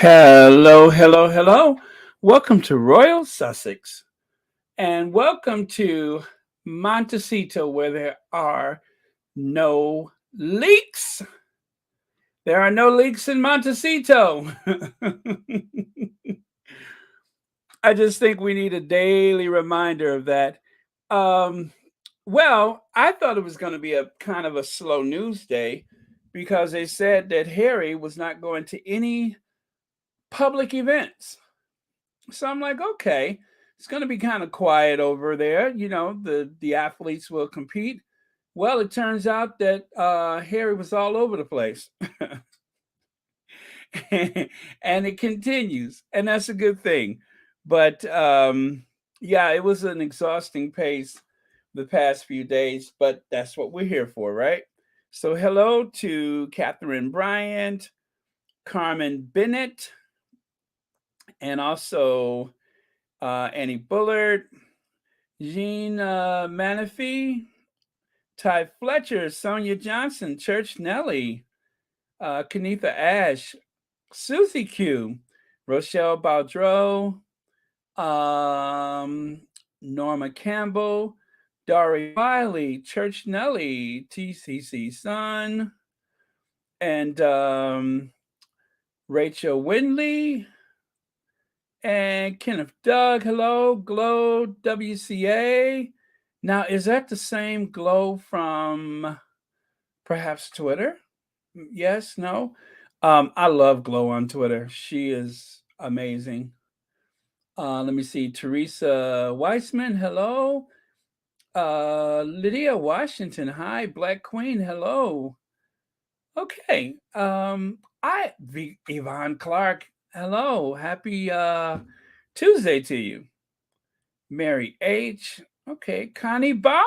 Hello, hello, hello. Welcome to Royal Sussex and welcome to Montecito where there are no leaks. There are no leaks in Montecito. I just think we need a daily reminder of that. Um, I thought it was going to be a kind of a slow news day because they said that Harry was not going to any public events. So I'm like, okay, it's going to be kind of quiet over there. The athletes will compete. Well, it turns out that Harry was all over the place, and it continues, and that's a good thing. But yeah, it was an exhausting pace the past few days, but that's what we're here for, right? So hello to Catherine Bryant, Carmen Bennett, and also Annie Bullard, Jean Manafee, Ty Fletcher, Sonia Johnson, Church Nelly, Kenitha Ash, Susie Q, Rochelle Baudreau, um, Norma Campbell, Dari Wiley, Church Nelly, TCC Sun, and Rachel Windley, and Kenneth Doug. Hello, Glow WCA. Now, is that the same Glow from perhaps Twitter? Yes, no. I love Glow on Twitter. She is amazing. Let me see. Teresa Weissman, hello. Lydia Washington, hi. Black Queen, hello. Okay. Yvonne Clark, hello. Happy Tuesday to you. Mary H. Okay. Connie Baumer.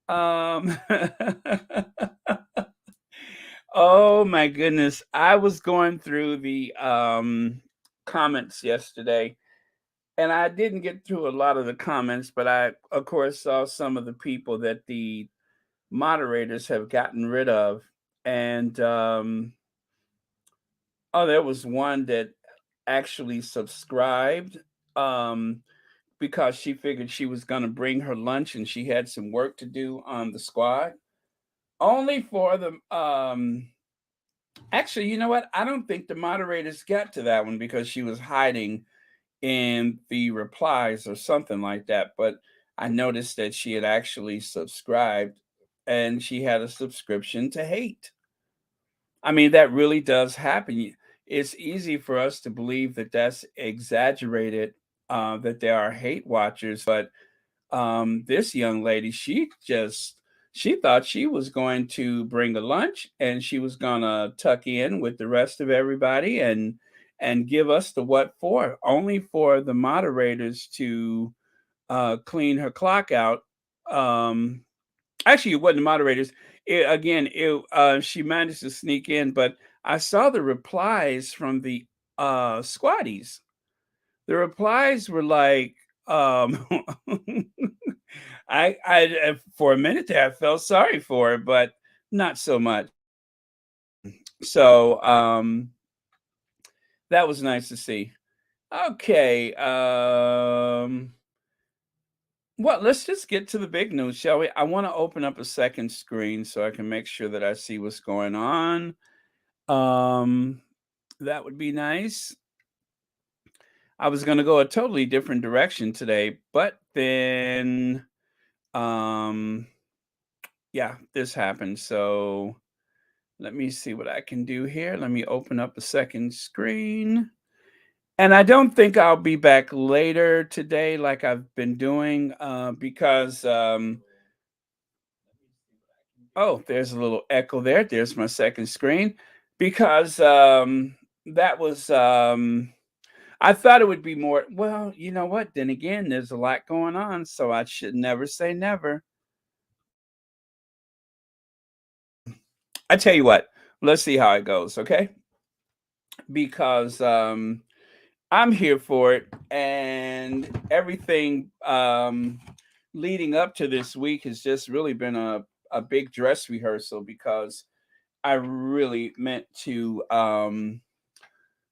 Um, oh my goodness. I was going through the comments yesterday and I didn't get through a lot of the comments, but I of course saw some of the people that the moderators have gotten rid of. And oh, there was one that actually subscribed um because she figured she was going to bring her lunch and she had some work to do on the squad only for the actually, you know what? I don't think the moderators got to that one because she was hiding in the replies or something like that. But I noticed that she had actually subscribed and she had a subscription to hate. I mean, that really does happen. It's easy for us to believe that that's exaggerated, that there are hate watchers, but this young lady, she thought she was going to bring a lunch and she was gonna tuck in with the rest of everybody and give us the what for, only for the moderators to clean her clock out. Um, Actually, it wasn't the moderators. She managed to sneak in, but I saw the replies from the squatties. The replies were like, um, for a minute there, I felt sorry for her, but not so much. So that was nice to see. Okay. Well, let's just get to the big news, shall we? I want to open up a second screen so I can make sure that I see what's going on. Um, that would be nice. I was going to go a totally different direction today, but then um yeah, this happened. So let me see what I can do here. Let me open up a second screen. And I don't think I'll be back later today like I've been doing because oh, there's a little echo there. There's my second screen because that was I thought it would be more. Well, you know what? Then again, there's a lot going on, so I should never say never. I tell you what, let's see how it goes, okay? Because I'm here for it, and everything leading up to this week has just really been a big dress rehearsal because I really meant to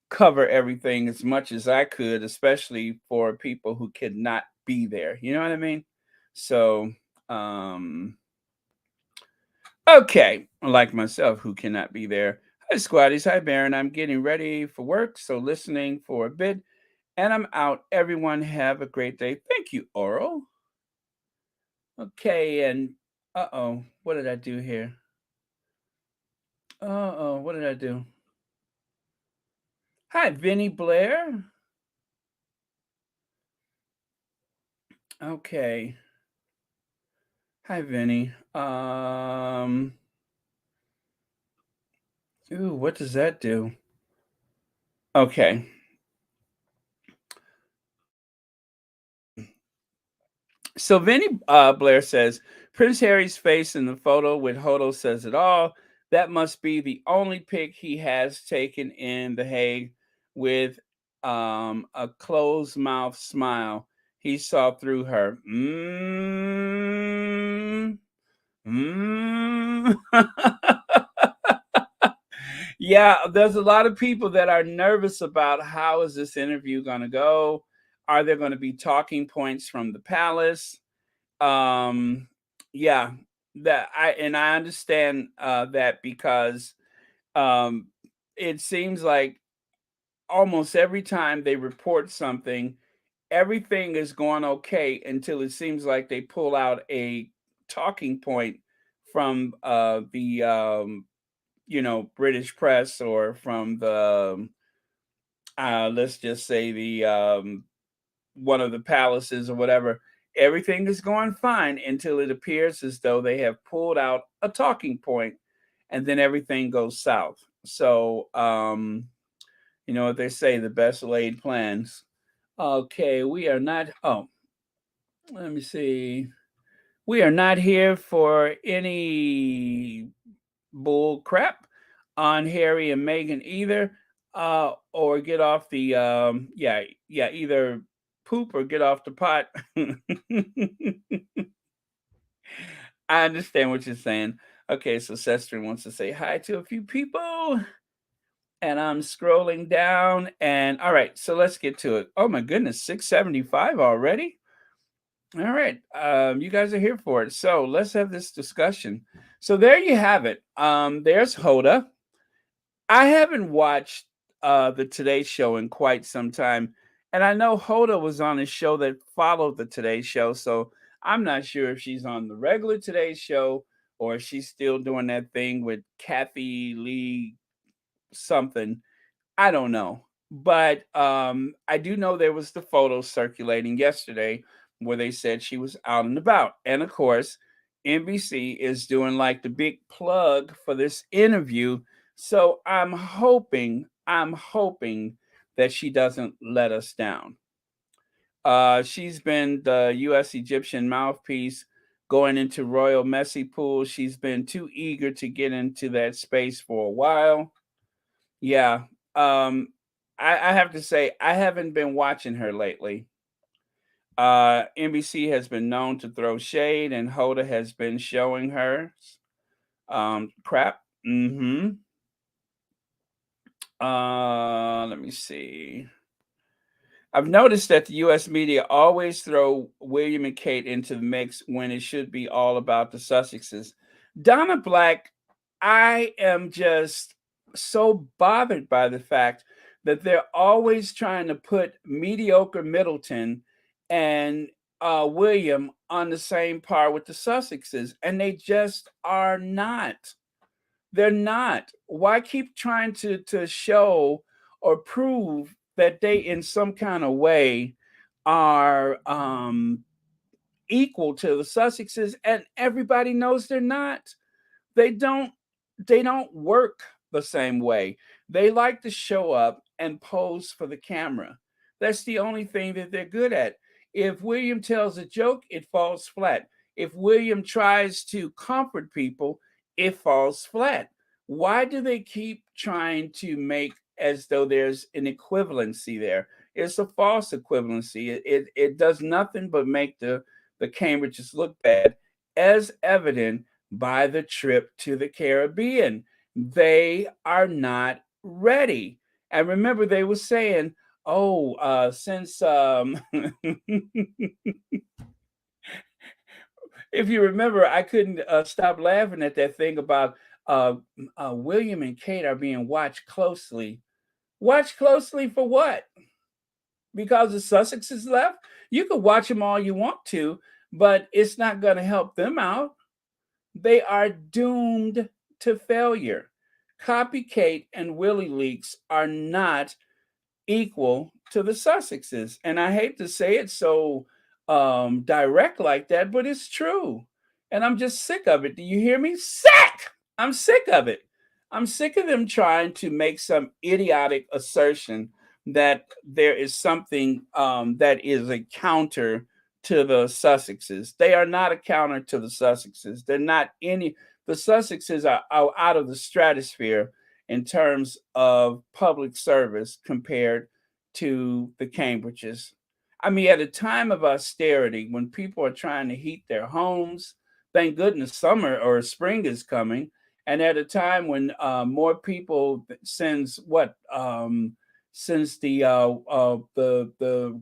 cover everything as much as I could, especially for people who could not be there. You know what I mean? So, um, okay, like myself, who cannot be there. Hi, Squatties. Hi, Baron. I'm getting ready for work, so listening for a bit, and I'm out. Everyone have a great day. Thank you, Oral. Okay, and uh-oh, what did I do here? Uh-oh, what did I do? Hi, Vinny Blair. Okay. Hi, Vinny. Ooh, what does that do? Okay. So Vinny Blair says Prince Harry's face in the photo with Hodo says it all. That must be the only pic he has taken in The Hague with a closed mouth smile. He saw through her. Mm. Yeah, there's a lot of people that are nervous about how is this interview going to go? Are there going to be talking points from the palace? Um, yeah, I understand that because um, it seems like almost every time they report something, everything is going okay until it seems like they pull out a talking point from the British press or from the let's just say the one of the palaces or whatever. Everything is going fine until it appears as though they have pulled out a talking point, and then everything goes south. So, you know what they say, the best laid plans. Okay, we are not. Oh, let me see. We are not here for any bull crap on Harry and Meghan either. Or get off the yeah, either poop or get off the pot. I understand what you're saying. Okay, so Sestrin wants to say hi to a few people. And I'm scrolling down. And all right, so let's get to it. Oh my goodness, 675 already. All right, you guys are here for it. So let's have this discussion. So there you have it. There's Hoda. I haven't watched the Today Show in quite some time, and I know Hoda was on a show that followed the Today Show, so I'm not sure if she's on the regular Today Show or if she's still doing that thing with Kathy Lee something. I don't know. But I do know there was the photo circulating yesterday where they said she was out and about. And of course, NBC is doing like the big plug for this interview. So I'm hoping that she doesn't let us down. She's been the US Egyptian mouthpiece going into Royal Messy Pool. She's been too eager to get into that space for a while. Yeah. Um, I have to say, I haven't been watching her lately. NBC has been known to throw shade, and Hoda has been showing her crap. Let me see. I've noticed that the US media always throw William and Kate into the mix when it should be all about the Sussexes. Donna Black, I am just so bothered by the fact that they're always trying to put mediocre Middleton and William on the same par with the Sussexes, and they just are not. They're not. Why keep trying to show or prove that they in some kind of way are equal to the Sussexes, and everybody knows they're not. They don't they don't work the same way. They like to show up and pose for the camera. That's the only thing that they're good at. If William tells a joke, it falls flat. If William tries to comfort people, it falls flat. Why do they keep trying to make as though there's an equivalency there? It's a false equivalency. It does nothing but make the Cambridges look bad, as evident by the trip to the Caribbean. They are not ready. And remember, they were saying, "Oh, since if you remember, I couldn't stop laughing at that thing about uh, William and Kate are being watched closely. Watch closely for what? Because the Sussex is left? You could watch them all you want to, but it's not going to help them out. They are doomed to failure. Copycat and Willie leaks are not equal to the Sussexes. And I hate to say it so direct like that, but it's true. And I'm just sick of it. Do you hear me? Sick! I'm sick of it. I'm sick of them trying to make some idiotic assertion that there is something that is a counter to the Sussexes. They are not a counter to the Sussexes. They're not any. The Sussexes are out of the stratosphere in terms of public service compared to the Cambridges. I mean, at a time of austerity, when people are trying to heat their homes, thank goodness summer or spring is coming. And at a time when more people since the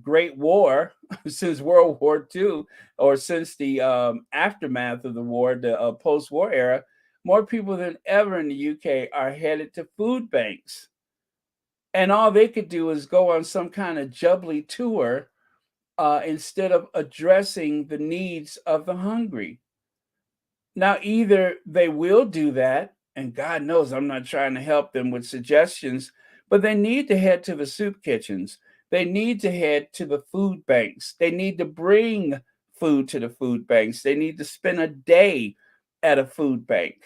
Great War, since World War II, or since the aftermath of the war, the post-war era, more people than ever in the UK are headed to food banks. And all they could do is go on some kind of jubbly tour instead of addressing the needs of the hungry. Now, either they will do that, and God knows I'm not trying to help them with suggestions, but they need to head to the soup kitchens. They need to head to the food banks. They need to bring food to the food banks. They need to spend a day at a food bank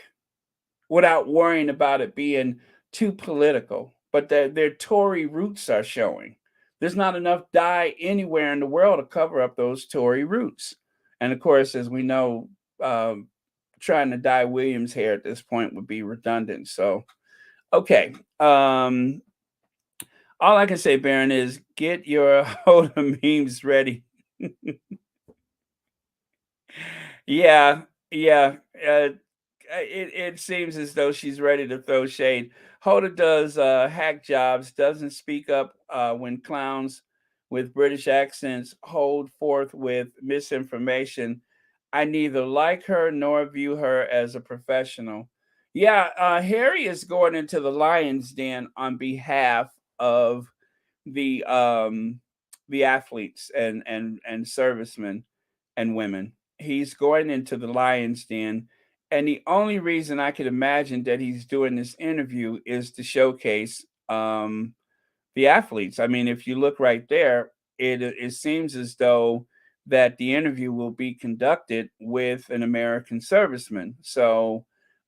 without worrying about it being too political. But their Tory roots are showing. There's not enough dye anywhere in the world to cover up those Tory roots. And of course, as we know, um, trying to dye William's hair at this point would be redundant. So, okay. All I can say, Baron, is get your Hoda memes ready. Yeah, yeah. It seems as though she's ready to throw shade. Hoda does hack jobs, doesn't speak up when clowns with British accents hold forth with misinformation. I neither like her nor view her as a professional. Yeah, Harry is going into the lion's den on behalf of the um, the athletes and servicemen and women. He's going into the lion's den, and the only reason I could imagine that he's doing this interview is to showcase the athletes. I mean, if you look right there, it seems as though that the interview will be conducted with an American serviceman. So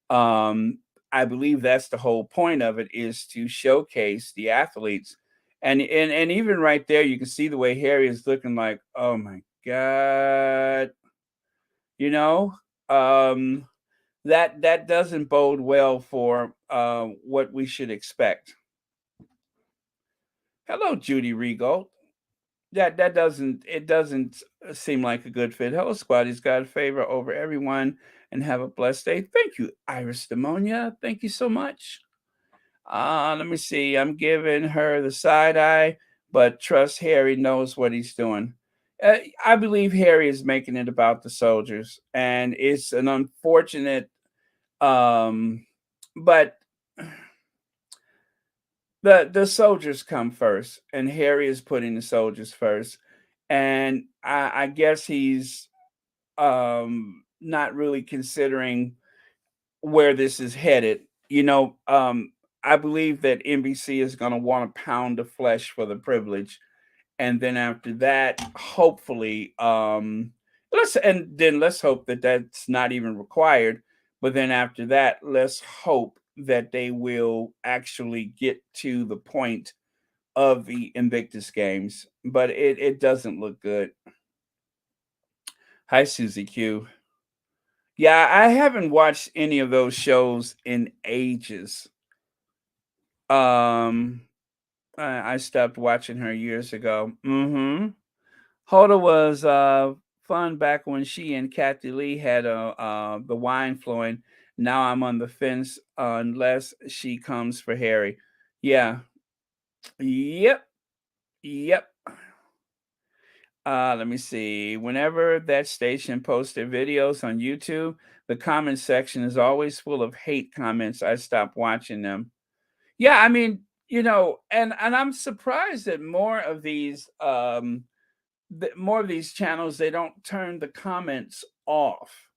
um, I believe that's the whole point of it, is to showcase the athletes. And even right there, you can see the way Harry is looking like, oh my God, you know, um, that doesn't bode well for what we should expect. Hello, Judy Regal. That doesn't it doesn't seem like a good fit. Hello, squad. He's got a favor over everyone, and have a blessed day. Thank you, Iris Demonia. Thank you so much. Let me see. I'm giving her the side eye, but trust Harry knows what he's doing. I believe Harry is making it about the soldiers, and it's an unfortunate, um, but the soldiers come first, and Harry is putting the soldiers first, and I guess he's not really considering where this is headed. I believe that NBC is going to want to pound the flesh for the privilege, and then after that, hopefully, let's hope that that's not even required. But then after that, let's hope that they will actually get to the point of the Invictus games. But it doesn't look good. Hi, Susie Q. Yeah, I haven't watched any of those shows in ages. Um, I stopped watching her years ago. Hoda was fun back when she and Kathy Lee had the wine flowing. Now I'm on the fence unless she comes for Harry. Yeah. Yep. Yep. Let me see. Whenever that station posted videos on YouTube, the comment section is always full of hate comments. I stopped watching them. Yeah, I mean, and I'm surprised that more of these channels, they don't turn the comments off.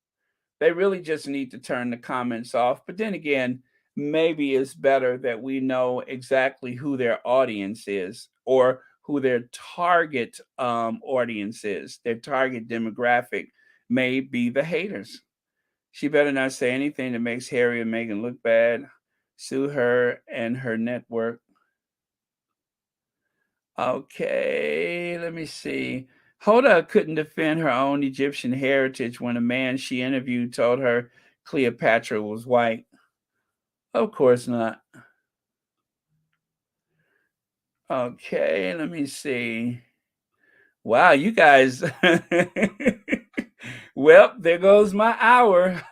They really just need to turn the comments off. But then again, maybe it's better that we know exactly who their audience is, or who their target audience is. Their target demographic may be the haters. She better not say anything that makes Harry and Meghan look bad. Sue her and her network. Okay, let me see. Hoda couldn't defend her own Egyptian heritage when a man she interviewed told her Cleopatra was white. Of course not. Okay, let me see. Wow, you guys. Well, there goes my hour.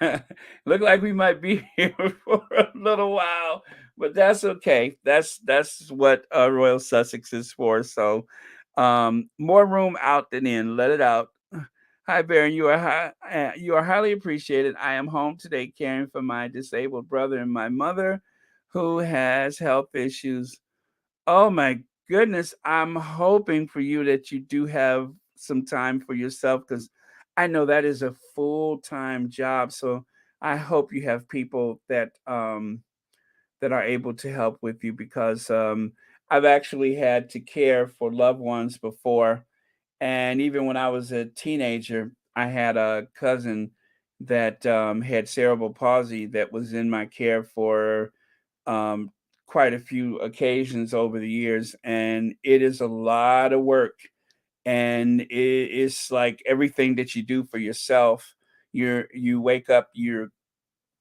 Look like we might be here for a little while, but that's okay. That's what Royal Sussex is for. So, more room out than in. Let it out. Hi, Baron. You are highly appreciated. I am home today caring for my disabled brother and my mother, who has health issues. Oh my goodness. I'm hoping for you that you do have some time for yourself, because I know that is a full-time job. So I hope you have people that are able to help with you, because I've actually had to care for loved ones before. And even when I was a teenager, I had a cousin that had cerebral palsy that was in my care for um, quite a few occasions over the years, and it is a lot of work. And it's like everything that you do for yourself. You wake up, you're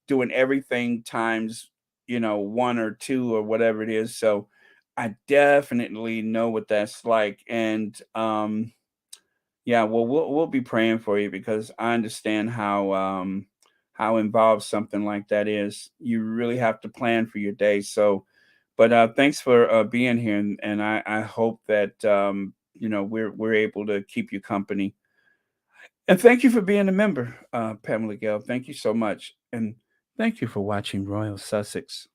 doing everything times, one or two or whatever it is. So I definitely know what that's like. And yeah, well, we'll be praying for you, because I understand how involved something like that is. You really have to plan for your day. So, but thanks for being here, and I hope that we're able to keep you company. And thank you for being a member, Pamela Gale. Thank you so much, and thank you for watching Royal Sussex.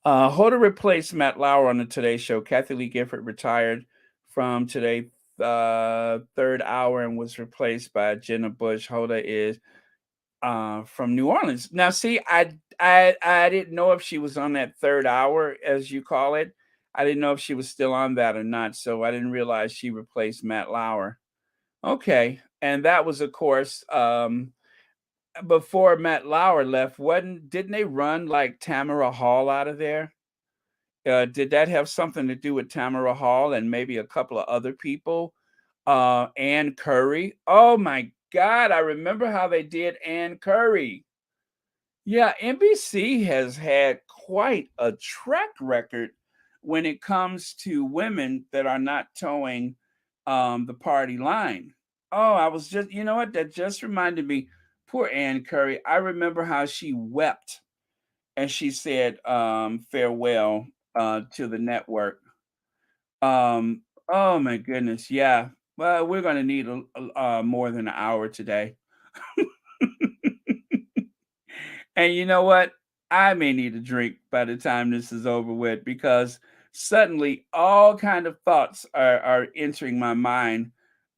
Hoda replaced Matt Lauer on the Today Show. Kathy Lee Gifford retired from Today third hour and was replaced by Jenna Bush. Hoda is from New Orleans. Now, see, I didn't know if she was on that third hour, as you call it. I didn't know if she was still on that or not, so I didn't realize she replaced Matt Lauer. Okay, and that was, of course, before Matt Lauer left. Wasn't Didn't they run like Tamara Hall out of there? Did that have something to do with Tamara Hall and maybe a couple of other people? Ann Curry. Oh my God, I remember how they did Ann Curry. Yeah, NBC has had quite a track record when it comes to women that are not towing the party line. Oh, I was just, you know what? That just reminded me. Poor Ann Curry. I remember how she wept and she said farewell to the network. Oh my goodness, yeah. Well, we're gonna need more than an hour today. And you know what? I may need a drink by the time this is over with, because suddenly all kind of thoughts are entering my mind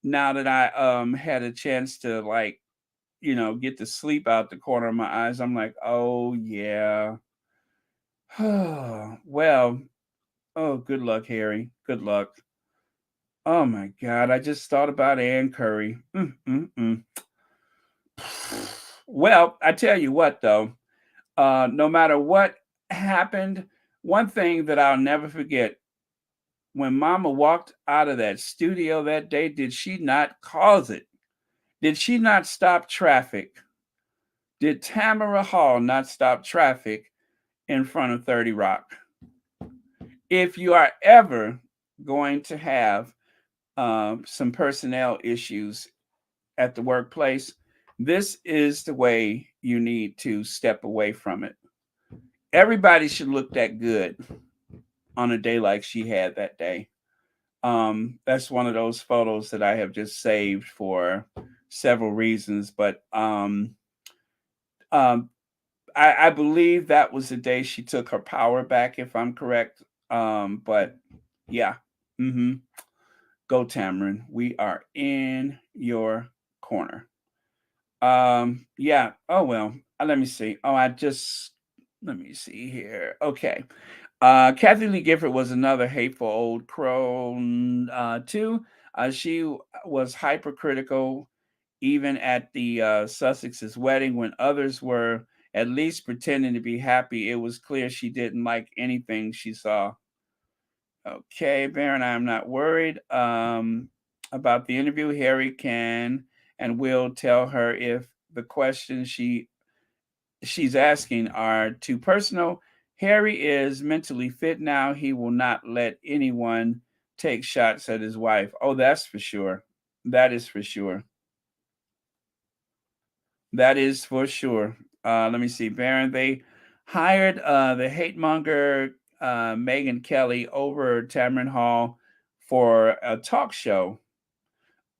now that I had a chance to, like, get the sleep out the corner of my eyes. I'm like, oh yeah. Well, oh, good luck, Harry. Good luck. Oh my God, I just thought about Ann Curry. Well, I tell you what, though, no matter what happened, one thing that I'll never forget: when Mama walked out of that studio that day, did she not cause it? Did she not stop traffic? Did Tamara Hall not stop traffic in front of 30 Rock? If you are ever going to have some personnel issues at the workplace, This is the way you need to step away from it. Everybody should look that good on a day like she had that day. That's one of those photos that I have just saved for several reasons, but um, I believe that was the day she took her power back, if I'm correct. But yeah, mm-hmm. Go Tamron. We are in your corner. Yeah. Oh well. Let me see. Oh, let me see here. Okay. Kathy Lee Gifford was another hateful old crone too. She was hypercritical even at the Sussex's wedding when others were at least pretending to be happy. It was clear she didn't like anything she saw. Okay, Baron, I'm not worried about the interview. Harry can and will tell her if the questions she's asking are too personal. Harry is mentally fit now. He will not let anyone take shots at his wife. Oh, that's for sure. That is for sure. That is for sure. Let me see, Baron. They hired the hate monger Meghan Kelly over Tamron Hall for a talk show.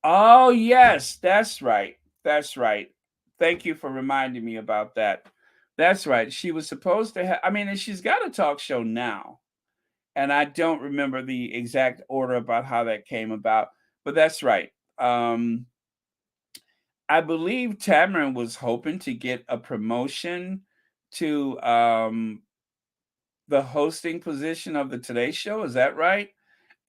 Oh yes, that's right. That's right. Thank you for reminding me about that. That's right. She was supposed to have. I mean, and she's got a talk show now, and I don't remember the exact order about how that came about, but that's right. Um, I believe Tamron was hoping to get a promotion to the hosting position of the Today Show. Is that right?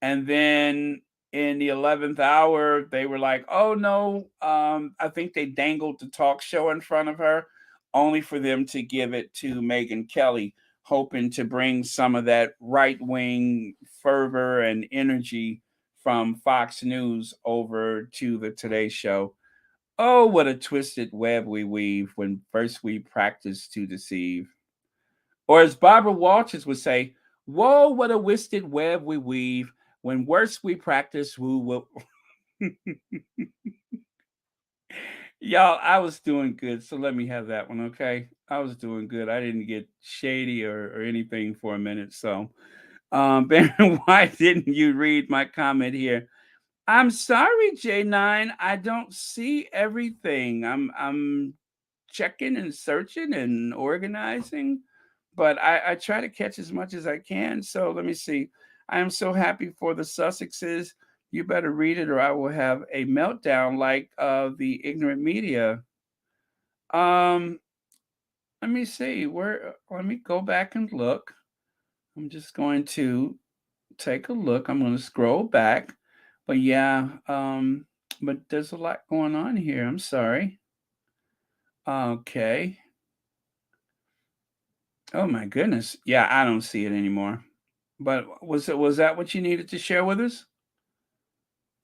And then in the 11th hour, they were like, "Oh no!" I think they dangled the talk show in front of her, only for them to give it to Megyn Kelly, hoping to bring some of that right wing fervor and energy from Fox News over to the Today Show. Oh, what a twisted web we weave when first we practice to deceive. Or as Barbara Walters would say, whoa, what a twisted web we weave when worst we practice woo will. Y'all, I was doing good, so let me have that one, okay? I was doing good. I didn't get shady or anything for a minute. So, Baron, why didn't you read my comment here? I'm sorry, J9. I don't see everything. I'm checking and searching and organizing, but I try to catch as much as I can. So let me see. I am so happy for the Sussexes. You better read it or I will have a meltdown like the ignorant media. Um, Let me see. Where let me go back and look. I'm just going to take a look. I'm going to scroll back. But yeah, but there's a lot going on here. I'm sorry. Okay. Oh my goodness. Yeah, I don't see it anymore. But was that what you needed to share with us?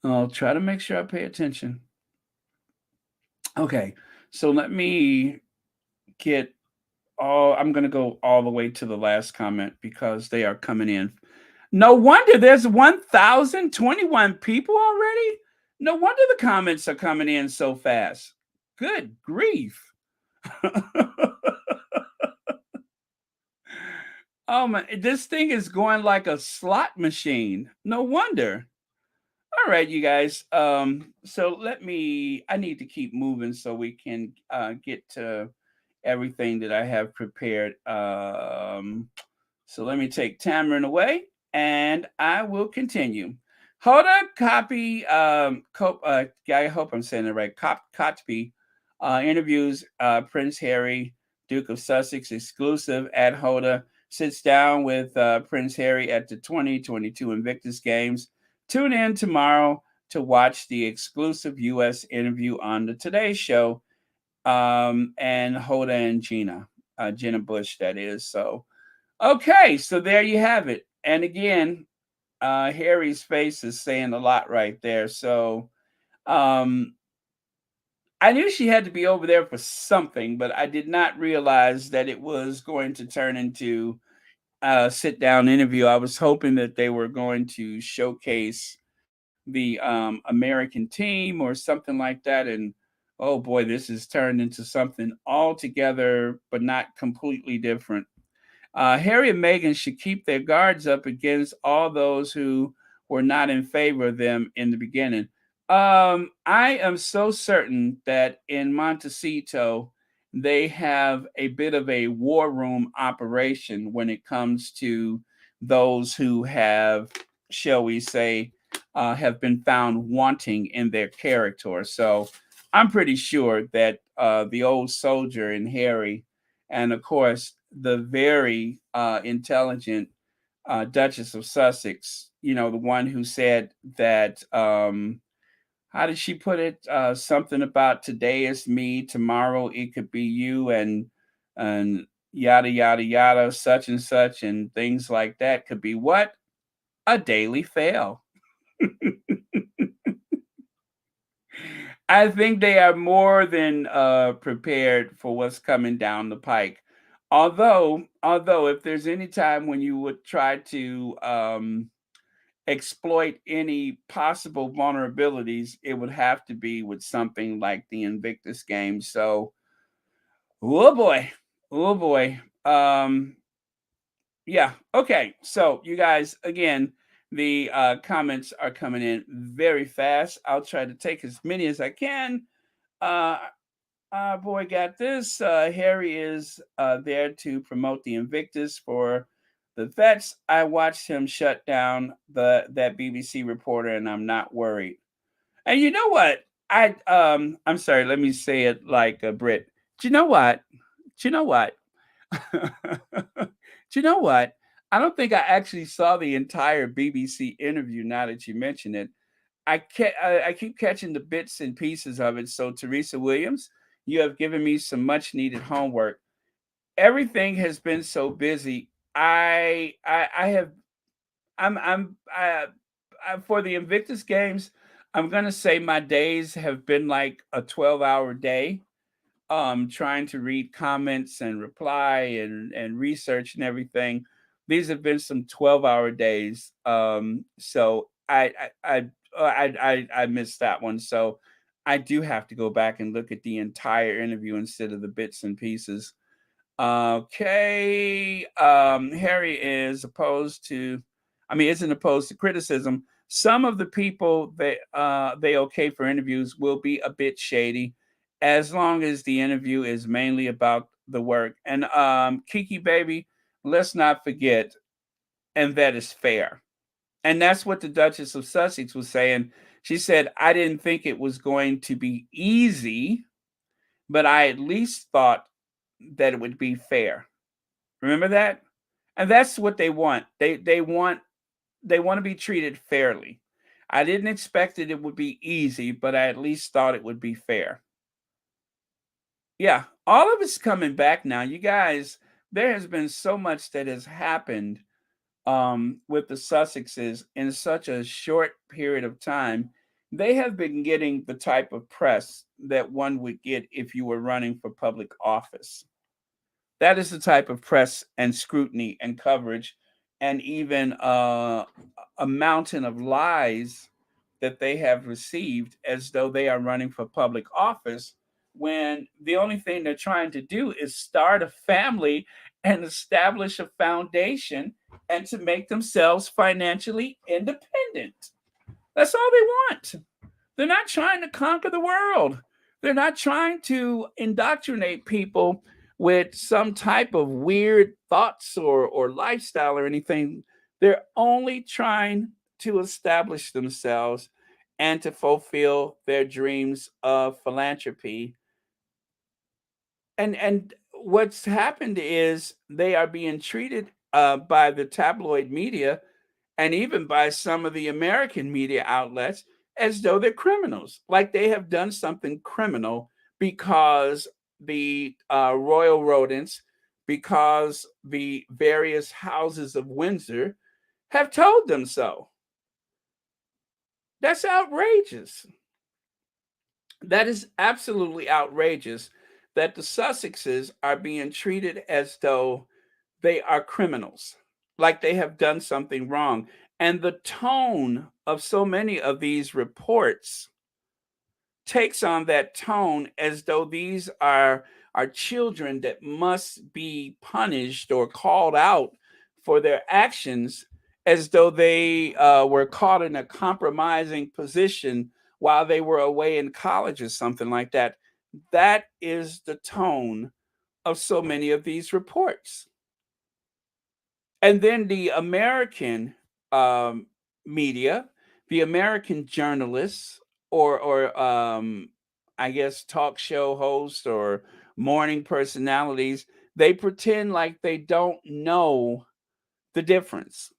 I'll try to make sure I pay attention. Okay. So let me get all I'm going to go all the way to the last comment because they are coming in. No wonder there's 1021 people already. No wonder the comments are coming in so fast. Good grief. Oh my, this thing is going like a slot machine. No wonder. All right, you guys. So I need to keep moving so we can get to everything that I have prepared. So let me take Tamron away and I will continue. Hoda copy I hope I'm saying it right. Cotby interviews Prince Harry, Duke of Sussex exclusive at Hoda sits down with Prince Harry at the 2022 Invictus Games. Tune in tomorrow to watch the exclusive US interview on the Today Show and Hoda and Gina Bush that is. So okay, so there you have it. And again, Harry's face is saying a lot right there. So um, I knew she had to be over there for something, but I did not realize that it was going to turn into a sit down interview. I was hoping that they were going to showcase the American team or something like that. And Oh boy, this has turned into something altogether, but not completely different. Harry and Meghan should keep their guards up against all those who were not in favor of them in the beginning. I am so certain that in Montecito, they have a bit of a war room operation when it comes to those who have, shall we say, have been found wanting in their character. So I'm pretty sure that the old soldier and Harry, and of course, the very intelligent Duchess of Sussex, the one who said that, how did she put it? Something about today is me, tomorrow it could be you, and yada yada yada, such and such, and things like that could be what? A daily fail. I think they are more than prepared for what's coming down the pike. Although, if there's any time when you would try to exploit any possible vulnerabilities, it would have to be with something like the Invictus game. So, oh boy, oh boy. Yeah. Okay. So, you guys, again, the comments are coming in very fast. I'll try to take as many as I can. Uh, boy, got this. Harry is there to promote the Invictus for the vets. I watched him shut down that BBC reporter, and I'm not worried. And you know what? I'm sorry. Let me say it like a Brit. Do you know what? Do you know what? Do you know what? I don't think I actually saw the entire BBC interview. Now that you mention it, I keep catching the bits and pieces of it. So Teresa Williams, you have given me some much needed homework. Everything has been so busy. I have I'm for the Invictus games. I'm gonna say my days have been like a 12-hour day. Trying to read comments and reply and research and everything. These have been some 12-hour days. So I missed that one. So I do have to go back and look at the entire interview instead of the bits and pieces. Okay. Harry is opposed to, I mean, isn't opposed to criticism. Some of the people they okay for interviews will be a bit shady, as long as the interview is mainly about the work. And Kiki baby, let's not forget, and that is fair. And that's what the Duchess of Sussex was saying. She said, I didn't think it was going to be easy, but I at least thought that it would be fair. Remember that? And that's what they want. They want to be treated fairly. I didn't expect it would be easy, but I at least thought it would be fair. Yeah, all of it's coming back now. You guys, there has been so much that has happened with the Sussexes in such a short period of time. They have been getting the type of press that one would get if you were running for public office. That is the type of press and scrutiny and coverage, and even a mountain of lies that they have received as though they are running for public office, when the only thing they're trying to do is start a family and establish a foundation and to make themselves financially independent. That's all they want. They're not trying to conquer the world. They're not trying to indoctrinate people with some type of weird thoughts or lifestyle or anything. They're only trying to establish themselves and to fulfill their dreams of philanthropy. And what's happened is they are being treated by the tabloid media and even by some of the American media outlets as though they're criminals, like they have done something criminal because the royal rodents, because the various houses of Windsor have told them so. That's outrageous. That is absolutely outrageous that the Sussexes are being treated as though they are criminals, like they have done something wrong. And the tone of so many of these reports takes on that tone as though these are children that must be punished or called out for their actions, as though they were caught in a compromising position while they were away in college or something like that. That is the tone of so many of these reports. And then the American um, media, the American journalists, or I guess talk show hosts or morning personalities, they pretend like they don't know the difference.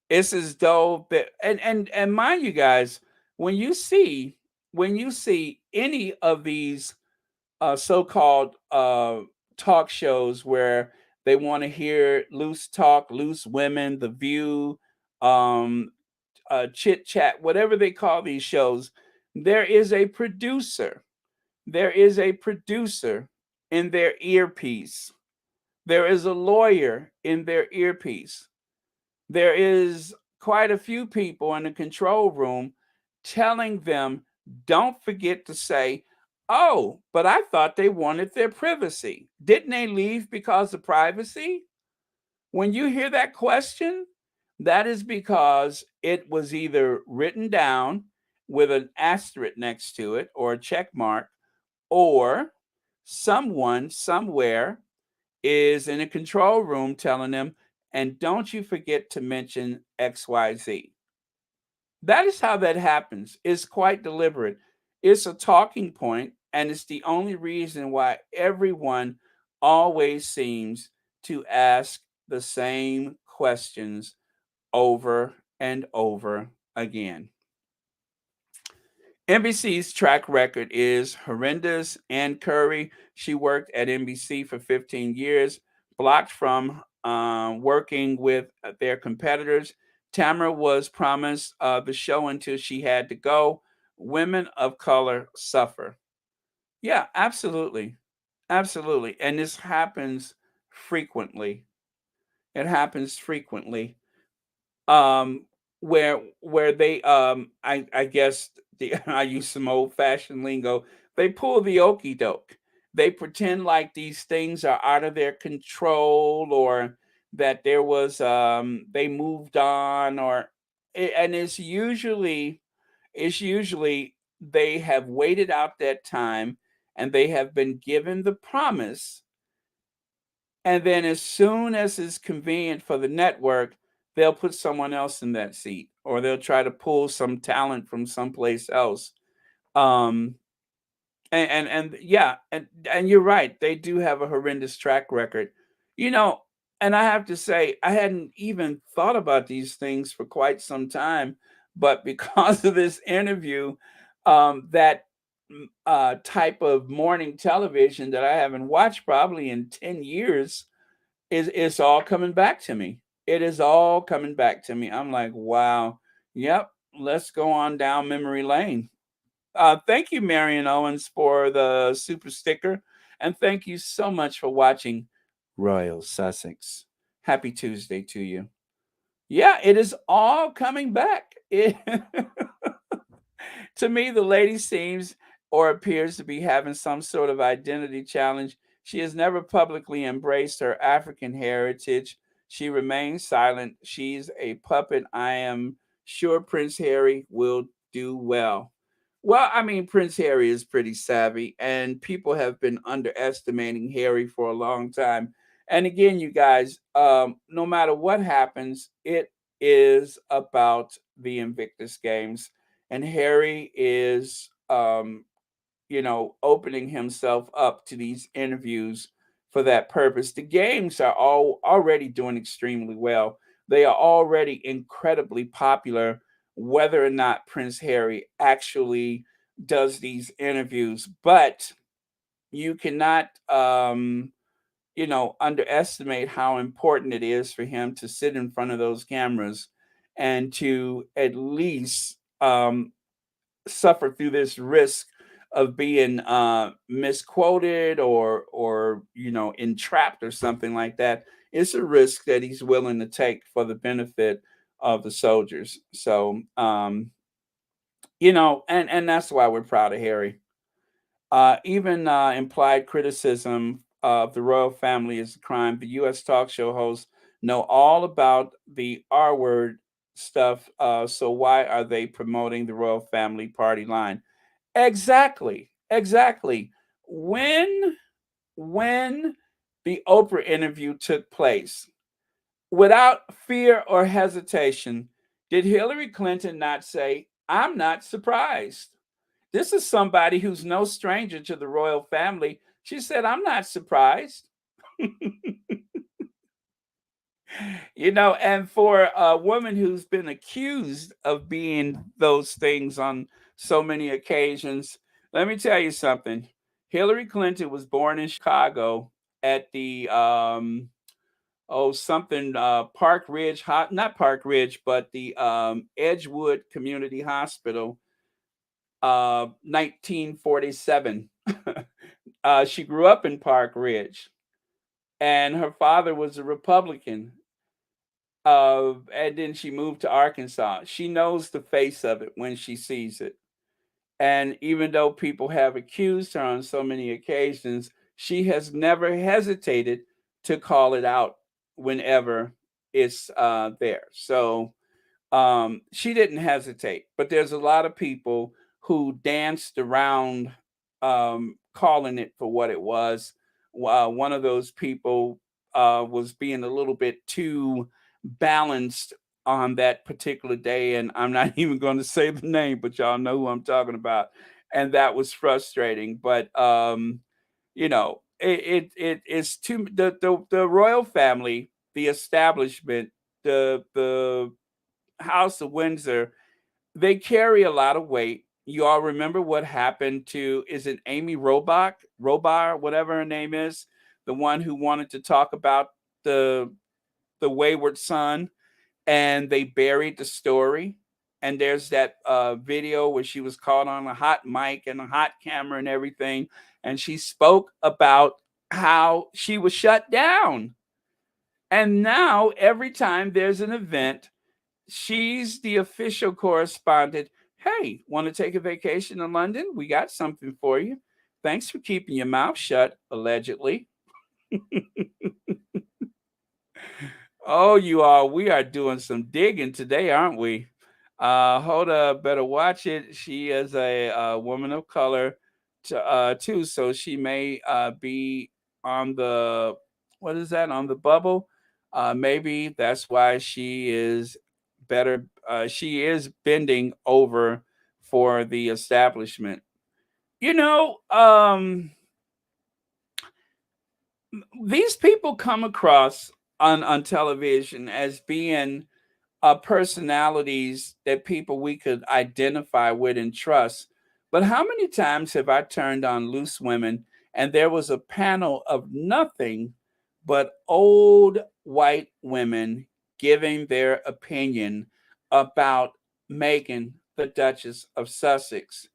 It's as though that, and mind you guys, when you see when you see any of these so-called talk shows where they want to hear loose talk, loose women, The View, um, chit chat, whatever they call these shows. There is a producer. There is a producer in their earpiece. There is a lawyer in their earpiece. There is quite a few people in the control room telling them, don't forget to say, oh, but I thought they wanted their privacy. Didn't they leave because of privacy? When you hear that question, that is because it was either written down with an asterisk next to it or a check mark, or someone somewhere is in a control room telling them, and don't you forget to mention XYZ. That is how that happens. It's quite deliberate. It's a talking point, and it's the only reason why everyone always seems to ask the same questions over and over again. NBC's track record is horrendous. Ann Curry, she worked at NBC for 15 years, blocked from working with their competitors. Tamara was promised the show until she had to go. Women of color suffer. Yeah, absolutely. Absolutely. And this happens frequently. It happens frequently. um where they I guess the I use some old fashioned lingo. They pull the okey doke. They pretend like these things are out of their control, or that there was they moved on, or and it's usually they have waited out that time, and they have been given the promise, and then as soon as it's convenient for the network, they'll put someone else in that seat, or they'll try to pull some talent from someplace else. Um, and yeah, and you're right. They do have a horrendous track record. You know, and I have to say, I hadn't even thought about these things for quite some time, but because of this interview, that type of morning television that I haven't watched probably in 10 years is it's all coming back to me. It is all coming back to me. I'm like, wow, yep. Let's go on down memory lane. Thank you, Marion Owens, for the super sticker, and thank you so much for watching Royal Sussex. Happy Tuesday to you. Yeah, it is all coming back. To me, the lady seems or appears to be having some sort of identity challenge. She has never publicly embraced her African heritage. She remains silent. She's a puppet. I am sure Prince Harry will do well. Well, I mean, Prince Harry is pretty savvy, and people have been underestimating Harry for a long time. And again, you guys, no matter what happens, it is about the Invictus Games, and Harry is, opening himself up to these interviews for that purpose. The games are all already doing extremely well. They are already incredibly popular, whether or not Prince Harry actually does these interviews. But you cannot, underestimate how important it is for him to sit in front of those cameras and to at least suffer through this risk of being misquoted, or entrapped or something like that. It's a risk that he's willing to take for the benefit of the soldiers. So and that's why we're proud of Harry. Even implied criticism of the royal family is a crime. The U.S. talk show hosts know all about the R word stuff. So why are they promoting the royal family party line? Exactly, exactly. When when the Oprah interview took place, without fear or hesitation, did Hillary Clinton not say, "I'm not surprised"? This is somebody who's no stranger to the royal family. She said, "I'm not surprised." And for a woman who's been accused of being those things on so many occasions, let me tell you something. Hillary Clinton was born in Chicago at the something Park Ridge not Park Ridge, but the Edgewood Community Hospital, 1947. She grew up in Park Ridge, and her father was a Republican. And then she moved to Arkansas. She knows the face of it when she sees it. And even though people have accused her on so many occasions, she has never hesitated to call it out whenever it's there. So she didn't hesitate. But there's a lot of people who danced around calling it for what it was. One of those people was being a little bit too balanced on that particular day, and I'm not even going to say the name, but y'all know who I'm talking about, and that was frustrating. But it's too the royal family, the establishment, the House of Windsor, they carry a lot of weight. You all remember what happened to, is it Amy Robar, whatever her name is, the one who wanted to talk about the the wayward son, and they buried the story. And there's that video where she was caught on a hot mic and a hot camera and everything, and she spoke about how she was shut down. And now every time there's an event, she's the official correspondent. Hey, want to take a vacation in London? We got something for you. Thanks for keeping your mouth shut, allegedly. Oh, you all, we are doing some digging today, aren't we? Hoda, better watch it. She is a woman of color, too, so she may be on the, what is that, on the bubble? Maybe that's why she is better. She is bending over for the establishment. You know, these people come across on television as being personalities that people we could identify with and trust. But how many times have I turned on Loose Women and there was a panel of nothing but old white women giving their opinion about Meghan, the Duchess of Sussex?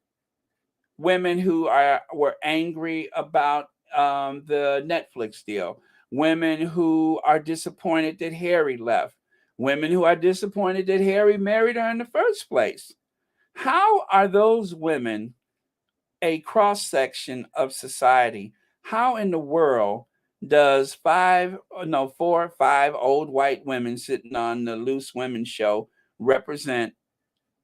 Women who were angry about the Netflix deal, women who are disappointed that Harry left, women who are disappointed that Harry married her in the first place. How are those women a cross section of society? How in the world does four or five old white women sitting on the Loose Women show represent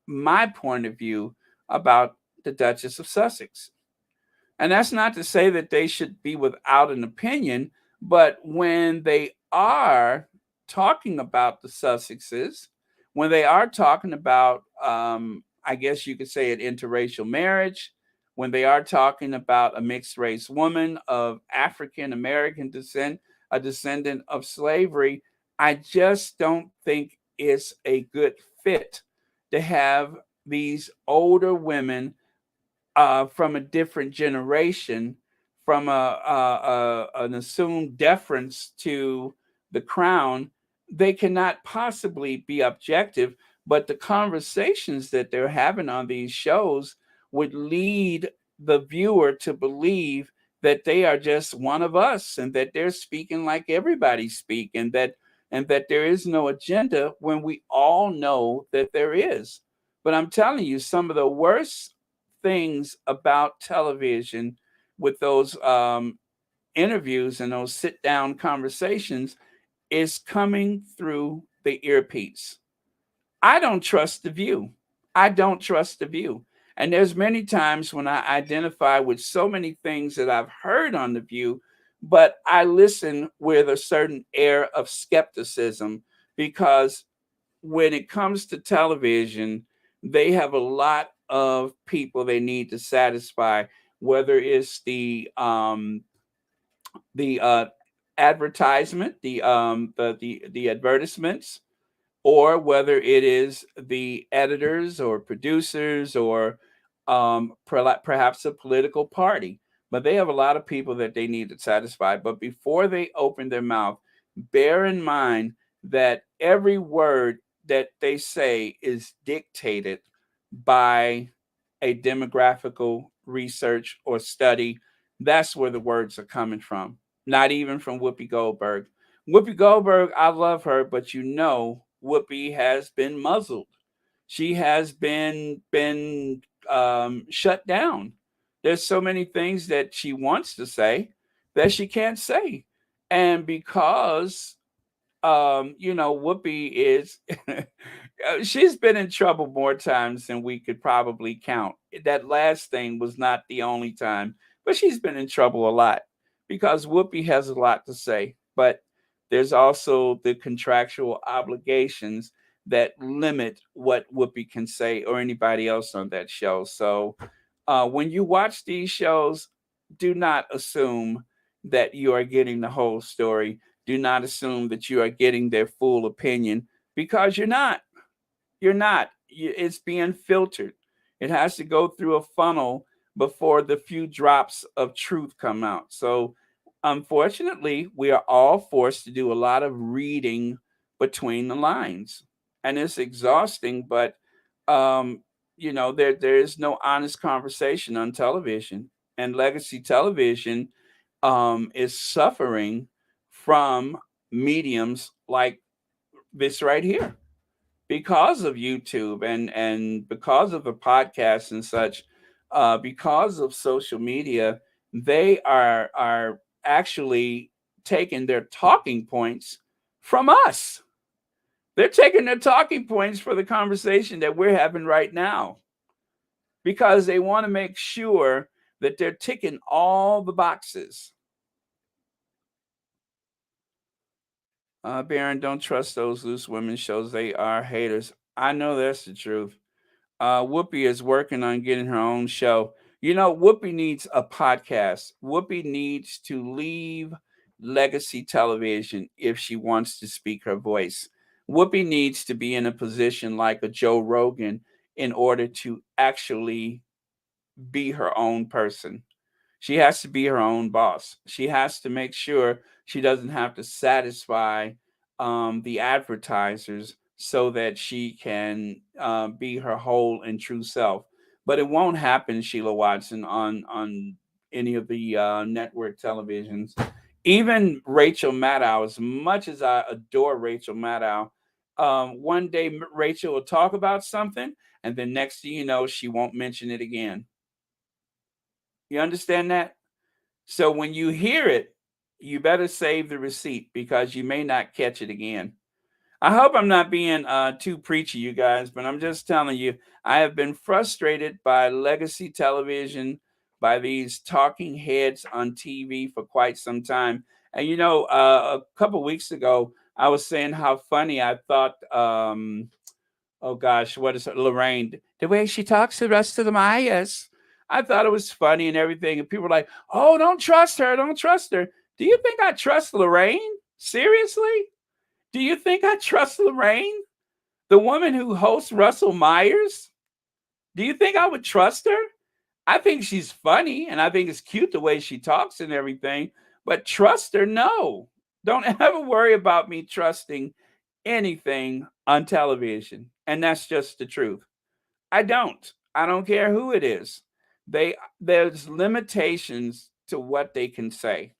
my point of view about the Duchess of Sussex? And that's not to say that they should be without an opinion, but when they are talking about the Sussexes, when they are talking about, I guess you could say, an interracial marriage, when they are talking about a mixed race woman of African American descent, a descendant of slavery, I just don't think it's a good fit to have these older women from a different generation, from an assumed deference to the crown. They cannot possibly be objective, but the conversations that they're having on these shows would lead the viewer to believe that they are just one of us and that they're speaking like everybody speak, and that there is no agenda when we all know that there is. But I'm telling you, some of the worst things about television with those interviews and those sit down conversations is coming through the earpiece. I don't trust the view. I don't trust the view. And there's many times when I identify with so many things that I've heard on the view, but I listen with a certain air of skepticism because when it comes to television, they have a lot of people they need to satisfy, whether it's the advertisement, the advertisements, or whether it is the editors or producers or perhaps a political party. But they have a lot of people that they need to satisfy. But before they open their mouth, bear in mind that every word that they say is dictated by a demographical research or study. That's where the words are coming from, not even from Whoopi Goldberg. Whoopi Goldberg, I love her, but Whoopi has been muzzled. She has been shut down. There's so many things that she wants to say that she can't say, and because Whoopi is she's been in trouble more times than we could probably count. That last thing was not the only time, but she's been in trouble a lot because Whoopi has a lot to say. But there's also the contractual obligations that limit what Whoopi can say or anybody else on that show. So when you watch these shows, do not assume that you are getting the whole story. Do not assume that you are getting their full opinion because you're not. You're not. It's being filtered. It has to go through a funnel before the few drops of truth come out. So, unfortunately, we are all forced to do a lot of reading between the lines, and it's exhausting. But there is no honest conversation on television, and legacy television is suffering from mediums like this right here because of YouTube and because of the podcasts and such, because of social media, they are actually taking their talking points from us. They're taking their talking points for the conversation that we're having right now because they want to make sure that they're ticking all the boxes. Baron, don't trust those loose women shows. They are haters. I know that's the truth. Whoopi is working on getting her own show. Whoopi needs a podcast. Whoopi needs to leave legacy television if she wants to speak her voice. Whoopi needs to be in a position like a Joe Rogan in order to actually be her own person. She has to be her own boss. She has to make sure she doesn't have to satisfy the advertisers so that she can be her whole and true self. But it won't happen, Sheila Watson, on any of the network televisions. Even Rachel Maddow, as much as I adore Rachel Maddow, one day Rachel will talk about something, and then next thing you know, she won't mention it again. You understand that? So when you hear it, you better save the receipt because you may not catch it again. I hope I'm not being too preachy, you guys, but I'm just telling you, I have been frustrated by legacy television, by these talking heads on TV for quite some time. And a couple weeks ago, I was saying how funny I thought. Oh gosh, what is it, Lorraine? The way she talks to the rest of the Mayas. I thought it was funny and everything. And people were like, oh, don't trust her. Don't trust her. Do you think I trust Lorraine? Seriously? Do you think I trust Lorraine? The woman who hosts Russell Myers? Do you think I would trust her? I think she's funny and I think it's cute the way she talks and everything. But trust her? No. Don't ever worry about me trusting anything on television. And that's just the truth. I don't. I don't care who it is. There's limitations to what they can say.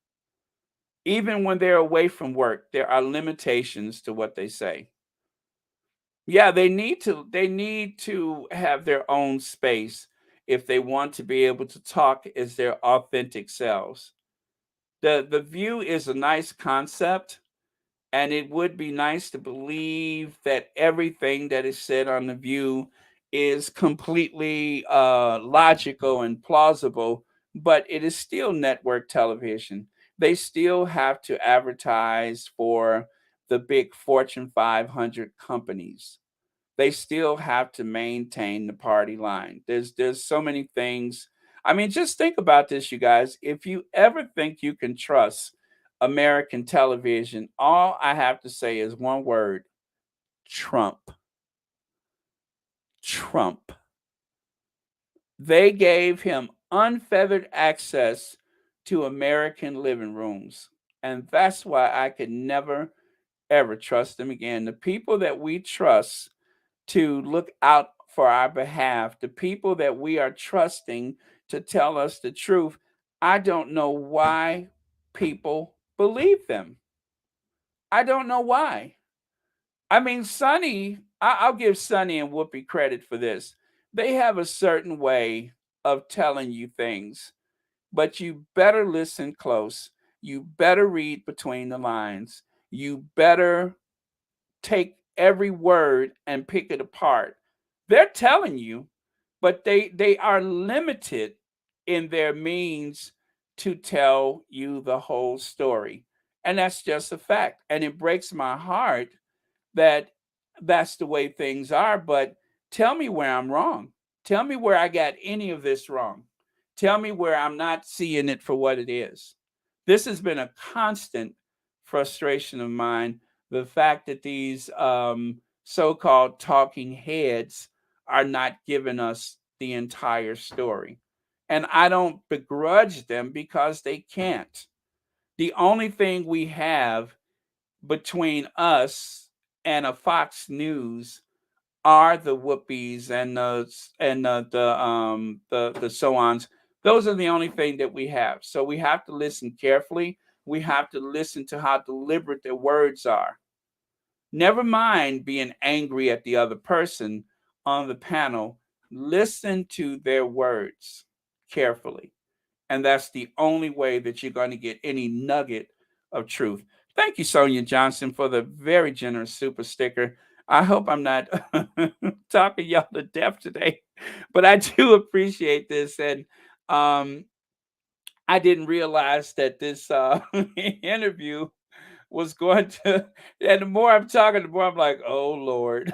Even when they're away from work, there are limitations to what they say. Yeah, they need to have their own space if they want to be able to talk as their authentic selves. The View is a nice concept, and it would be nice to believe that everything that is said on The View is completely logical and plausible, but it is still network television. They still have to advertise for the big Fortune 500 companies. They still have to maintain the party line. There's so many things. I mean, just think about this, you guys. If you ever think you can trust American television, all I have to say is one word: Trump. Trump. They gave him unfeathered access to American living rooms. And that's why I could never, ever trust them again. The people that we trust to look out for our behalf, the people that we are trusting to tell us the truth, I don't know why people believe them. I don't know why. I mean, I'll give Sonny and Whoopi credit for this. They have a certain way of telling you things, but you better listen close. You better read between the lines. You better take every word and pick it apart. They're telling you, but they are limited in their means to tell you the whole story. And that's just a fact. And it breaks my heart that that's the way things are, but tell me where I'm wrong. Tell me where I got any of this wrong. Tell me where I'm not seeing it for what it is. This has been a constant frustration of mine. The fact that these so called talking heads are not giving us the entire story. And I don't begrudge them because they can't. The only thing we have between us and a Fox News are the whoopies and the so ons. Those are the only thing that we have. So we have to listen carefully. We have to listen to how deliberate their words are. Never mind being angry at the other person on the panel. Listen to their words carefully. And that's the only way that you're going to get any nugget of truth. Thank you, Sonia Johnson, for the very generous super sticker. I hope I'm not talking y'all to death today, but I do appreciate this. And um, I didn't realize that this interview was going to, and the more I'm talking, the more I'm like, oh, Lord.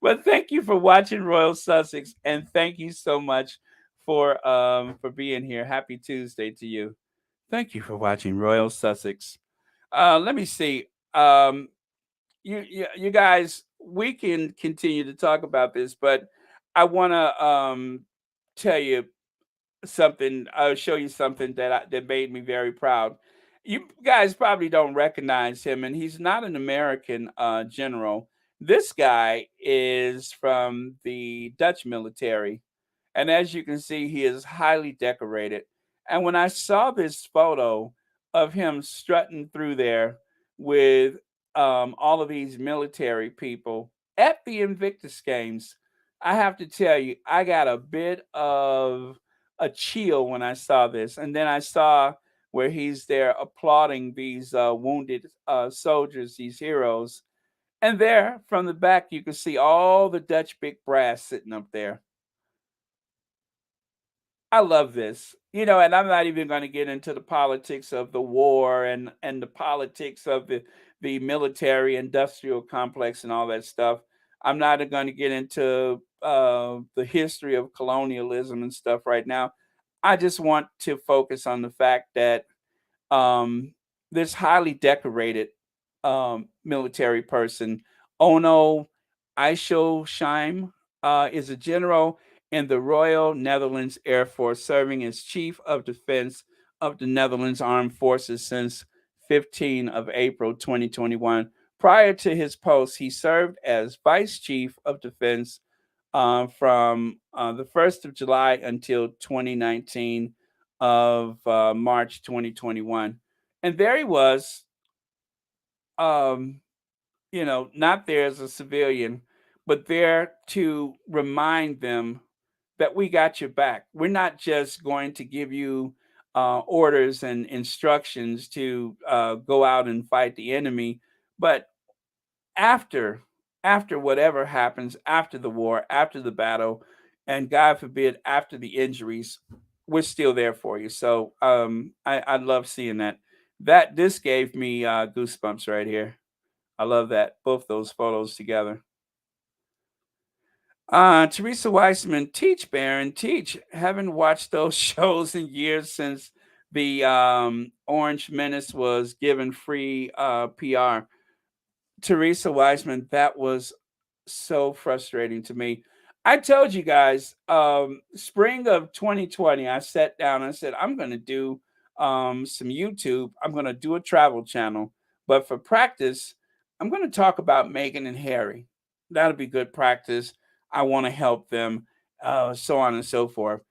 But thank you for watching Royal Sussex, and thank you so much for being here. Happy Tuesday to you. Thank you for watching Royal Sussex. Let me see. You guys, we can continue to talk about this, but I want to tell you something. I'll show you something that made me very proud. You guys probably don't recognize him, and he's not an American general. This guy is from the Dutch military, and as you can see, he is highly decorated. And when I saw this photo of him strutting through there with all of these military people at the Invictus games, I have to tell you, I got a bit of a chill when I saw this. And then I saw where he's there applauding these wounded soldiers, these heroes. And there, from the back, you can see all the Dutch big brass sitting up there. I love this. And I'm not even going to get into the politics of the war and the politics of the military industrial complex and all that stuff. I'm not going to get into the history of colonialism and stuff right now. I just want to focus on the fact that um, this highly decorated military person, Ono Ishosheim, is a general in the Royal Netherlands Air Force, serving as Chief of Defense of the Netherlands Armed Forces since 15 of April 2021. Prior to his post, he served as Vice Chief of Defense from the 1st of July until 2019 of March 2021. And there he was, um, not there as a civilian, but there to remind them that we got your back. We're not just going to give you orders and instructions to go out and fight the enemy, but after whatever happens, after the war, after the battle, and God forbid after the injuries, we're still there for you. So I love seeing that. This gave me goosebumps right here. I love that, both those photos together. Teresa Weissman, teach, Baron, teach. Haven't watched those shows in years since the Orange Menace was given free PR. Teresa Weissman, that was so frustrating to me. I told you guys, spring of 2020, I sat down and I said, I'm going to do some YouTube. I'm going to do a travel channel. But for practice, I'm going to talk about Meghan and Harry. That'll be good practice. I want to help them, so on and so forth.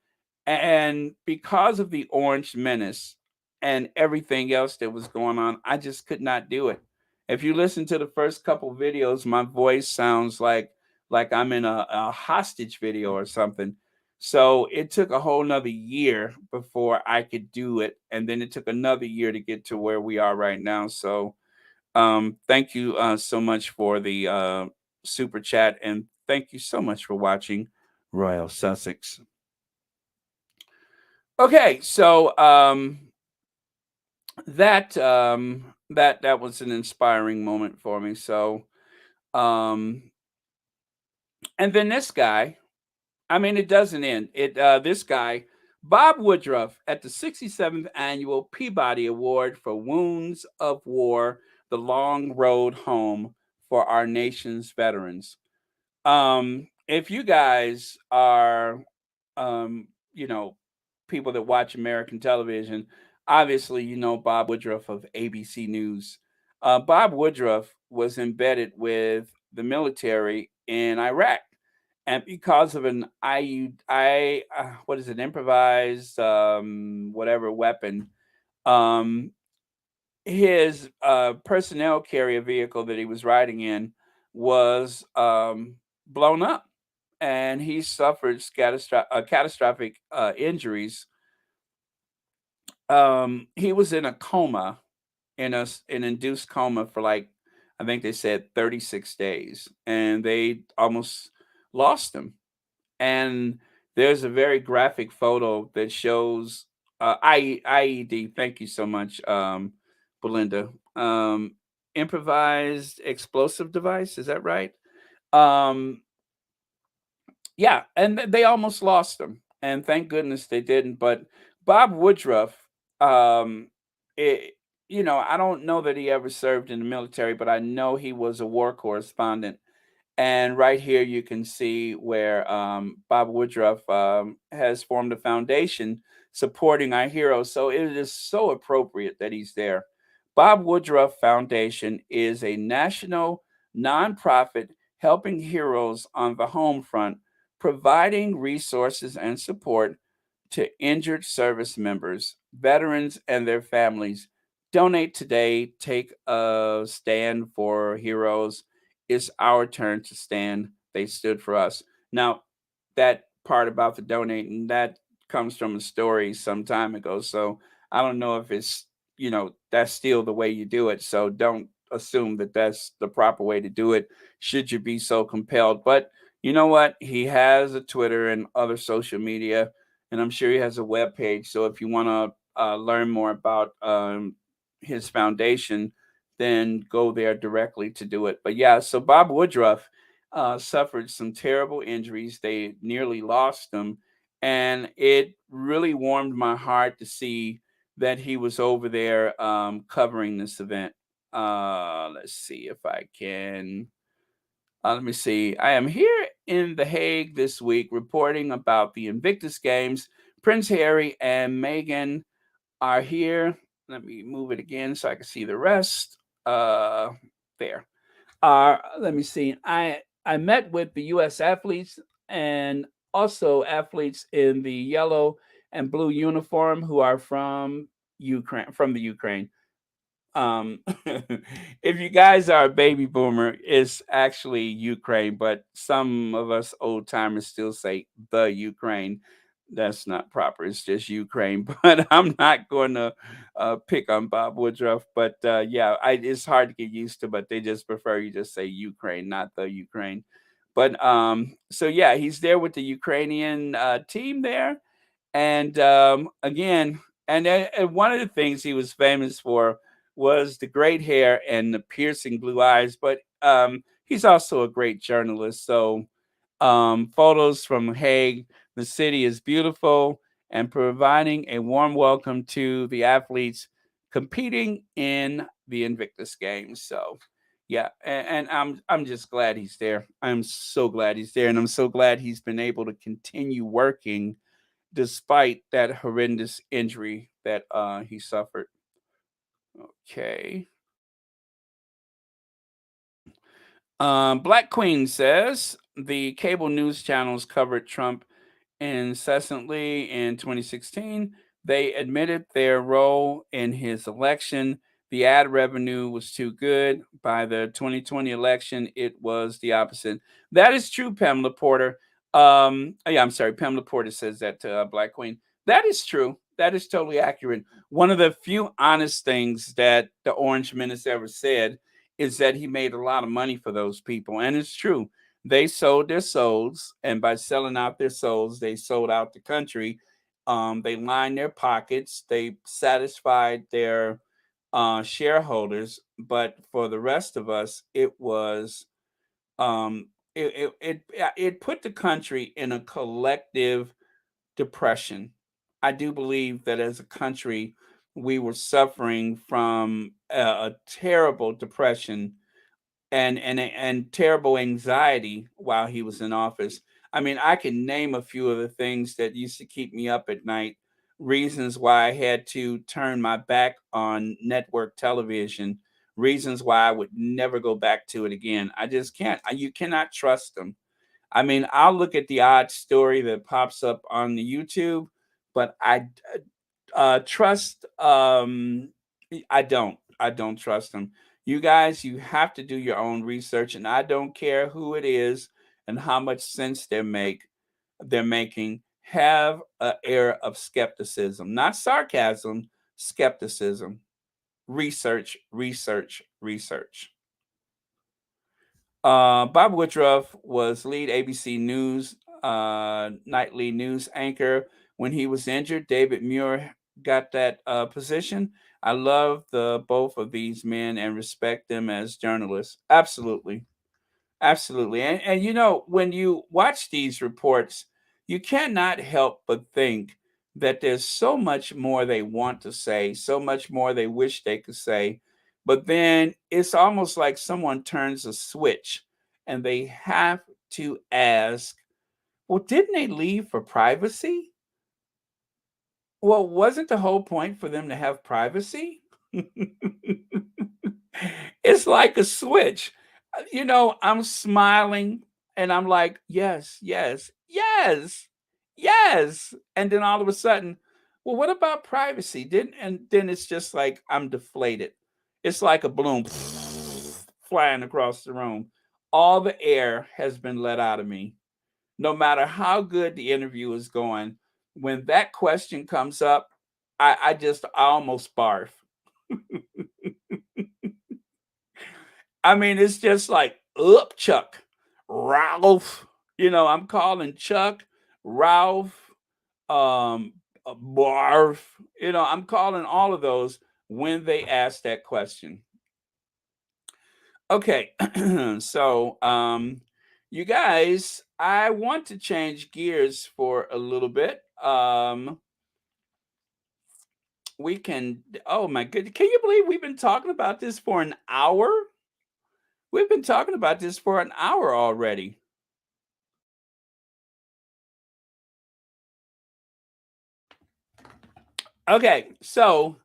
And because of the Orange Menace and everything else that was going on, I just could not do it. If you listen to the first couple videos, my voice sounds like I'm in a hostage video or something. So it took a whole nother year before I could do it. And then it took another year to get to where we are right now. So thank you so much for the super chat. And thank you so much for watching Royal Sussex. Okay, so that was an inspiring moment for me. So um and then this guy, I mean it doesn't end. This guy, Bob Woodruff, at the 67th annual Peabody Award for Wounds of War, the long road home for our nation's veterans. If you guys are, um, you know, people that watch American television, obviously you know Bob Woodruff of ABC News. Bob Woodruff was embedded with the military in Iraq, and because of an what is it, improvised whatever weapon, um, his personnel carrier vehicle that he was riding in was blown up, and he suffered catastrophic injuries. He was in a coma, an induced coma for like, I think they said 36 days, and they almost lost him. And there's a very graphic photo that shows IED. Thank you so much, Belinda. Improvised explosive device. Is that right? Um, yeah, and they almost lost him, and thank goodness they didn't. But Bob Woodruff, um, it, I don't know that he ever served in the military, but I know he was a war correspondent. And right here, you can see where Bob Woodruff has formed a foundation supporting our heroes. So it is so appropriate that he's there. Bob Woodruff Foundation is a national nonprofit helping heroes on the home front, providing resources and support to injured service members, veterans, and their families. Donate today. Take a stand for heroes. It's our turn to stand. They stood for us. Now, that part about the donating, that comes from a story some time ago. So I don't know if it's, that's still the way you do it. So don't assume that that's the proper way to do it, should you be so compelled. But you know what? He has a Twitter and other social media, and I'm sure he has a web page. So if you want to learn more about his foundation, then go there directly to do it. But yeah, so Bob Woodruff suffered some terrible injuries. They nearly lost him, and it really warmed my heart to see that he was over there covering this event. Let's see if I can. Let me see. I am here in The Hague this week reporting about the Invictus Games. Prince Harry and Meghan are here. Let me move it again so I can see the rest. There. Let me see. I met with the U.S. athletes and also athletes in the yellow and blue uniform who are from Ukraine. From the Ukraine. if you guys are a baby boomer, it's actually Ukraine, but some of us old timers still say the Ukraine. That's not proper. It's just Ukraine. But I'm not going to pick on Bob Woodruff. But yeah, it's hard to get used to. But they just prefer you just say Ukraine, not the Ukraine. But so yeah, he's there with the Ukrainian team there, and again, and one of the things he was famous for was the great hair and the piercing blue eyes. But he's also a great journalist. So photos from Hague, the city is beautiful and providing a warm welcome to the athletes competing in the Invictus Games. So yeah, and I'm just glad he's there. I'm so glad he's there, and I'm so glad he's been able to continue working despite that horrendous injury that he suffered. Okay. Black Queen says the cable news channels covered Trump incessantly in 2016. They admitted their role in his election. The ad revenue was too good. By the 2020 election, it was the opposite. That is true, Pamela Porter. Yeah, I'm sorry. Pamela Porter says that to Black Queen. That is true. That is totally accurate. One of the few honest things that the Orange Menace ever said is that he made a lot of money for those people. And it's true. They sold their souls, and by selling out their souls, they sold out the country. They lined their pockets. They satisfied their shareholders, but for the rest of us, it was it put the country in a collective depression. I do believe that as a country, we were suffering from a terrible depression and terrible anxiety while he was in office. I mean, I can name a few of the things that used to keep me up at night, reasons why I had to turn my back on network television, reasons why I would never go back to it again. I just can't. You cannot trust them. I mean, I'll look at the odd story that pops up on the YouTube, but trust. I don't trust them. You guys, you have to do your own research, and I don't care who it is and how much sense they're making. Have an air of skepticism, not sarcasm, skepticism. Research, research, research. Bob Woodruff was lead ABC News nightly news anchor when he was injured. David Muir got that position. I love the both of these men and respect them as journalists. Absolutely, absolutely. And you know, when you watch these reports, you cannot help but think that there's so much more they want to say, so much more they wish they could say. But then it's almost like someone turns a switch and they have to ask, well, didn't they leave for privacy? Well, wasn't the whole point for them to have privacy? It's like a switch. You know, I'm smiling and I'm like, yes, yes, yes, yes. And then all of a sudden, well, what about privacy? Didn't and then it's just like I'm deflated. It's like a balloon flying across the room. All the air has been let out of me. No matter how good the interview is going, when that question comes up, I almost barf. I mean, it's just like, up, Chuck, Ralph. You know, I'm calling Chuck, Ralph, Barf. You know, I'm calling all of those when they ask that question. Okay, so you guys, I want to change gears for a little bit. We can. Oh my goodness, can you believe we've been talking about this for an hour? We've been talking about this for an hour already. Okay, so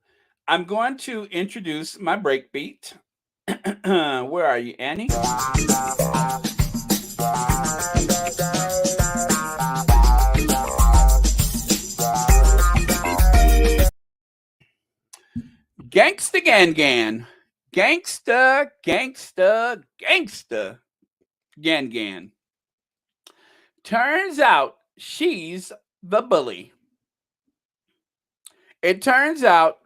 I'm going to introduce my breakbeat. Where are you, Annie? Gangsta Gan Gan. Gangsta, gangsta, gangsta Gan Gan. Turns out she's the bully. It turns out,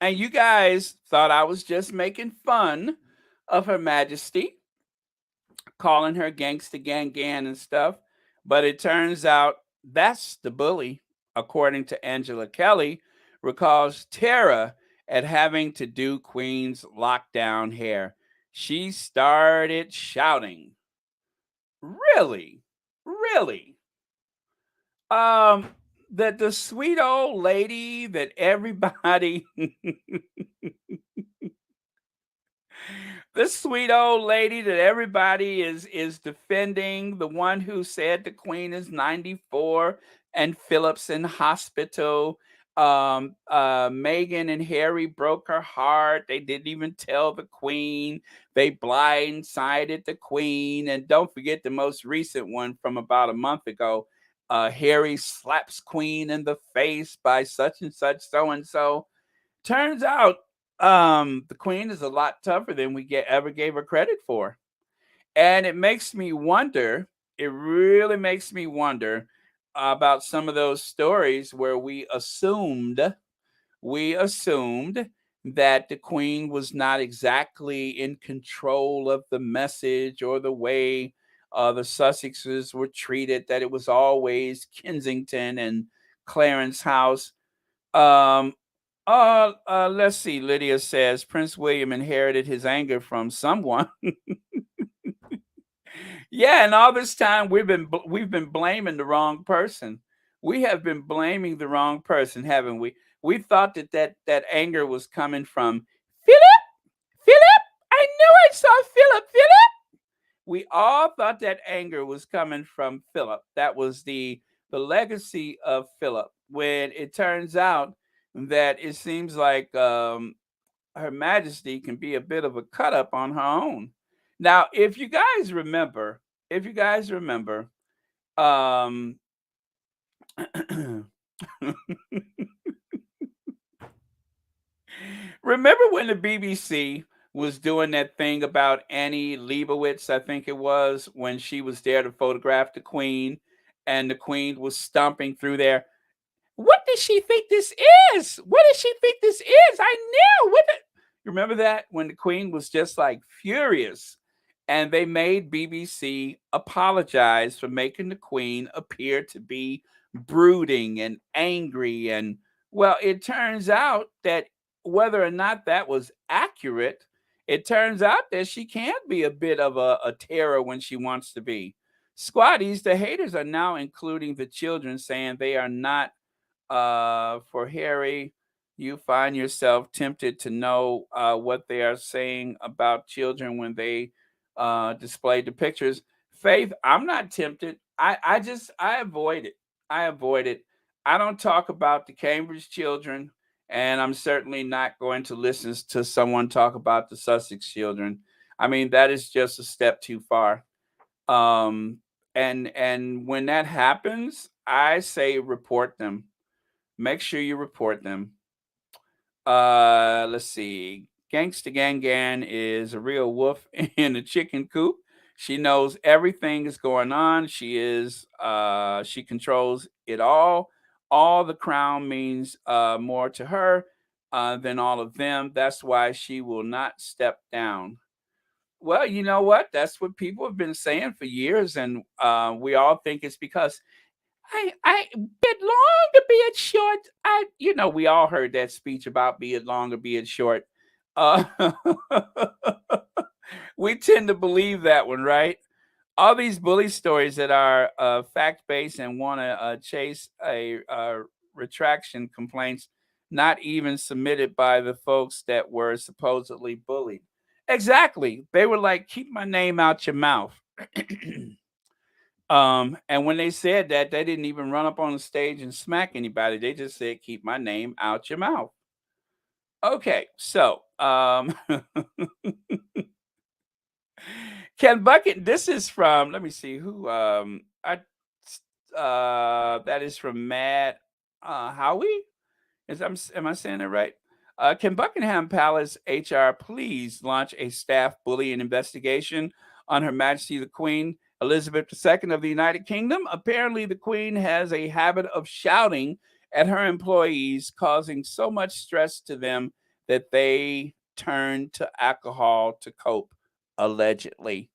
and you guys thought I was just making fun of Her Majesty, calling her Gangsta Gan Gan and stuff, but it turns out that's the bully, according to Angela Kelly, recalls terror at having to do Queen's lockdown hair. She started shouting, "Really? Really? Um, that the sweet old lady that everybody this sweet old lady that everybody is defending, the one who said the queen is 94 and Philip's in hospital. Meghan and Harry broke her heart. They didn't even tell the queen. They blindsided the queen. And don't forget the most recent one from about a month ago. Harry slaps queen in the face by such and such so and so. Turns out the queen is a lot tougher than we get ever gave her credit for. And it makes me wonder, it really makes me wonder about some of those stories where we assumed that the queen was not exactly in control of the message or the way the Sussexes were treated, that it was always Kensington and Clarence House. um, let's see. Lydia says Prince William inherited his anger from someone. Yeah, and all this time we've been blaming the wrong person. We have been blaming the wrong person, haven't we? We thought that anger was coming from Philip. Philip, I knew I saw Philip. Philip. We all thought that anger was coming from Philip. That was the legacy of Philip. When it turns out that it seems like Her Majesty can be a bit of a cut up on her own. Now, if you guys remember, um, remember when the BBC was doing that thing about Annie Leibovitz, I think it was, when she was there to photograph the Queen, and the Queen was stomping through there. What does she think this is? What does she think this is? I knew. You remember that when the Queen was just like furious, and they made BBC apologize for making the Queen appear to be brooding and angry. And well, it turns out that whether or not that was accurate, it turns out that she can be a bit of a terror when she wants to be. Squatties, the haters are now including the children, saying they are not for Harry. You find yourself tempted to know what they are saying about children when they display the pictures. Faith, I'm not tempted. I avoid it. I avoid it. I don't talk about the Cambridge children, and I'm certainly not going to listen to someone talk about the Sussex children. I mean, that is just a step too far. Um, and when that happens, I say report them. Make sure you report them. Let's see. Gangsta Gan Gan is a real wolf in a chicken coop. She knows everything is going on. She controls it all. All the crown means more to her than all of them. That's why she will not step down. Well, you know what? That's what people have been saying for years, and we all think it's because I beard long or beard short. We all heard that speech about beard long or beard short. Uh, we tend to believe that one, right? All these bully stories that are fact based and want to chase a retraction complaints, not even submitted by the folks that were supposedly bullied. Exactly. They were like, keep my name out your mouth. And when they said that, they didn't even run up on the stage and smack anybody. They just said, keep my name out your mouth. Okay, so Ken Bucket, this is from, let me see who I that is from Matt Howie. Am I saying that right? Can Buckingham Palace HR please launch a staff bullying investigation on Her Majesty the Queen Elizabeth II of the United Kingdom? Apparently, the Queen has a habit of shouting at her employees, causing so much stress to them that they turn to alcohol to cope, allegedly.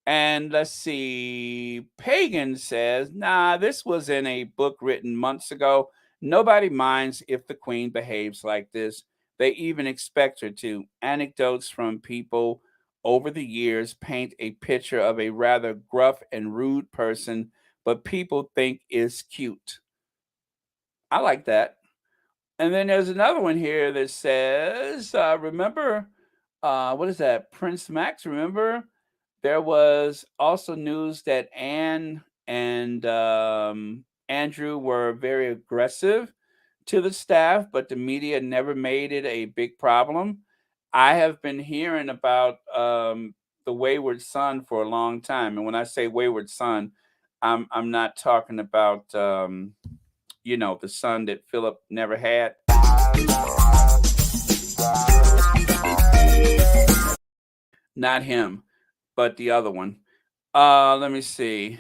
And let's see, Pagan says, nah, this was in a book written months ago. Nobody minds if the queen behaves like this. They even expect her to. Anecdotes from people over the years paint a picture of a rather gruff and rude person, but people think is cute. I like that. And then there's another one here that says, remember, what is that? Prince Max, remember? There was also news that Anne and Andrew were very aggressive to the staff, but the media never made it a big problem. I have been hearing about the Wayward Son for a long time. And when I say Wayward Son, I'm not talking about the son that Philip never had. Not him, but the other one. Let me see.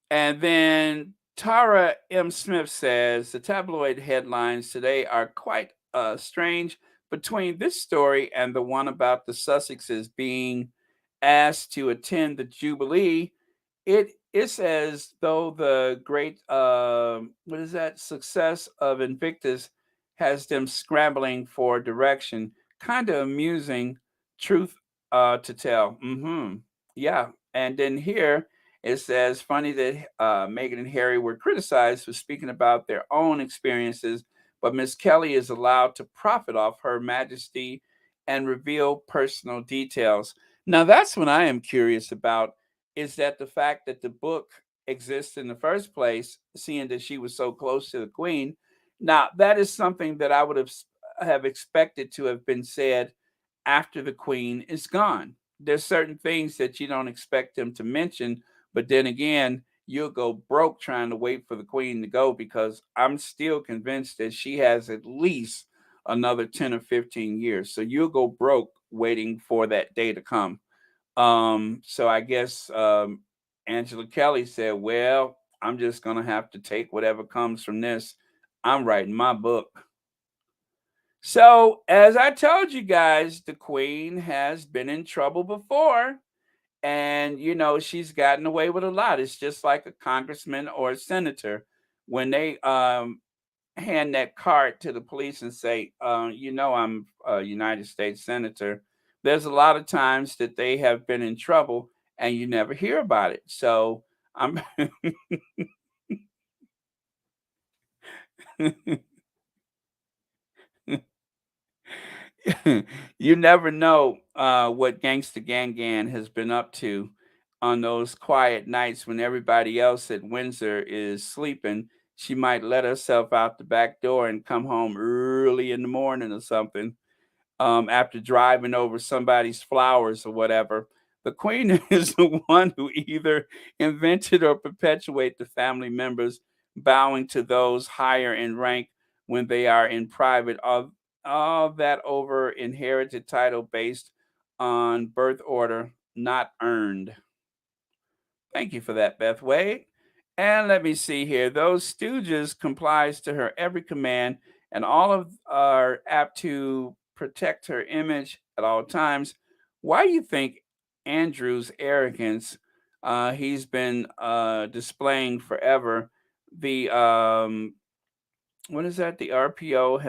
And then Tara M. Smith says the tabloid headlines today are quite strange between this story and the one about the Sussexes being asked to attend the Jubilee. It's as though the great what is that success of Invictus has them scrambling for direction. Kind of amusing, truth to tell. Yeah, and then here it says, funny that Meghan and Harry were criticized for speaking about their own experiences, but Miss Kelly is allowed to profit off Her Majesty and reveal personal details. Now, that's what I am curious about, is that the fact that the book exists in the first place, seeing that she was so close to the Queen. Now, that is something that I would have expected to have been said after the Queen is gone. There's certain things that you don't expect them to mention, but then again, you'll go broke trying to wait for the Queen to go, because I'm still convinced that she has at least another 10 or 15 years. So you'll go broke waiting for that day to come. So I guess Angela Kelly said, well, I'm just going to have to take whatever comes from this. I'm writing my book. So, as I told you guys, the Queen has been in trouble before. And, she's gotten away with a lot. It's just like a congressman or a senator. When they hand that card to the police and say, I'm a United States senator, there's a lot of times that they have been in trouble and you never hear about it. So I'm you never know what Gangsta Gang has been up to on those quiet nights when everybody else at Windsor is sleeping. She might let herself out the back door and come home early in the morning or something, after driving over somebody's flowers or whatever. The Queen is the one who either invented or perpetuate the family members bowing to those higher in rank when they are in private. All that over inherited title based on birth order, not earned. Thank you for that, Beth Wade. And let me see here. Those stooges complies to her every command, and all of are apt to protect her image at all times. Why do you think Andrew's arrogance, he's been displaying forever? The what is that? The RPO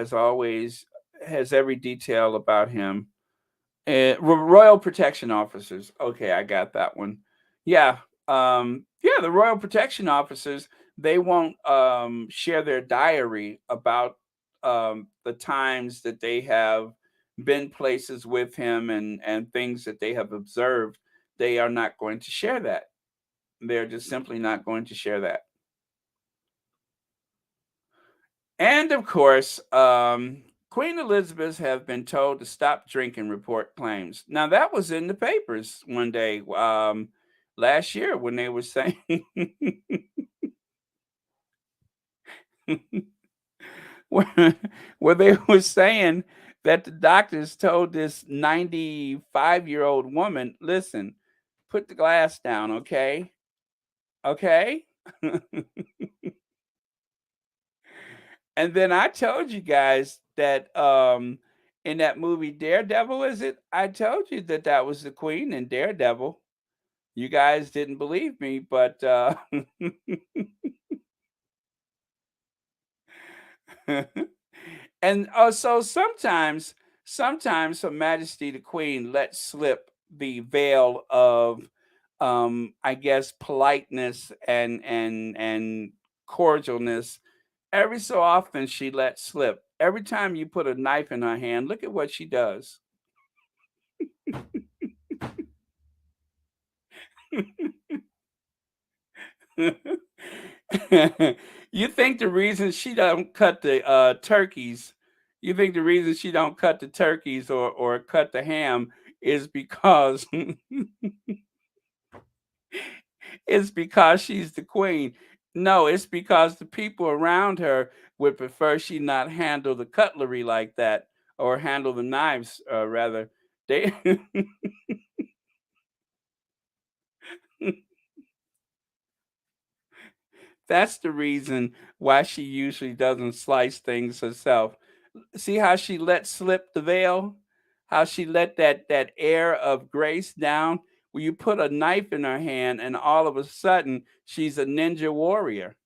has every detail about him. Royal Protection Officers. Okay, I got that one. Yeah. Yeah, the Royal Protection Officers, they won't share their diary about the times that they have been places with him, and things that they have observed. They are not going to share that. They're just simply not going to share that. And of course, Queen Elizabeth have been told to stop drinking, report claims. Now that was in the papers one day last year when they were saying where, where they were saying that the doctors told this 95-year-old woman, "Listen, put the glass down, okay? Okay?" And then I told you guys that, in that movie Daredevil, is it? I told you that that was the queen in Daredevil. You guys didn't believe me, but, and, so sometimes Her Majesty the Queen lets slip the veil of, I guess, politeness and cordialness. Every so often, she lets slip. Every time you put a knife in her hand, look at what she does. You think the reason she don't cut the, turkeys you think the reason she don't cut the turkeys or cut the ham is because it's because she's the queen. No, it's because the people around her would prefer she not handle the cutlery like that, or handle the knives, rather. They That's the reason why she usually doesn't slice things herself. See how she let slip the veil? How she let that air of grace down? Where you put a knife in her hand and all of a sudden she's a ninja warrior.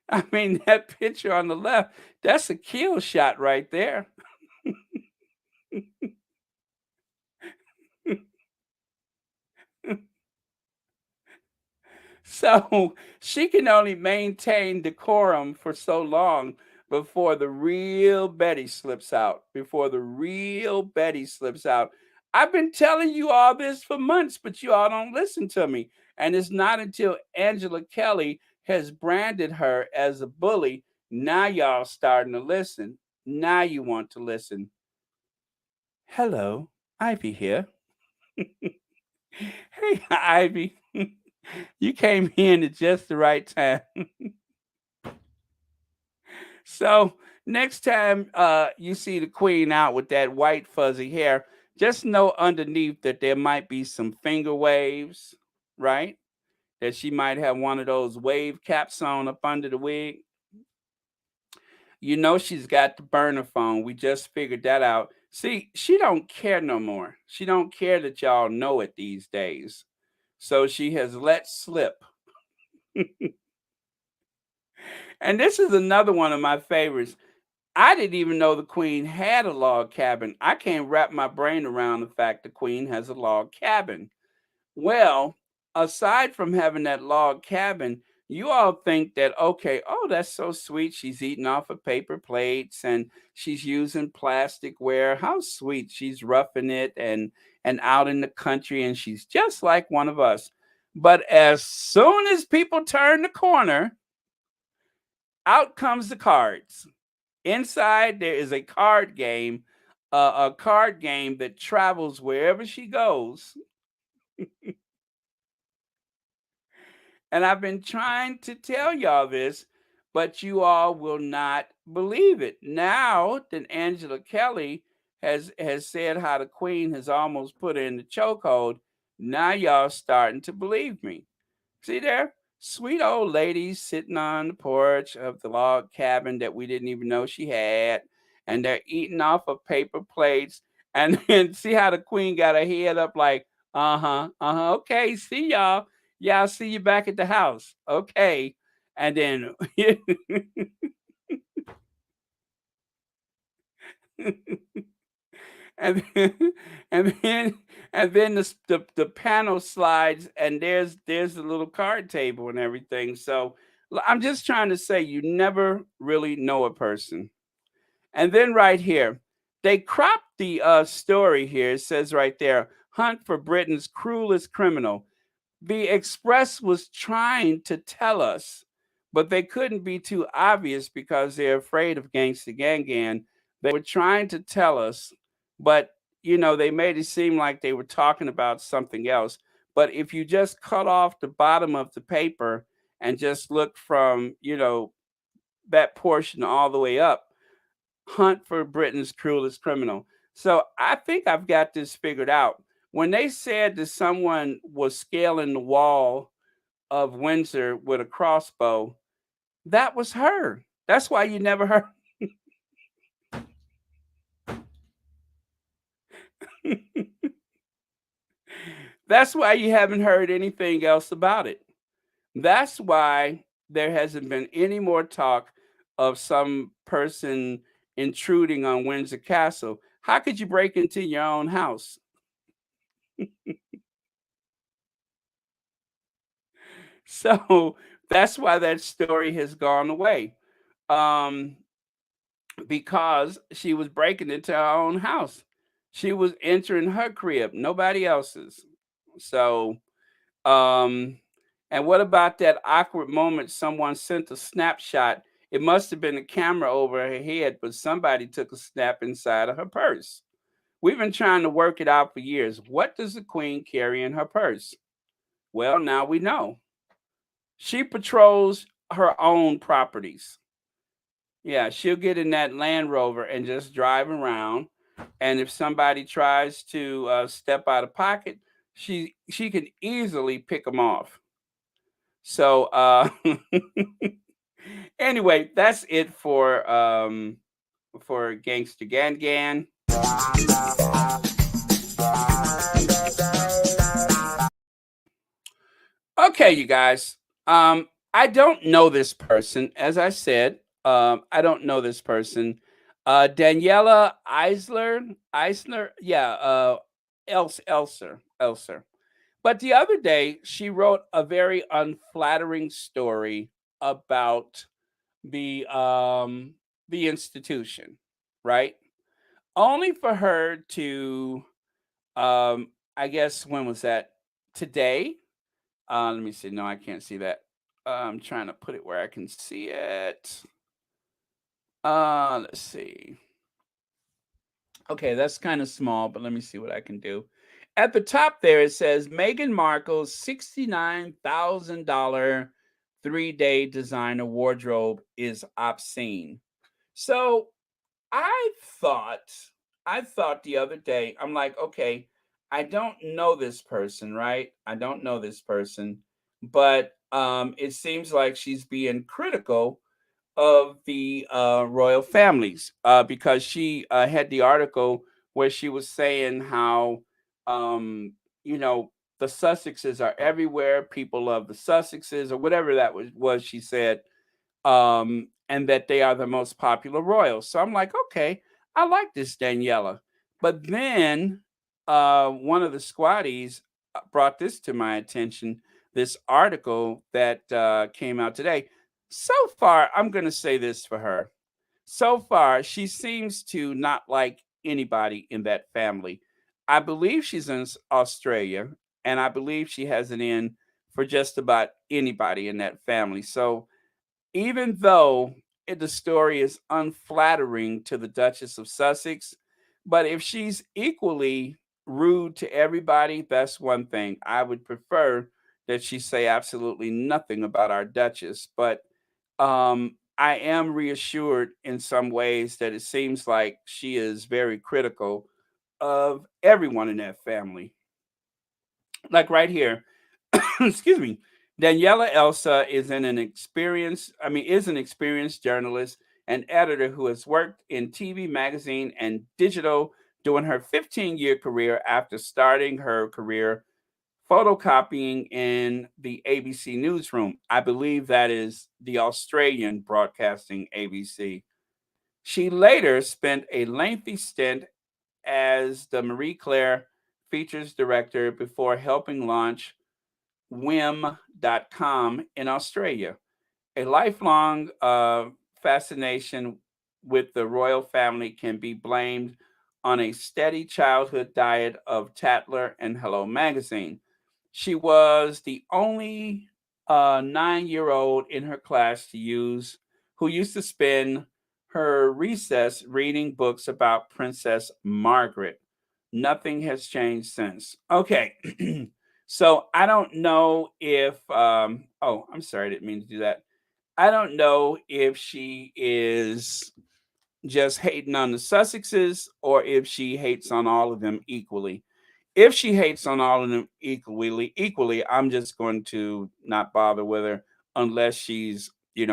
I mean, that picture on the left, that's a kill shot right there. So she can only maintain decorum for so long before the real Betty slips out. Before the real Betty slips out. I've been telling you all this for months, but you all don't listen to me. And it's not until Angela Kelly has branded her as a bully. Now y'all starting to listen. Now you want to listen. Hello, Ivy here. Hey, Ivy. You came in at just the right time. So next time you see the queen out with that white fuzzy hair, just know underneath that there might be some finger waves, right? That she might have one of those wave caps on up under the wig. You know she's got the burner phone. We just figured that out. See, she don't care no more. She don't care that y'all know it these days. So she has let slip. And this is another one of my favorites. I didn't even know the queen had a log cabin. I can't wrap my brain around the fact the queen has a log cabin. Well, aside from having that log cabin, you all think that, okay, oh, that's so sweet. She's eating off of paper plates and she's using plasticware. How sweet. She's roughing it and out in the country and she's just like one of us. But as soon as people turn the corner, out comes the cards. Inside there is a card game that travels wherever she goes. And I've been trying to tell y'all this, but you all will not believe it. Now that Angela Kelly has said how the queen has almost put her in the chokehold, now y'all starting to believe me. See there? Sweet old lady sitting on the porch of the log cabin that we didn't even know she had. And they're eating off of paper plates. And then see how the queen got her head up like, uh-huh, okay, see y'all. Yeah, I'll see you back at the house. Okay. And then and then and then the panel slides and there's a little card table and everything. So I'm just trying to say you never really know a person. And then right here, they cropped the story here. It says right there, hunt for Britain's cruelest criminal. The Express was trying to tell us, but they couldn't be too obvious because they're afraid of Gangsta Gang Gang. They were trying to tell us, but they made it seem like they were talking about something else. But if you just cut off the bottom of the paper and just look from, that portion all the way up. Hunt for Britain's cruelest criminal. So I think I've got this figured out. When they said that someone was scaling the wall of Windsor with a crossbow, that was her. That's why you never heard. That's why you haven't heard anything else about it. That's why there hasn't been any more talk of some person intruding on Windsor Castle. How could you break into your own house? So that's why that story has gone away. Um, because she was breaking into her own house. She was entering her crib, nobody else's. So, um, and what about that awkward moment someone sent a snapshot? It must have been a camera over her head, but somebody took a snap inside of her purse. We've been trying to work it out for years. What does the queen carry in her purse? Well, now we know. She patrols her own properties. Yeah, she'll get in that Land Rover and just drive around. And if somebody tries to step out of pocket, she can easily pick them off. So anyway, that's it for Gangster Gan Gan. Okay, you guys. I don't know this person. As I said, I don't know this person. Daniela Eisler, yeah, Elser. But the other day, she wrote a very unflattering story about the um, the institution, right? Only for her to, I guess, when was that? Today, let me see. No, I can't see that. I'm trying to put it where I can see it. Let's see. Okay, that's kind of small, but let me see what I can do. At the top there, it says Meghan Markle's $69,000 3-day designer wardrobe is obscene. So I thought, I thought the other day, I'm like, okay, I don't know this person, right? I don't know this person, but it seems like she's being critical of the royal families because she had the article where she was saying how, um, you know, the Sussexes are everywhere. People love the Sussexes, or whatever that was she said, and that they are the most popular royals. So I'm like, okay, I like this Daniela. But then one of the squatties brought this to my attention, this article that came out today. So far, I'm going to say this for her. So far, she seems to not like anybody in that family. I believe she's in Australia, and I believe she has an in for just about anybody in that family. So even though the story is unflattering to the Duchess of Sussex, but if she's equally rude to everybody, that's one thing. I would prefer that she say absolutely nothing about our Duchess. But I am reassured in some ways that it seems like she is very critical of everyone in that family. Like right here, excuse me, Daniela Elsa is an experienced journalist and editor who has worked in TV, magazine, and digital during her 15-year career after starting her career photocopying in the ABC newsroom. I believe that is the Australian broadcasting ABC. She later spent a lengthy stint as the Marie Claire features director before helping launch whim.com in Australia. A lifelong fascination with the royal family can be blamed on a steady childhood diet of Tatler and Hello magazine. She was the only 9-year old in her class who used to spend her recess reading books about Princess Margaret. Nothing has changed since. Okay. So I don't know if oh, I'm sorry, I didn't mean to do that. I don't know if she is just hating on the Sussexes or if she hates on all of them equally. If she hates on all of them equally, I'm just going to not bother with her unless she's,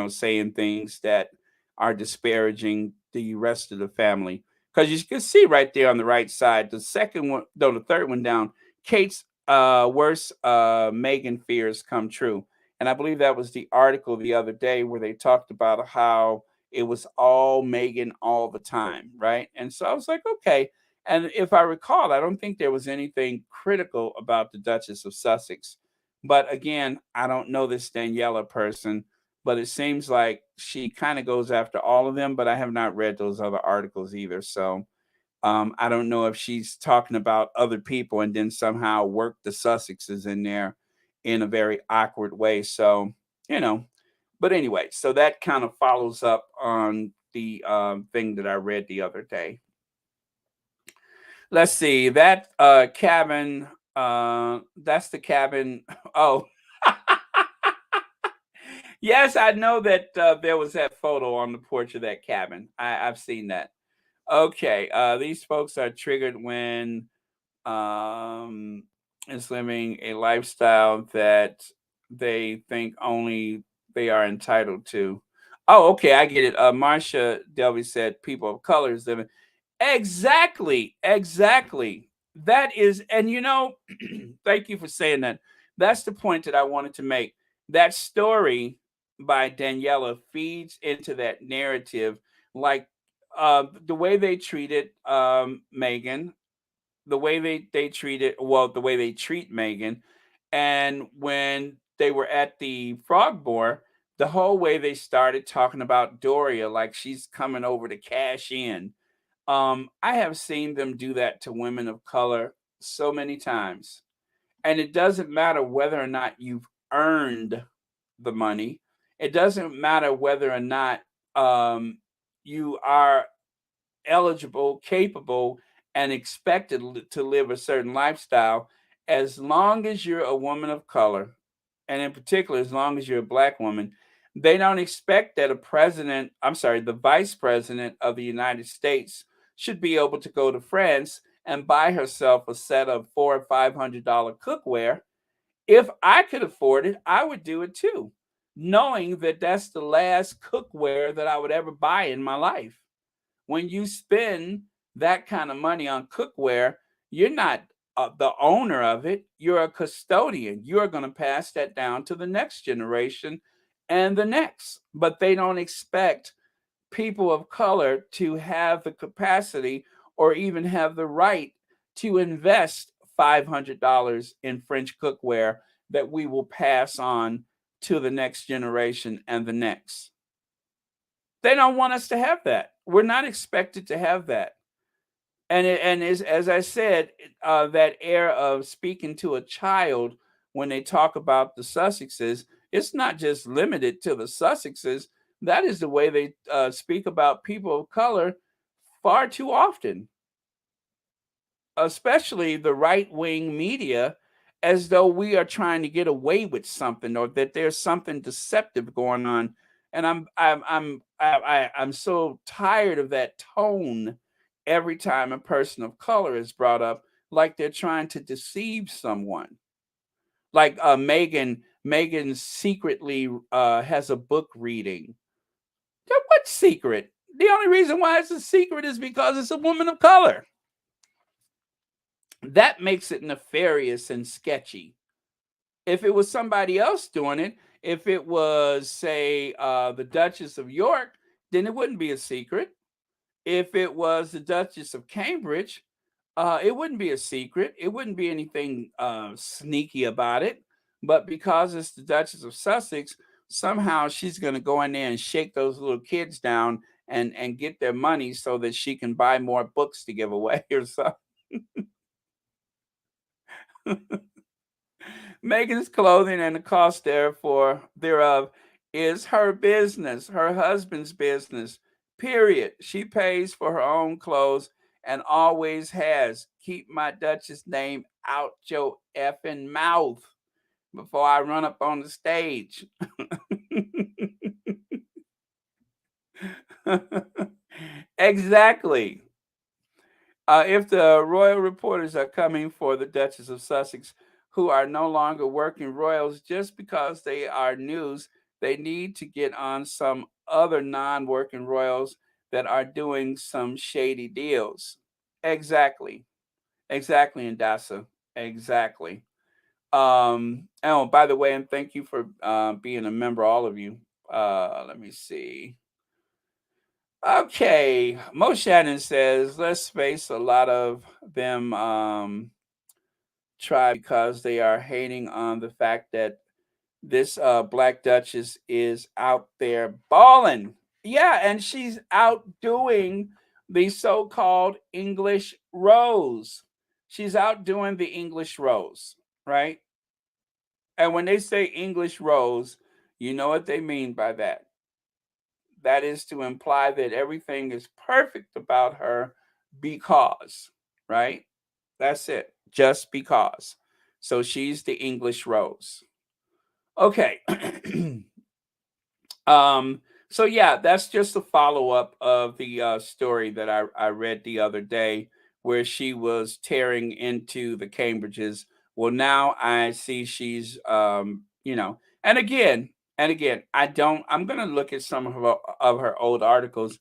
saying things that are disparaging the rest of the family. Because you can see right there on the right side, the second one, no, the third one down, Kate's worst Meghan fears come true. And I believe that was the article the other day where they talked about how it was all Meghan all the time, right? And so I was like, okay, and if I recall, I don't think there was anything critical about the Duchess of Sussex. But again, I don't know this Daniela person, but it seems like she kind of goes after all of them. But I have not read those other articles either. So I don't know if she's talking about other people and then somehow work the Sussexes in there in a very awkward way. So, you know, but anyway, so that kind of follows up on the thing that I read the other day. Let's see that cabin. That's the cabin. Oh, yes, I know that there was that photo on the porch of that cabin. I've seen that. Okay, these folks are triggered when um, is living a lifestyle that they think only they are entitled to. Oh, okay, I get it. Marcia Delvey said people of color is living. Exactly, exactly. That is, and thank you for saying that. That's the point that I wanted to make. That story by Daniela feeds into that narrative, like the way they treated Megan, the way they treated, well, the way they treat Megan, and when they were at the Frog Boar, the whole way they started talking about Doria like she's coming over to cash in. I have seen them do that to women of color so many times. And it doesn't matter whether or not you've earned the money. It doesn't matter whether or not you are eligible, capable, and expected to live a certain lifestyle. As long as you're a woman of color, and in particular, as long as you're a black woman, they don't expect that the vice president of the United States should be able to go to France and buy herself a set of $400 or $500 cookware. If I could afford it, I would do it too, knowing that that's the last cookware that I would ever buy in my life. When you spend that kind of money on cookware, you're not the owner of it, you're a custodian. You're going to pass that down to the next generation and the next. But they don't expect people of color to have the capacity or even have the right to invest $500 in French cookware that we will pass on to the next generation and the next. They don't want us to have that. We're not expected to have that. And as I said, that air of speaking to a child when they talk about the Sussexes, it's not just limited to the Sussexes. That is the way they speak about people of color far too often, especially the right wing media, as though we are trying to get away with something or that there's something deceptive going on. And I'm so tired of that tone every time a person of color is brought up, like they're trying to deceive someone. Like Megan secretly has a book reading. What secret? The only reason why it's a secret is because it's a woman of color. That makes it nefarious and sketchy. If it was somebody else doing it, if it was, say, the Duchess of York, then it wouldn't be a secret. If it was the Duchess of Cambridge, it wouldn't be a secret. It wouldn't be anything sneaky about it. But because it's the Duchess of Sussex, somehow she's going to go in there and shake those little kids down and get their money so that she can buy more books to give away or something. Megan's clothing and the cost therefore thereof is her business, her husband's business. Period. She pays for her own clothes and always has. Keep my Duchess name out your effing mouth before I run up on the stage. Exactly. If the royal reporters are coming for the Duchess of Sussex, who are no longer working royals just because they are news, they need to get on some other non working royals that are doing some shady deals. Exactly. Exactly, Indasa. Exactly. Oh, by the way, and thank you for being a member, all of you. Let me see. Okay, Mo Shannon says, let's face a lot of them try because they are hating on the fact that this Black Duchess is out there balling. Yeah, and she's outdoing the so called English Rose. She's outdoing the English Rose, right? And when they say English Rose, you know what they mean by that. That is to imply that everything is perfect about her because, right? That's it. Just because. So she's the English Rose. Okay. um so yeah, that's just a follow-up of the story that I read the other day where she was tearing into the Cambridges. Well, now I see she's and again, I'm gonna look at some of her old articles,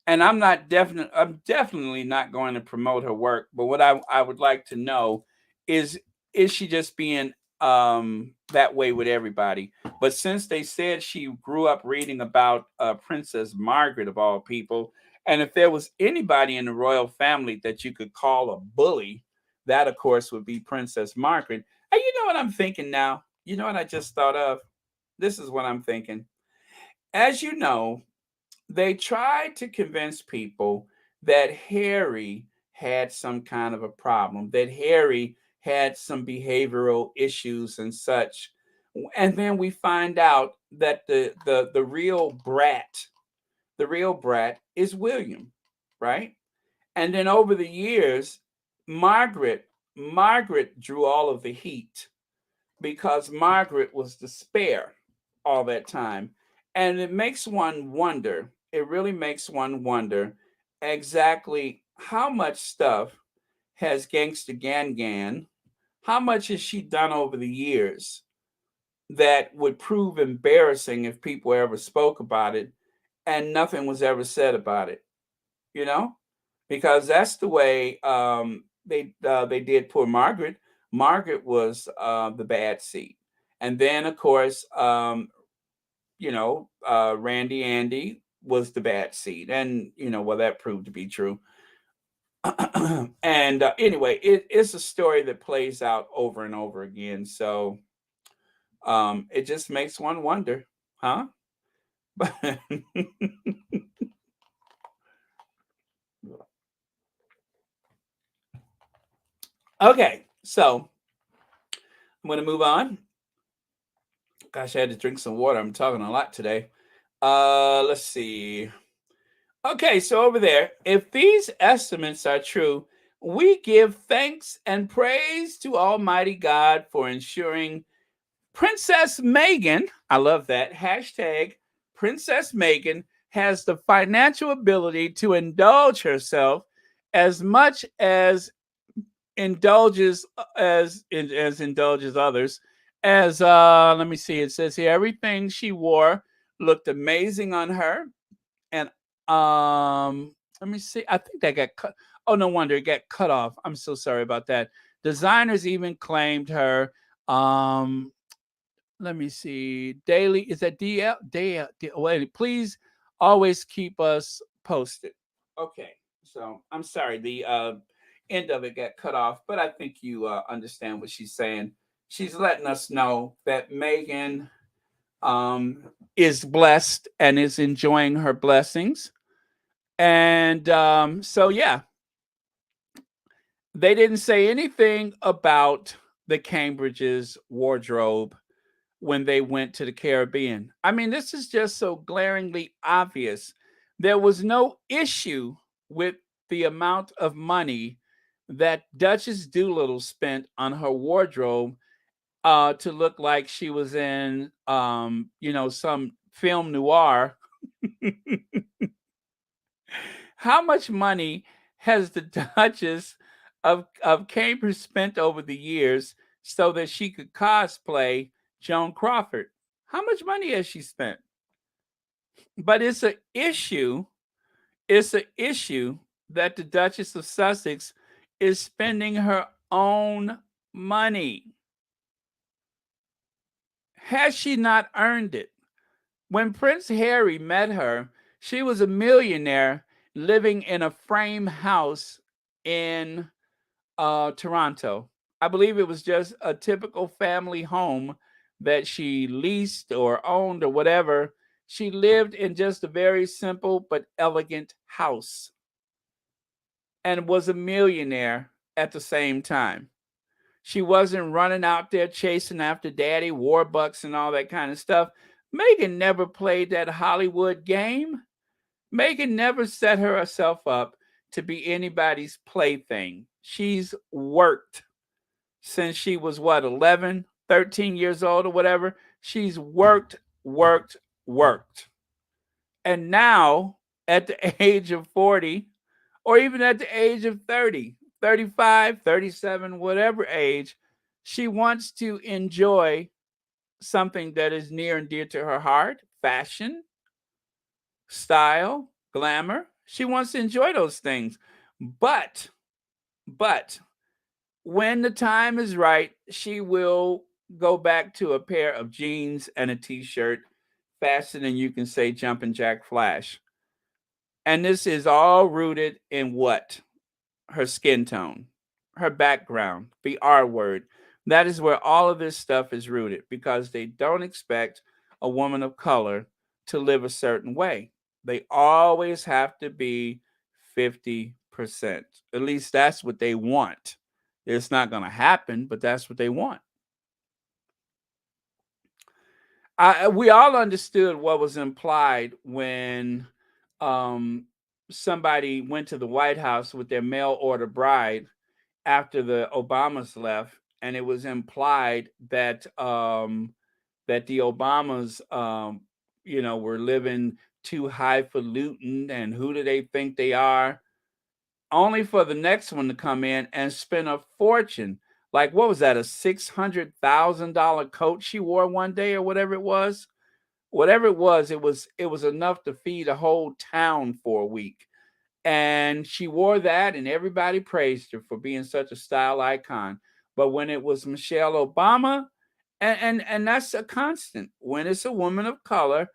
and I'm definitely not going to promote her work, but what I would like to know is is she just being that way with everybody? But since they said she grew up reading about Princess Margaret of all people, and if there was anybody in the royal family that you could call a bully, that of course would be Princess Margaret. And you know what I'm thinking now? You know what I just thought of? This is what I'm thinking. As you know, they tried to convince people that Harry had some kind of a problem, that Harry had some behavioral issues and such. And then we find out that the real brat is William, right? And then over the years, Margaret drew all of the heat because Margaret was the spare all that time. And it makes one wonder, it really makes one wonder exactly how much stuff has Gangsta Gan, how much has she done over the years that would prove embarrassing if people ever spoke about it and nothing was ever said about it, you know? Because that's the way they did poor Margaret. Margaret was the bad seed, and then of course Randy Andy was the bad seed, and well, that proved to be true. And anyway, it's a story that plays out over and over again. So it just makes one wonder, huh? Okay, so I'm going to move on. Gosh, I had to drink some water. I'm talking a lot today. Let's see. Okay, so over there, if these estimates are true, we give thanks and praise to Almighty God for ensuring Princess Meghan, I love that, hashtag Princess Meghan, has the financial ability to indulge herself as much as indulges as indulges others. As let me see, it says here everything she wore looked amazing on her, and let me see, I think that got cut. Oh, no wonder it got cut off. I'm so sorry about that. Designers even claimed her. Um, let me see. Daily is that DL? Wait, please always keep us posted. Okay, so I'm sorry. The end of it got cut off, but I think you understand what she's saying. She's letting us know that Megan is blessed and is enjoying her blessings. And so, yeah, they didn't say anything about the Cambridge's wardrobe when they went to the Caribbean. I mean, this is just so glaringly obvious. There was no issue with the amount of money that Duchess Doolittle spent on her wardrobe to look like she was in, some film noir. How much money has the Duchess of Cambridge spent over the years so that she could cosplay Joan Crawford? How much money has she spent? But it's an issue. It's an issue that the Duchess of Sussex is spending her own money. Has she not earned it? When Prince Harry met her, she was a millionaire living in a frame house in Toronto. I believe it was just a typical family home that she leased or owned or whatever. She lived in just a very simple but elegant house and was a millionaire at the same time. She wasn't running out there chasing after daddy, Warbucks, and all that kind of stuff. Meghan never played that Hollywood game. Meghan never set herself up to be anybody's plaything. She's worked since she was what, 11, 13 years old or whatever. She's worked, worked, worked. And now, at the age of 40, or even at the age of 30, 35, 37, whatever age, she wants to enjoy something that is near and dear to her heart: fashion, style, glamour. She wants to enjoy those things. But, but, when the time is right, she will go back to a pair of jeans and a t shirt faster than you can say jumping jack flash. And this is all rooted in what? Her skin tone, her background, the R word. That is where all of this stuff is rooted because they don't expect a woman of color to live a certain way. They always have to be 50%. At least that's what they want. It's not going to happen, but that's what they want. We all understood what was implied when um, somebody went to the White House with their mail order bride after the Obamas left, and it was implied that that the Obamas, were living too highfalutin, and who do they think they are? Only for the next one to come in and spend a fortune. Like, what was that? A $600,000 coat she wore one day, or whatever it was. Whatever it was, it was enough to feed a whole town for a week. And she wore that, and everybody praised her for being such a style icon. But when it was Michelle Obama, and that's a constant. When it's a woman of color,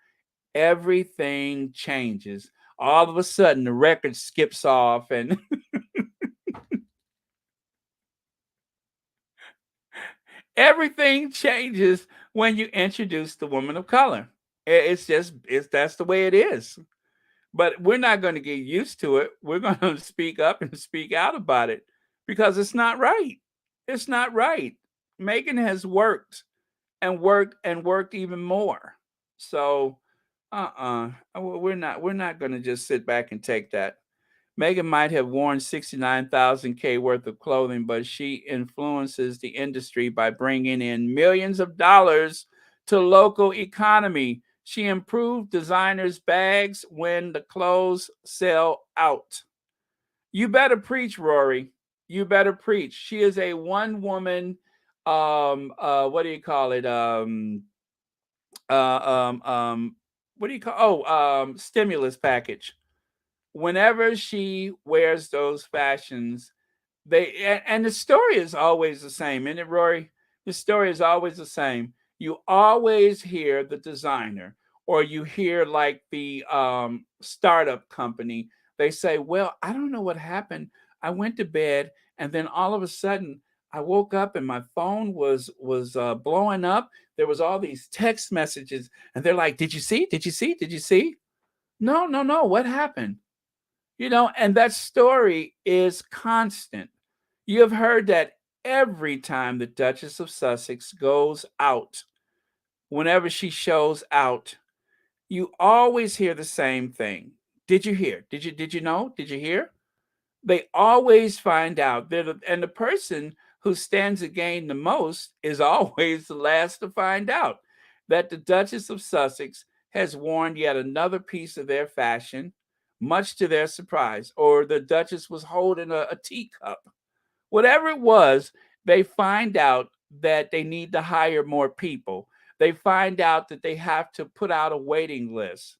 everything changes. All of a sudden, the record skips off, and everything changes when you introduce the woman of color. It's that's the way it is. But we're not going to get used to it. We're going to speak up and speak out about it because it's not right. It's not right. Megan has worked and worked and worked even more. So, we're not going to just sit back and take that. Megan might have worn 69,000 K worth of clothing, but she influences the industry by bringing in millions of dollars to local economy. She improved designers' bags when the clothes sell out. You better preach, Rory. You better preach. She is a one woman what do you call it? What do you call stimulus package. Whenever she wears those fashions, and the story is always the same, isn't it, Rory? The story is always the same. You always hear the designer, or you hear like the startup company. They say, "Well, I don't know what happened. I went to bed, and then all of a sudden, I woke up and my phone was blowing up. There was all these text messages, and they're like, "Did you see? Did you see? Did you see?" No, no, no. What happened? And that story is constant. You have heard that every time the Duchess of Sussex goes out, whenever she shows out, you always hear the same thing. Did you hear? Did you know? Did you hear? They always find out that, and the person who stands to gain the most is always the last to find out that the Duchess of Sussex has worn yet another piece of their fashion, much to their surprise, or the Duchess was holding a teacup. Whatever it was, they find out that they need to hire more people. They find out that they have to put out a waiting list.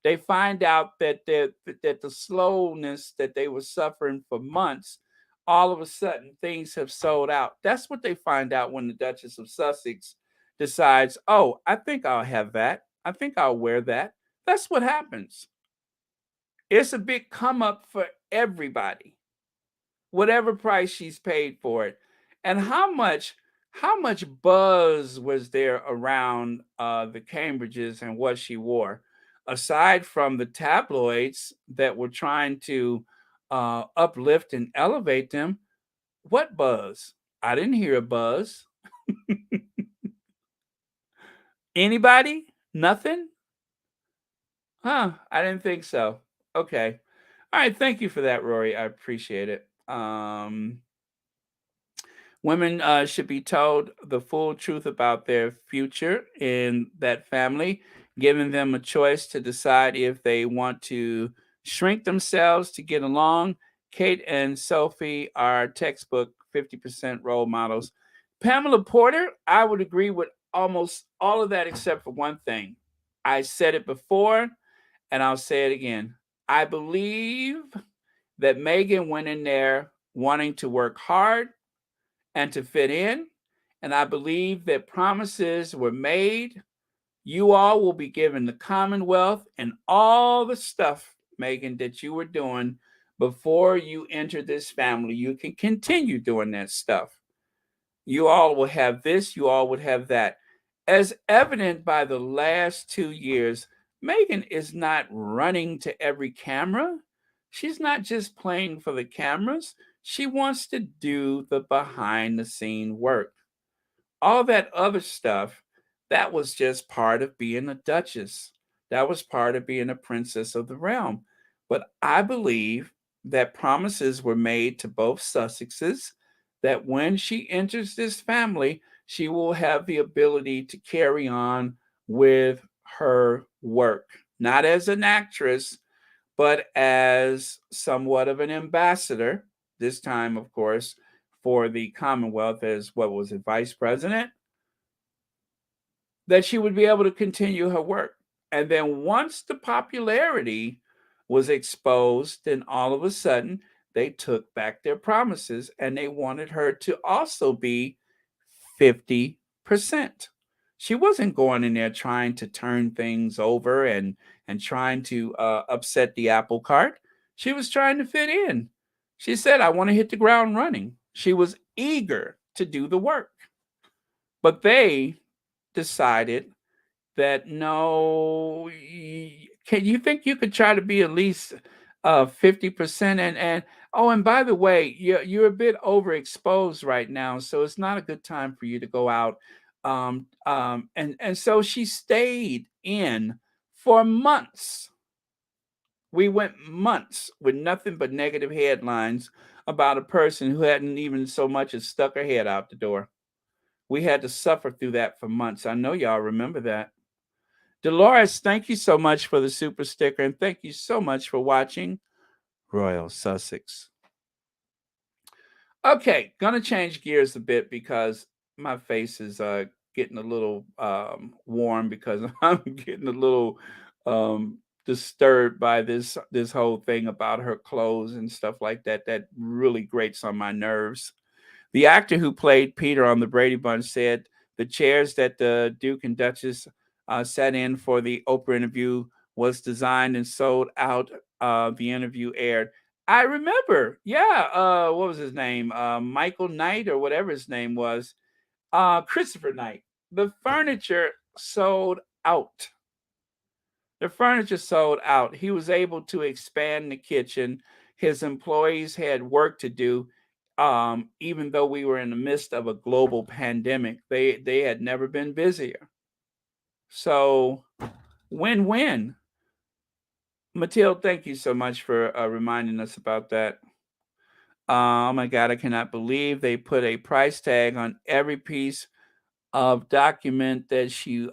They find out that the slowness that they were suffering for months, all of a sudden things have sold out. That's what they find out when the Duchess of Sussex decides, oh, I think I'll have that. I think I'll wear that. That's what happens. It's a big come up for everybody, whatever price she's paid for it. And how much buzz was there around the Cambridges and what she wore, aside from the tabloids that were trying to uplift and elevate them? What buzz? I didn't hear a buzz. Anybody? Nothing? Huh, I didn't think so. Okay. All right, thank you for that, Rory. I appreciate it. Women should be told the full truth about their future in that family, giving them a choice to decide if they want to shrink themselves to get along. Kate and Sophie are textbook 50% role models. Pamela Porter, I would agree with almost all of that except for one thing. I said it before and I'll say it again. I believe that Meghan went in there wanting to work hard and to fit in. And I believe that promises were made. You all will be given the Commonwealth and all the stuff, Meghan, that you were doing before you entered this family. You can continue doing that stuff. You all will have this, you all would have that. As evident by the last 2 years, Meghan is not running to every camera. She's not just playing for the cameras. She wants to do the behind the scene work. All that other stuff, that was just part of being a duchess. That was part of being a princess of the realm. But I believe that promises were made to both Sussexes that when she enters this family, she will have the ability to carry on with her work, not as an actress, but as somewhat of an ambassador, this time, of course, for the Commonwealth as what was it, vice president, that she would be able to continue her work. And then once the popularity was exposed, then all of a sudden they took back their promises and they wanted her to also be 50%. She wasn't going in there trying to turn things over and trying to upset the apple cart. She was trying to fit in. She said, I want to hit the ground running. She was eager to do the work. But they decided that no, can you think you could try to be at least 50%? And oh, and by the way, you're a bit overexposed right now, so it's not a good time for you to go out. And so she stayed in for months. We went months with nothing but negative headlines about a person who hadn't even so much as stuck her head out the door. We had to suffer through that for months. I know y'all remember that. Dolores, thank you so much for the super sticker, and thank you so much for watching Royal Sussex. Okay, gonna change gears a bit because my face is getting a little warm because I'm getting a little disturbed by this whole thing about her clothes and stuff like that. That really grates on my nerves. The actor who played Peter on the Brady Bunch said the chairs that the Duke and Duchess sat in for the Oprah interview was designed and sold out. The interview aired. I remember, yeah. What was his name? Michael Knight or whatever his name was. Christopher Knight. The furniture sold out. The furniture sold out. He was able to expand the kitchen. His employees had work to do. Even though we were in the midst of a global pandemic, they had never been busier. So, win-win. Mathilde, thank you so much for reminding us about that. Oh my God, I cannot believe they put a price tag on every piece of document that she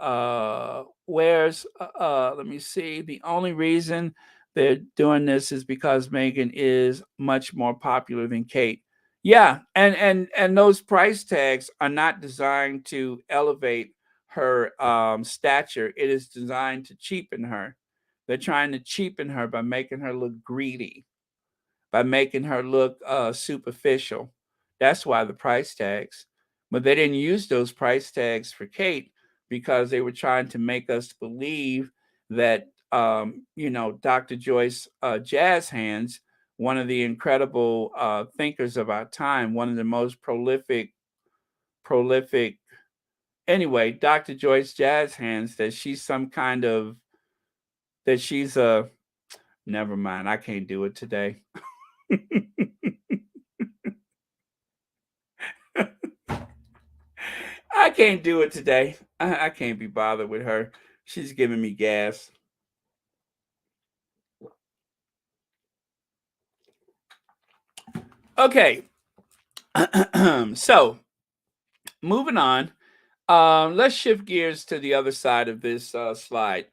wears. Let me see. The only reason they're doing this is because Meghan is much more popular than Kate. Yeah, and those price tags are not designed to elevate her stature. It is designed to cheapen her. They're trying to cheapen her by making her look greedy, by making her look superficial. That's why the price tags. But they didn't use those price tags for Kate because they were trying to make us believe that, Dr. Joyce Jazz Hands, one of the incredible thinkers of our time, one of the most prolific. Anyway, Dr. Joyce Jazz Hands, that she's some kind of, that she's a, never mind, I can't do it today. I can't do it today. I can't be bothered with her. She's giving me gas. Okay. So, moving on. Let's shift gears to the other side of this slide.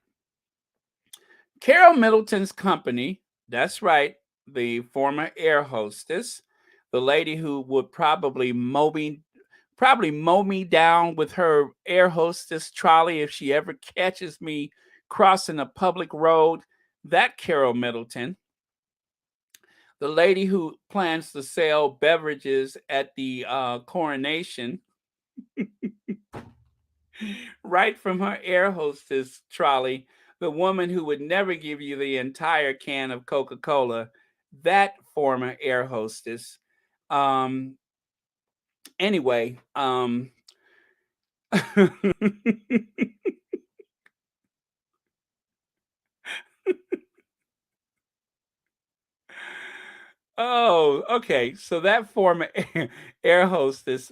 Carol Middleton's company, that's right, the former air hostess, the lady who would probably mow me down with her air hostess trolley if she ever catches me crossing a public road. That Carol Middleton, the lady who plans to sell beverages at the coronation, right from her air hostess trolley, the woman who would never give you the entire can of Coca Cola, that former air hostess. Um, anyway, oh, okay. So that former air hostess,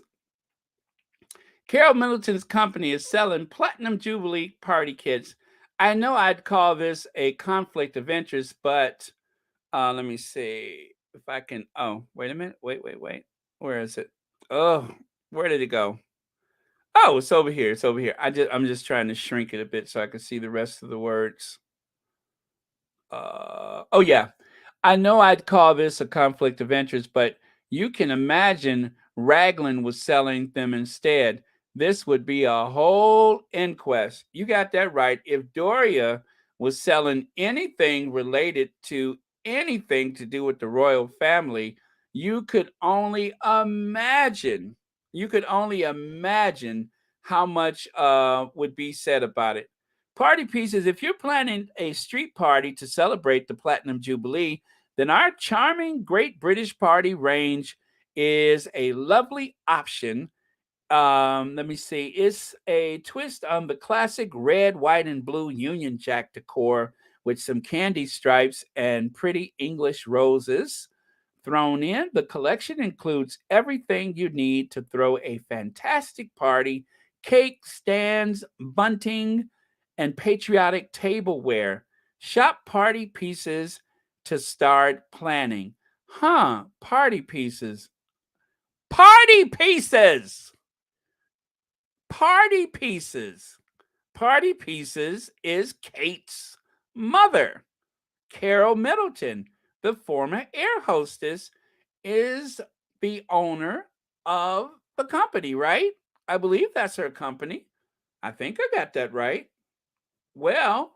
Carol Middleton's company, is selling Platinum Jubilee party kits. I know I'd call this a conflict of interest, but let me see if I can. Oh, wait a minute. Wait. Where is it? Oh, where did it go? Oh, it's over here. It's over here. I'm just trying to shrink it a bit so I can see the rest of the words. Oh yeah. I know I'd call this a conflict of interest, but you can imagine Raglan was selling them instead. This would be a whole inquest. You got that right. If Doria was selling anything related to anything to do with the royal family, you could only imagine. You could only imagine how much would be said about it. Party pieces. If you're planning a street party to celebrate the Platinum Jubilee, then our charming Great British Party range is a lovely option. Let me see. It's a twist on the classic red, white, and blue Union Jack decor with some candy stripes and pretty English roses thrown in. The collection includes everything you need to throw a fantastic party: cake, stands, bunting, and patriotic tableware. Shop party pieces to start planning. Huh, party pieces. Party pieces! Party pieces. Party pieces is Kate's mother, Carol Middleton, the former air hostess, is the owner of the company, right? I believe that's her company. I think I got that right. Well,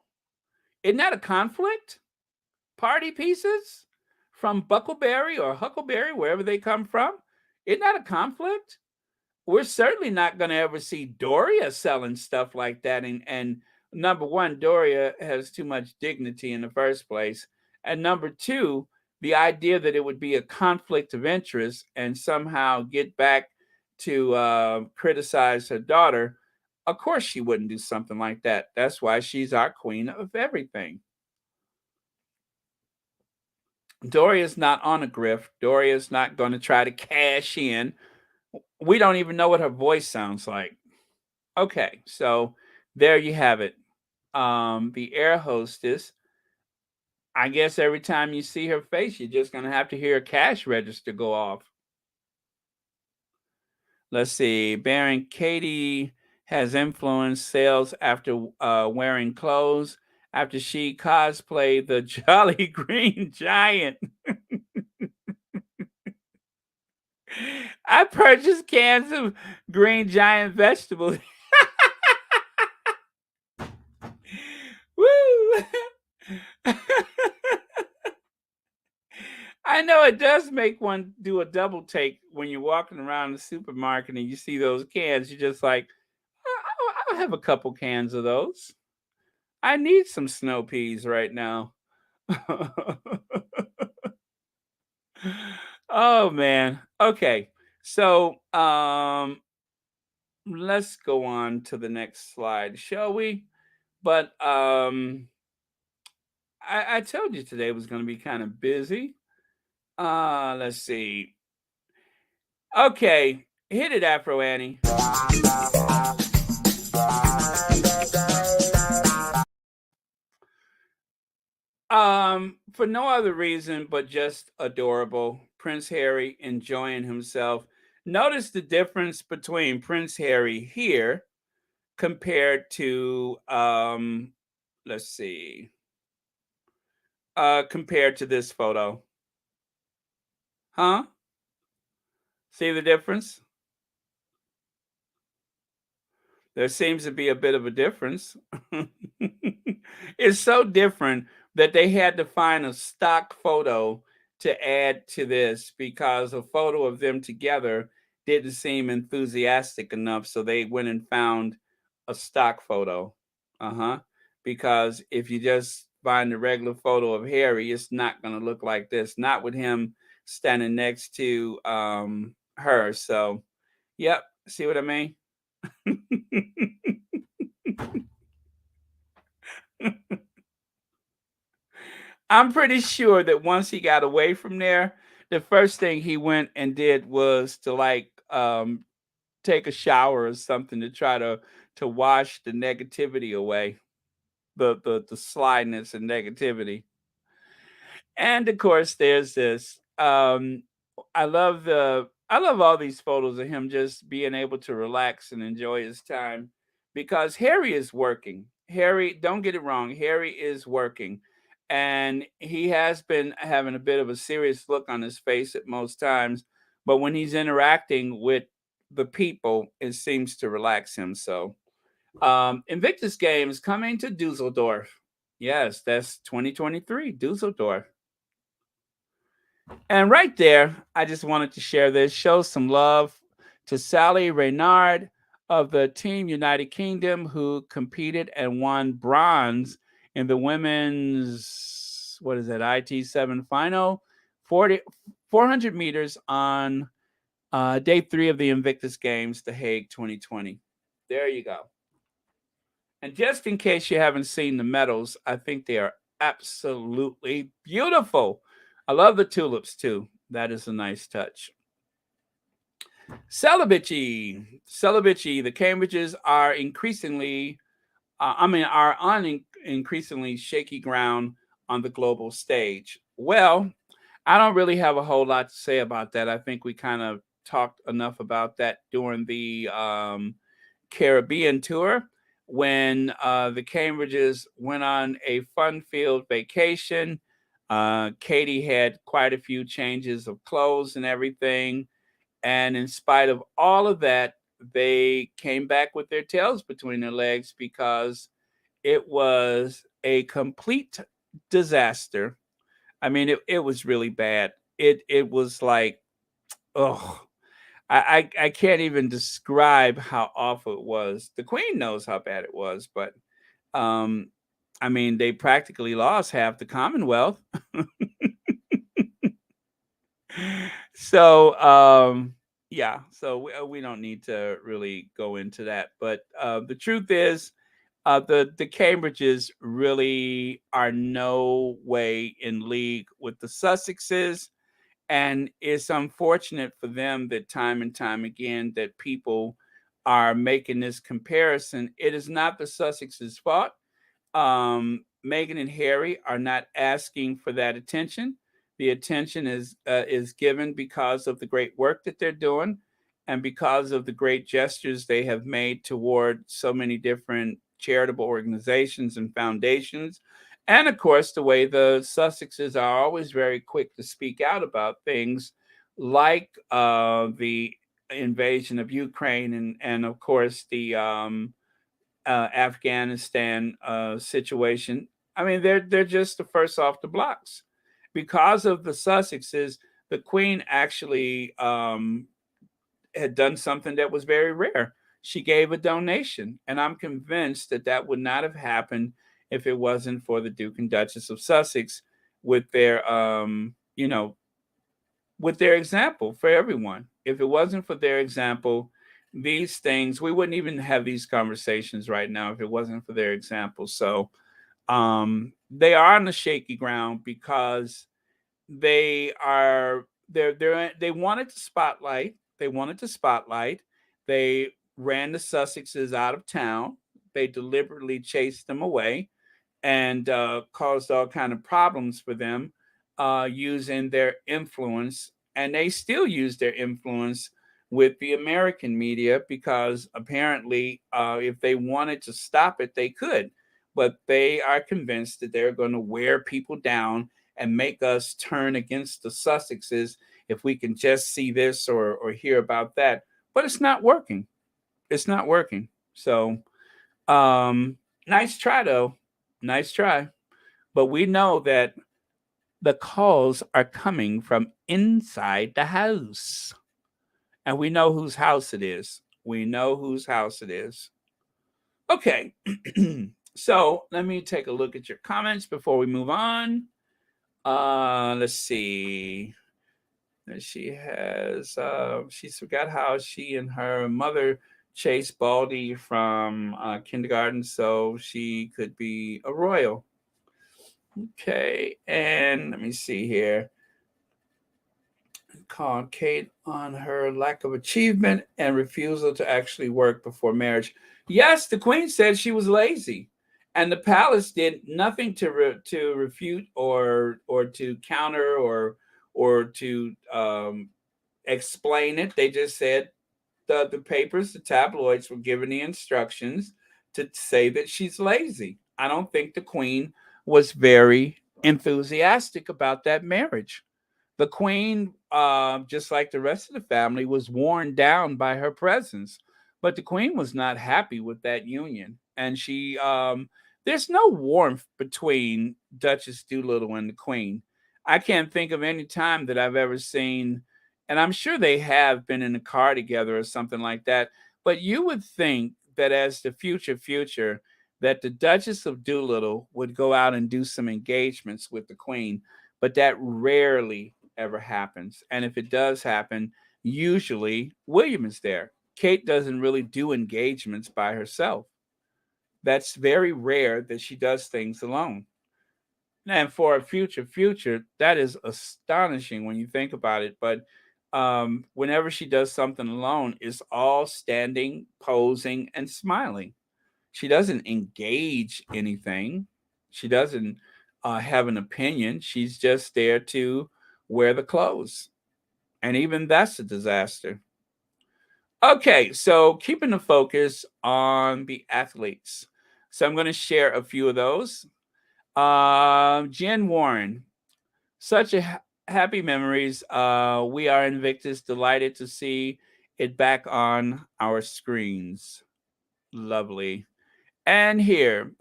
isn't that a conflict? Party pieces from Buckleberry or Huckleberry, wherever they come from. Isn't that a conflict? We're certainly not going to ever see Doria selling stuff like that. And number one, Doria has too much dignity in the first place. And number two, the idea that it would be a conflict of interest and somehow get back to criticize her daughter, of course she wouldn't do something like that. That's why she's our queen of everything. Doria's not on a grift. Doria's not going to try to cash in. We don't even know what her voice sounds like. Okay, so there you have it. The air hostess. I guess every time you see her face, you're just gonna have to hear a cash register go off. Let's see. Baron Katie has influenced sales after wearing clothes after she cosplayed the Jolly Green Giant. I purchased cans of Green Giant vegetables. Woo! I know it does make one do a double take when you're walking around the supermarket and you see those cans. You're just like, I'll have a couple cans of those. I need some snow peas right now. Oh man. Okay. So let's go on to the next slide, shall we? But I told you today was gonna be kind of busy. Let's see. Okay, hit it, Afro Annie. For no other reason but just adorable. Prince Harry enjoying himself. Notice the difference between Prince Harry here compared to let's see. Compared to this photo. Huh? See the difference? There seems to be a bit of a difference. It's so different that they had to find a stock photo to add to this because a photo of them together didn't seem enthusiastic enough. So they went and found a stock photo. Uh-huh. Because if you just find a regular photo of Harry, it's not going to look like this. Not with him standing next to her. So, yep. See what I mean? I'm pretty sure that once he got away from there, the first thing he went and did was to like take a shower or something to try to wash the negativity away, the slyness and negativity. And of course, there's this. I love all these photos of him just being able to relax and enjoy his time because Harry is working. Harry, don't get it wrong, Harry is working. And he has been having a bit of a serious look on his face at most times, but when he's interacting with the people, it seems to relax him. So, Invictus Games coming to Dusseldorf. Yes, that's 2023, Dusseldorf. And right there, I just wanted to share this, show some love to Sally Reynard of the Team United Kingdom, who competed and won bronze in the women's, what is it, IT7 final, 400 meters on day 3 of the Invictus Games, The Hague 2020. There you go. And just in case you haven't seen the medals, I think they are absolutely beautiful. I love the tulips too. That is a nice touch. Celebici, the Cambridges are increasingly, are on increasingly shaky ground on the global stage. Well, I don't really have a whole lot to say about that. I think we kind of talked enough about that during the Caribbean tour when the Cambridges went on a fun-filled vacation. Katie had quite a few changes of clothes and everything. And in spite of all of that, they came back with their tails between their legs because it was a complete disaster. I mean, it was really bad. It was like, oh, I can't even describe how awful it was. The Queen knows how bad it was, but um, I mean, they practically lost half the Commonwealth. So yeah, so we don't need to really go into that. But the truth is, the Cambridges really are no way in league with the Sussexes. And it's unfortunate for them that time and time again that people are making this comparison. It is not the Sussexes' fault. Meghan and Harry are not asking for that attention. The attention is given because of the great work that they're doing, and because of the great gestures they have made toward so many different charitable organizations and foundations. And of course, the way the Sussexes are always very quick to speak out about things like the invasion of Ukraine and of course, the Afghanistan situation. I mean, they're just the first off the blocks. Because of the Sussexes, the Queen actually had done something that was very rare. She gave a donation, and I'm convinced that that would not have happened if it wasn't for the Duke and Duchess of Sussex with their, with their example for everyone. If it wasn't for their example, these things we wouldn't even have these conversations right now if it wasn't for their example. So they are on the shaky ground because they wanted to spotlight. They wanted to spotlight. They ran the Sussexes out of town. They deliberately chased them away and caused all kind of problems for them using their influence, and they still use their influence with the American media because apparently, if they wanted to stop it, they could. But they are convinced that they're going to wear people down and make us turn against the Sussexes if we can just see this or hear about that. But it's not working. It's not working. So, um, nice try though. Nice try. But we know that the calls are coming from inside the house. And we know whose house it is. We know whose house it is. Okay. So let me take a look at your comments before we move on. Let's see. She's forgot how she and her mother chased Baldy from kindergarten so she could be a royal. Okay, and let me see here. Called Kate on her lack of achievement and refusal to actually work before marriage. Yes, the Queen said she was lazy, and the palace did nothing to refute or to counter or to explain it. They just said the papers, the tabloids, were given the instructions to say that she's lazy. I don't think the Queen was very enthusiastic about that marriage. The Queen, just like the rest of the family, was worn down by her presence. But the Queen was not happy with that union. And there's no warmth between Duchess Doolittle and the Queen. I can't think of any time that I've ever seen, and I'm sure they have been in a car together or something like that. But you would think that as the future, that the Duchess of Doolittle would go out and do some engagements with the Queen, but that rarely ever happens. And if it does happen, usually William is there. Kate doesn't really do engagements by herself. That's very rare that she does things alone. And for a future, that is astonishing when you think about it. But whenever she does something alone, it's all standing, posing, and smiling. She doesn't engage anything. She doesn't have an opinion. She's just there to wear the clothes. And even that's a disaster. Okay, so keeping the focus on the athletes. So I'm going to share a few of those. Jen Warren, such a happy memories. We are Invictus, delighted to see it back on our screens. Lovely. And here,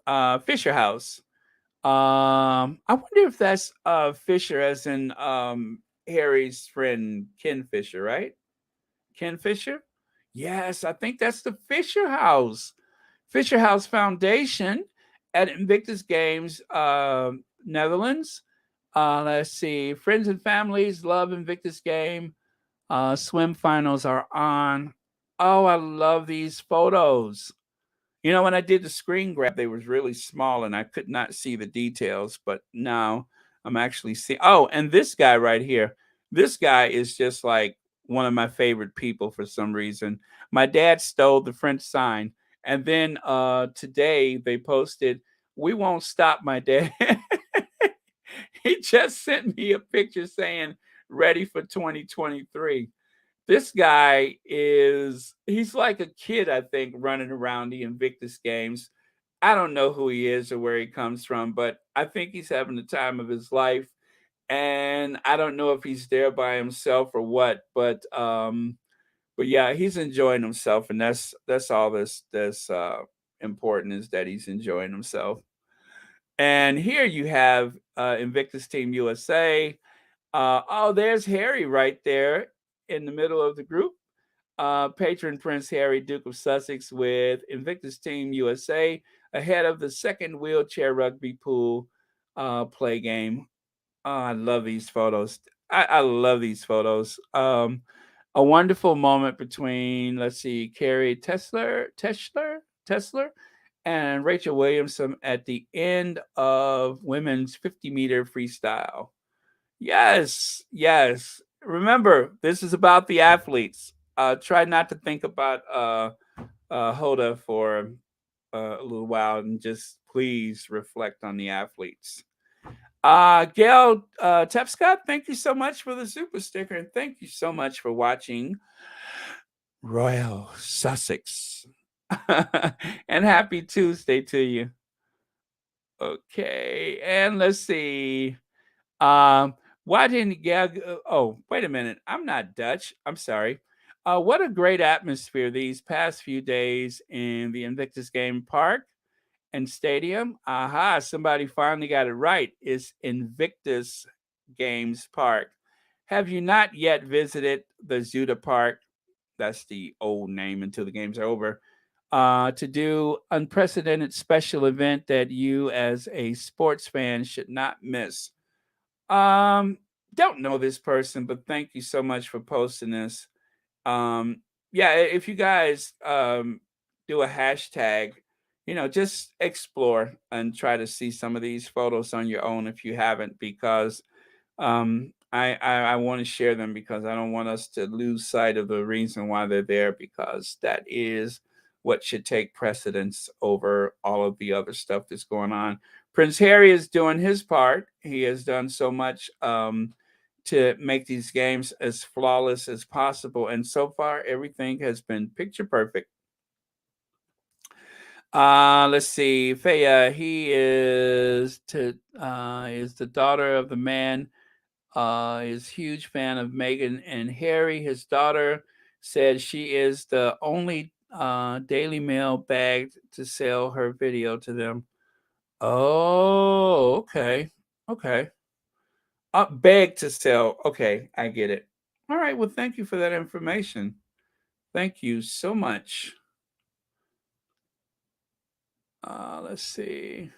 Fisher House. I wonder if that's Fisher as in Harry's friend Ken Fisher, right? Ken Fisher? Yes, I think that's the Fisher House. Fisher House Foundation at Invictus Games, Netherlands. Let's see. Friends and families love Invictus Game. Swim finals are on. Oh, I love these photos. You know, when I did the screen grab, they was really small and I could not see the details, but now I'm actually seeing. Oh, and this guy right here. This guy is just like one of my favorite people for some reason. My dad stole the French sign, and then today they posted, "We won't stop, my dad." He just sent me a picture saying, "Ready for 2023." This guy he's like a kid, I think, running around the Invictus games. I don't know who he is or where he comes from, but I think he's having the time of his life. And I don't know if he's there by himself or what, but yeah, he's enjoying himself, and that's all that's important, is that he's enjoying himself. And here you have Invictus Team USA. Oh, there's Harry right there in the middle of the group. Patron Prince Harry, Duke of Sussex, with Invictus Team USA ahead of the second wheelchair rugby pool play game. Oh, I love these photos. I love these photos. A wonderful moment between, let's see, Carrie Tesler, and Rachel Williamson at the end of women's 50-meter freestyle. Yes, yes. Remember, this is about the athletes. Try not to think about Hoda for a little while, and just please reflect on the athletes. Gail Tepscott, thank you so much for the super sticker, and thank you so much for watching Royal Sussex. And happy Tuesday to you. Okay, and let's see. Why didn't Gail? Oh, wait a minute. I'm not Dutch. I'm sorry. What a great atmosphere these past few days in the Invictus Game Park and Stadium. Aha, somebody finally got it right. It's Invictus Games Park. Have you not yet visited the Zuda Park? That's the old name until the games are over. To do unprecedented special event that you as a sports fan should not miss. Um, don't know this person, but thank you so much for posting this. Um, yeah, if you guys do a hashtag, just explore and try to see some of these photos on your own if you haven't, because I want to share them, because I don't want us to lose sight of the reason why they're there, because that is what should take precedence over all of the other stuff that's going on. Prince Harry is doing his part. He has done so much to make these games as flawless as possible, and so far everything has been picture perfect. Let's see. Faya, he is the daughter of the man. Is huge fan of Meghan and Harry. His daughter said she is the only Daily Mail bagged to sell her video to them. Oh, okay, okay. Beg to sell. Okay, I get it. All right. Well, thank you for that information. Thank you so much. Let's see.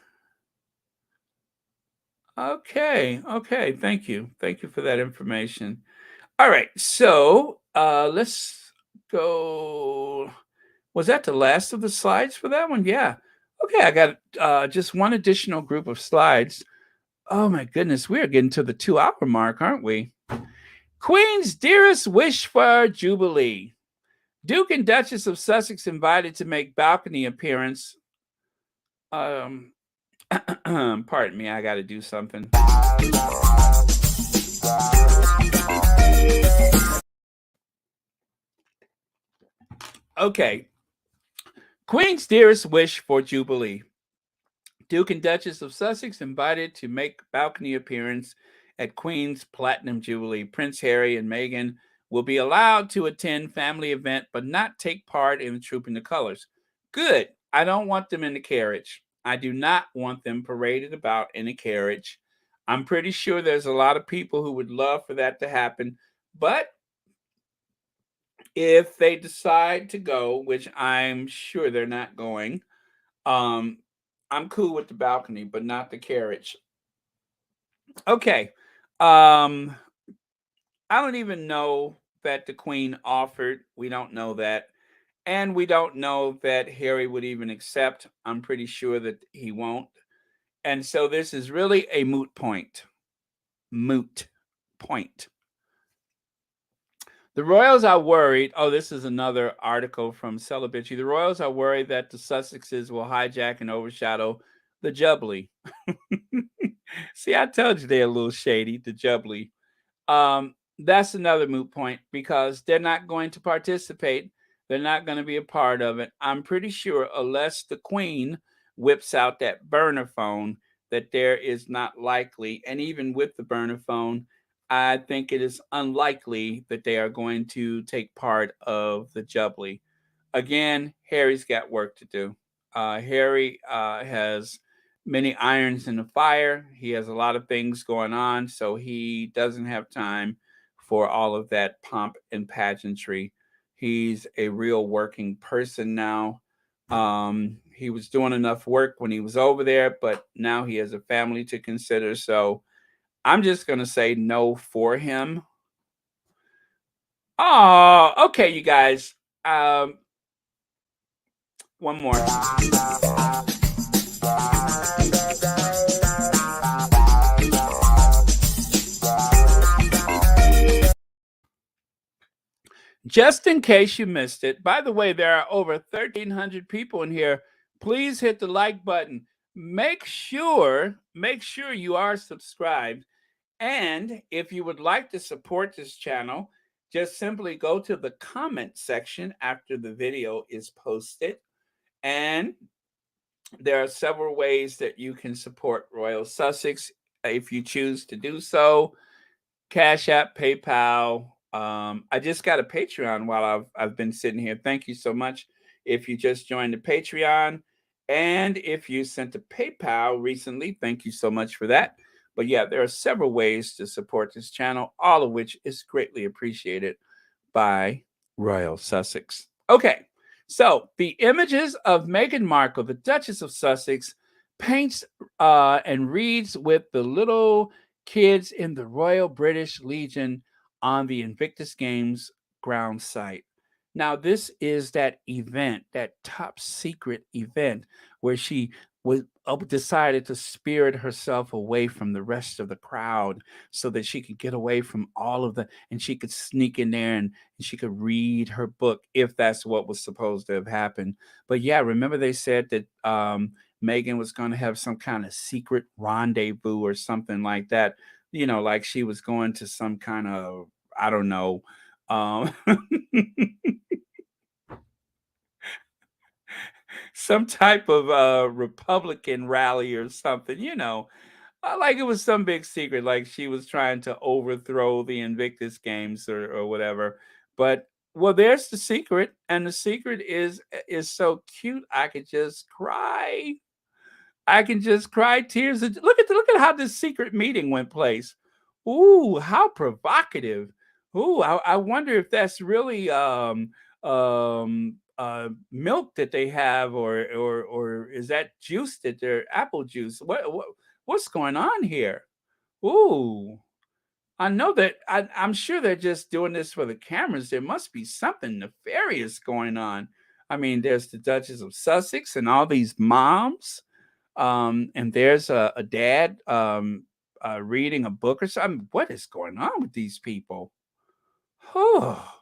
Okay, okay. Thank you. Thank you for that information. All right. So let's go. Was that the last of the slides for that one? Yeah. Okay. I got just one additional group of slides. Oh my goodness. We're getting to the 2-hour mark, aren't we? Queen's dearest wish for Jubilee. Duke and Duchess of Sussex invited to make balcony appearance. Pardon me, I got to do something. Okay. Queen's dearest wish for Jubilee. Duke and Duchess of Sussex invited to make balcony appearance at Queen's Platinum Jubilee. Prince Harry and Meghan will be allowed to attend family event but not take part in Trooping the Colors. Good. I don't want them in the carriage. I do not want them paraded about in a carriage. I'm pretty sure there's a lot of people who would love for that to happen, but if they decide to go, which I'm sure they're not going, I'm cool with the balcony, but not the carriage. Okay. Um, I don't even know that the Queen offered. We don't know that. And we don't know that Harry would even accept. I'm pretty sure that he won't. And so this is really a moot point. Moot point. The Royals are worried. Oh, this is another article from Celebrity. The Royals are worried that the Sussexes will hijack and overshadow the Jubilee. See, I told you they're a little shady, the Jubilee. That's another moot point, because they're not going to participate. They're not going to be a part of it. I'm pretty sure, unless the Queen whips out that burner phone, that there is not likely, and even with the burner phone, I think it is unlikely that they are going to take part of the Jubilee. Again, Harry's got work to do. Harry has many irons in the fire. He has a lot of things going on, so he doesn't have time for all of that pomp and pageantry. He's a real working person now. He was doing enough work when he was over there, but now he has a family to consider. So I'm just going to say no for him. Oh, okay, you guys. One more. Just in case you missed it, by the way, there are over 1,300 people in here. Please hit the like button. Make sure you are subscribed. And if you would like to support this channel, just simply go to the comment section after the video is posted. And there are several ways that you can support Royal Sussex if you choose to do so. Cash App, PayPal. I just got a Patreon while I've been sitting here. Thank you so much if you just joined the Patreon. And if you sent a PayPal recently, thank you so much for that. But yeah, there are several ways to support this channel, all of which is greatly appreciated by Royal Sussex. Okay, so the images of Meghan Markle, the Duchess of Sussex, paints and reads with the little kids in the Royal British Legion on the Invictus Games ground site. Now, this is that event, that top secret event where she was decided to spirit herself away from the rest of the crowd so that she could get away from all of the, and she could sneak in there and she could read her book if that's what was supposed to have happened. But yeah, remember they said that Meghan was going to have some kind of secret rendezvous or something like that. Like she was going to some kind of, I don't know, um, some type of Republican rally or something. Like it was some big secret, like she was trying to overthrow the Invictus Games or whatever. But well, there's the secret, and the secret is so cute. I could just cry. I can just cry tears. Look at how this secret meeting went place. Ooh, how provocative. Ooh, I wonder if that's really milk that they have, or is that juice that they're apple juice? What's going on here? Ooh. I know that I'm sure they're just doing this for the cameras. There must be something nefarious going on. I mean, there's the Duchess of Sussex and all these moms. And there's a dad reading a book or something. What is going on with these people? Oh,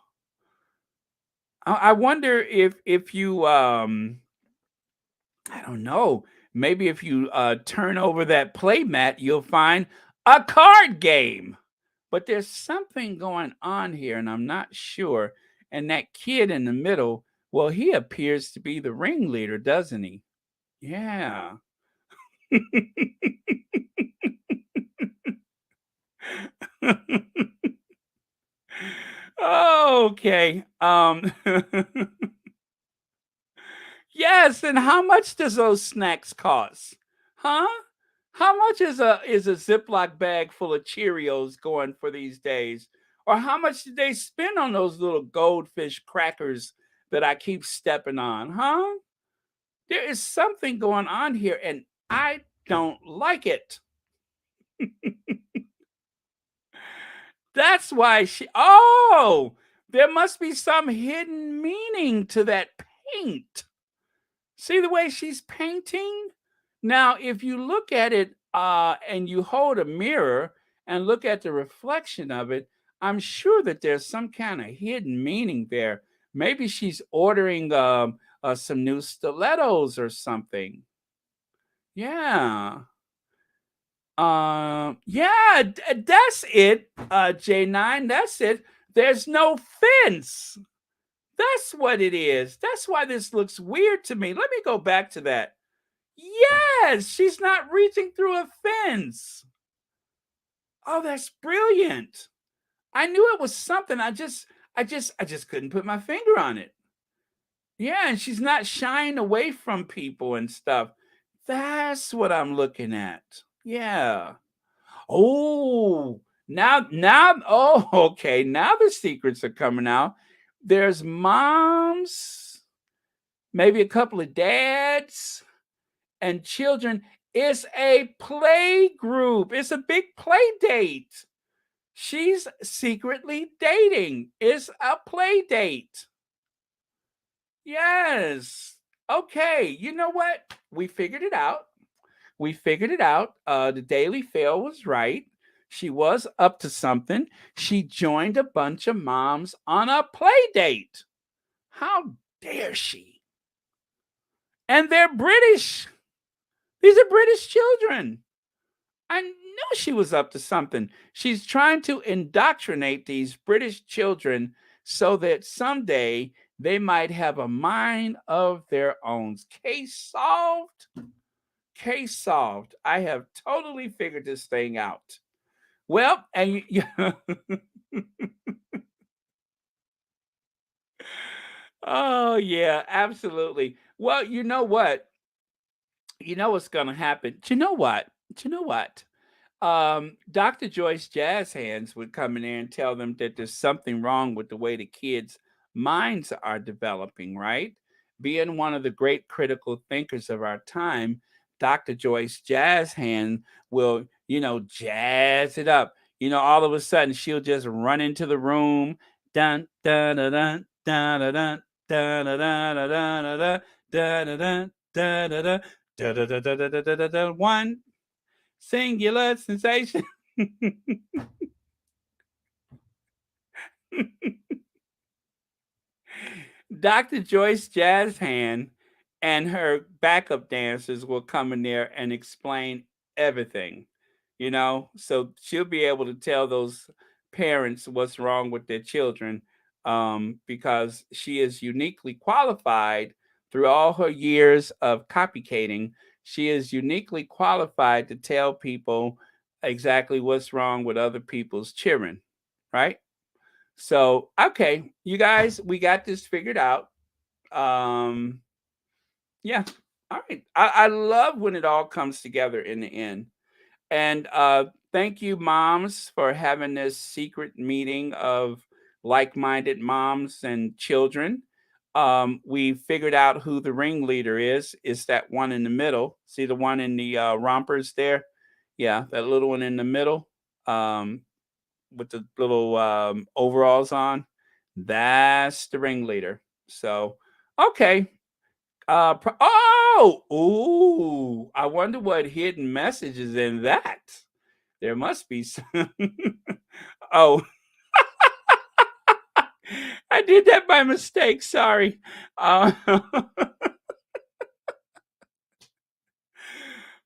I wonder if you I don't know. Maybe if you turn over that play mat, you'll find a card game. But there's something going on here, and I'm not sure. And that kid in the middle, well, he appears to be the ringleader, doesn't he? Yeah. Okay. Yes, and how much does those snacks cost? Huh? How much is a Ziploc bag full of Cheerios going for these days? Or how much did they spend on those little goldfish crackers that I keep stepping on? Huh? There is something going on here, and I don't like it. That's why there must be some hidden meaning to that paint. See the way she's painting? Now, if you look at it and you hold a mirror and look at the reflection of it, I'm sure that there's some kind of hidden meaning there. Maybe she's ordering some new stilettos or something. Yeah. Yeah, that's it, J9. That's it. There's no fence. That's what it is. That's why this looks weird to me. Let me go back to that. Yes, she's not reaching through a fence. Oh, that's brilliant. I knew it was something. I just couldn't put my finger on it. Yeah, and she's not shying away from people and stuff. That's what I'm looking at. Yeah. Oh, oh, okay. Now the secrets are coming out. There's moms, maybe a couple of dads, and children. It's a play group. It's a big play date. She's secretly dating. It's a play date. Yes. Okay. You know what? We figured it out. We figured it out. The Daily Fail was right. She was up to something. She joined a bunch of moms on a play date. How dare she? And they're British. These are British children. I knew she was up to something. She's trying to indoctrinate these British children so that someday they might have a mind of their own. Case solved. Case solved. I have totally figured this thing out. Well, and oh yeah, absolutely. Well, you know what? You know what's going to happen. Do you know what? Do you know what? Dr. Joyce Jazz Hands would come in there and tell them that there's something wrong with the way the kids' minds are developing, right? Being one of the great critical thinkers of our time, Dr. Joyce Jazz Hand will, jazz it up. All of a sudden she'll just run into the room, dun dun dun dun dun dun dun dun dun dun dun dun dun dun dun one singular sensation. Dr. Joyce Jazz Hand and her backup dancers will come in there and explain everything, so she'll be able to tell those parents what's wrong with their children, because she is uniquely qualified through all her years of copycating. She is uniquely qualified to tell people exactly what's wrong with other people's children, right? So, okay, you guys, we got this figured out. Um, yeah. All right. I love when it all comes together in the end. And thank you, moms, for having this secret meeting of like-minded moms and children. We figured out who the ringleader is. It's that one in the middle. See the one in the rompers there? Yeah, that little one in the middle. Um, with the little overalls on. That's the ringleader. So, okay. Ooh! I wonder what hidden message is in that. There must be some. Oh, I did that by mistake. Sorry. Uh,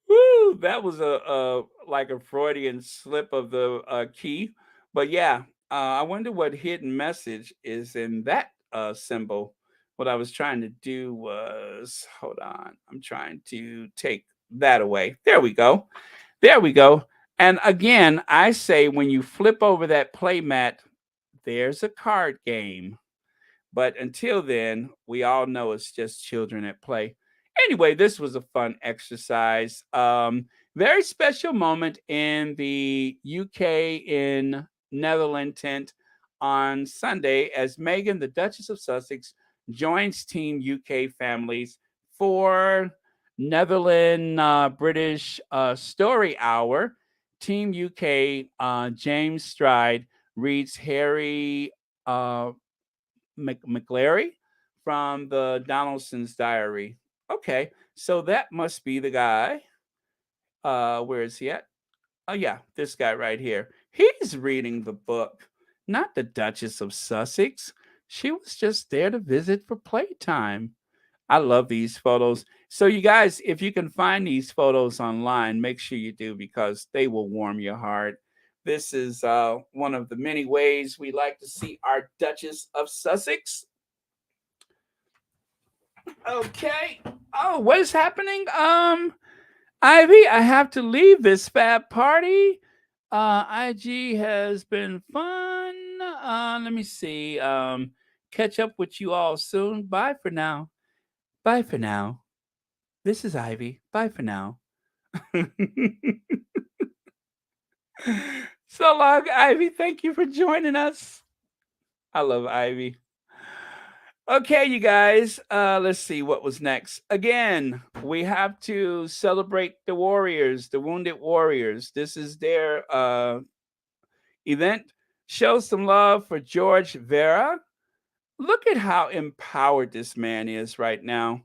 Woo, that was a like a Freudian slip of the key. But yeah, I wonder what hidden message is in that symbol. What I was trying to do was, hold on, I'm trying to take that away. There we go. There we go. And again, I say when you flip over that play mat, there's a card game. But until then, we all know it's just children at play. Anyway, this was a fun exercise. Very special moment in the UK in Netherland tent on Sunday as Meghan, the Duchess of Sussex, joins Team UK families for Netherland British Story Hour. Team UK, James Stride reads Harry McLary from the Donaldson's Diary. Okay, so that must be the guy. Where is he at? Oh yeah, this guy right here. He's reading the book, not the Duchess of Sussex. She was just there to visit for playtime. I love these photos. So you guys, if you can find these photos online, make sure you do because they will warm your heart. This is one of the many ways we like to see our Duchess of Sussex. Okay. Oh, what is happening? Ivy, I have to leave this fab party. IG has been fun. Let me see. Catch up with you all soon. Bye for now. Bye for now. This is Ivy. Bye for now. So long, Ivy. Thank you for joining us. I love Ivy. Okay, you guys, let's see what was next. Again, we have to celebrate the warriors, the wounded warriors. This is their event. Show some love for George Vera. Look at how empowered this man is right now.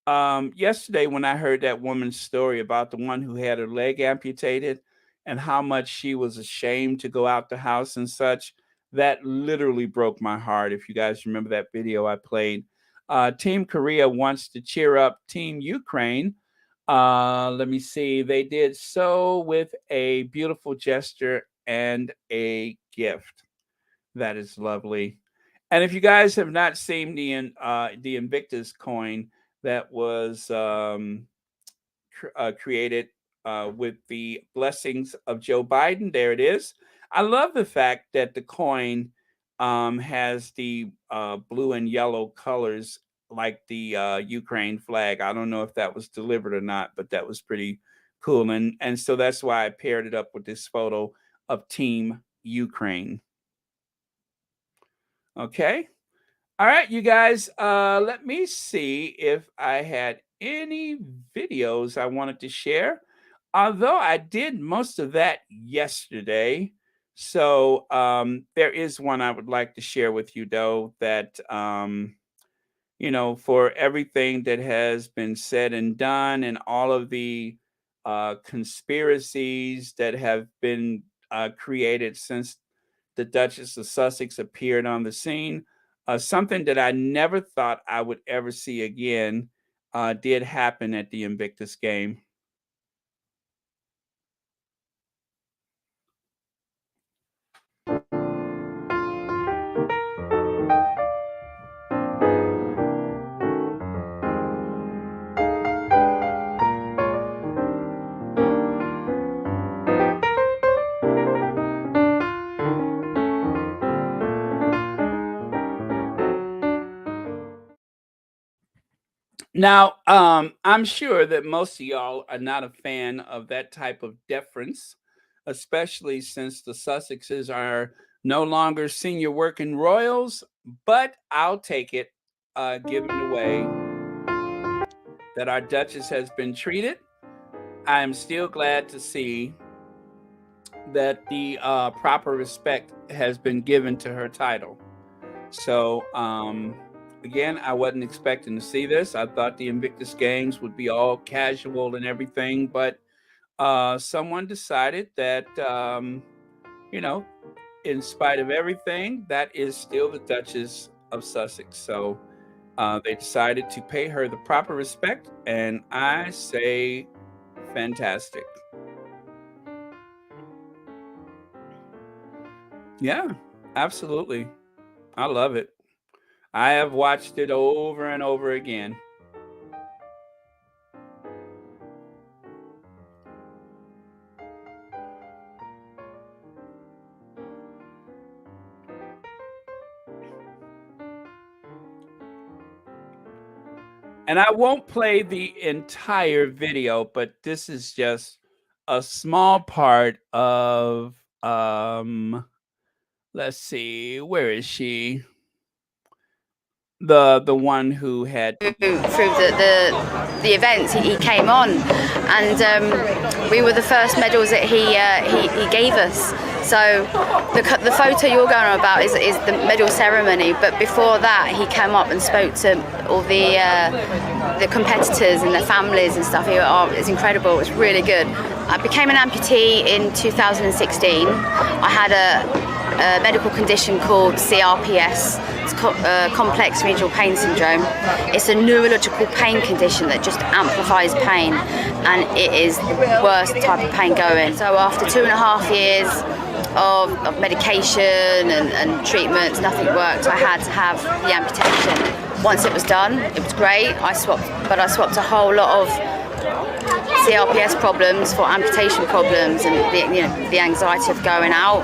Yesterday, when I heard that woman's story about the one who had her leg amputated and how much she was ashamed to go out the house and such, that literally broke my heart. If you guys remember that video I played, Team Korea wants to cheer up Team Ukraine. Let me see. They did so with a beautiful gesture and a gift. That is lovely. And if you guys have not seen the Invictus coin that was created with the blessings of Joe Biden, there it is. I love the fact that the coin has the blue and yellow colors like the Ukraine flag. I don't know if that was delivered or not, but that was pretty cool. And so that's why I paired it up with this photo of Team Ukraine. Okay. All right, you guys, let me see if I had any videos I wanted to share. Although I did most of that yesterday. So there is one I would like to share with you, though, that, for everything that has been said and done and all of the conspiracies that have been created since the Duchess of Sussex appeared on the scene. Something that I never thought I would ever see again did happen at the Invictus game. Now, I'm sure that most of y'all are not a fan of that type of deference, especially since the Sussexes are no longer senior working royals, but I'll take it, given the way that our Duchess has been treated. I am still glad to see that the proper respect has been given to her title. So, again, I wasn't expecting to see this. I thought the Invictus Games would be all casual and everything, but someone decided that, in spite of everything, that is still the Duchess of Sussex. So they decided to pay her the proper respect, and I say fantastic. Yeah, absolutely. I love it. I have watched it over and over again. And I won't play the entire video, but this is just a small part of let's see, where is she? The one who had through the events he came on, and we were the first medals that he gave us. So the photo you're going on about is the medal ceremony, but before that he came up and spoke to all the competitors and their families and stuff. It's incredible. It's really good. I became an amputee in 2016. I had a medical condition called CRPS. It's complex regional pain syndrome. It's a neurological pain condition that just amplifies pain, and it is the worst type of pain going. So after 2.5 years of medication and treatments, nothing worked. I had to have the amputation. Once it was done, it was great. I swapped a whole lot of CRPS problems for amputation problems, and the anxiety of going out.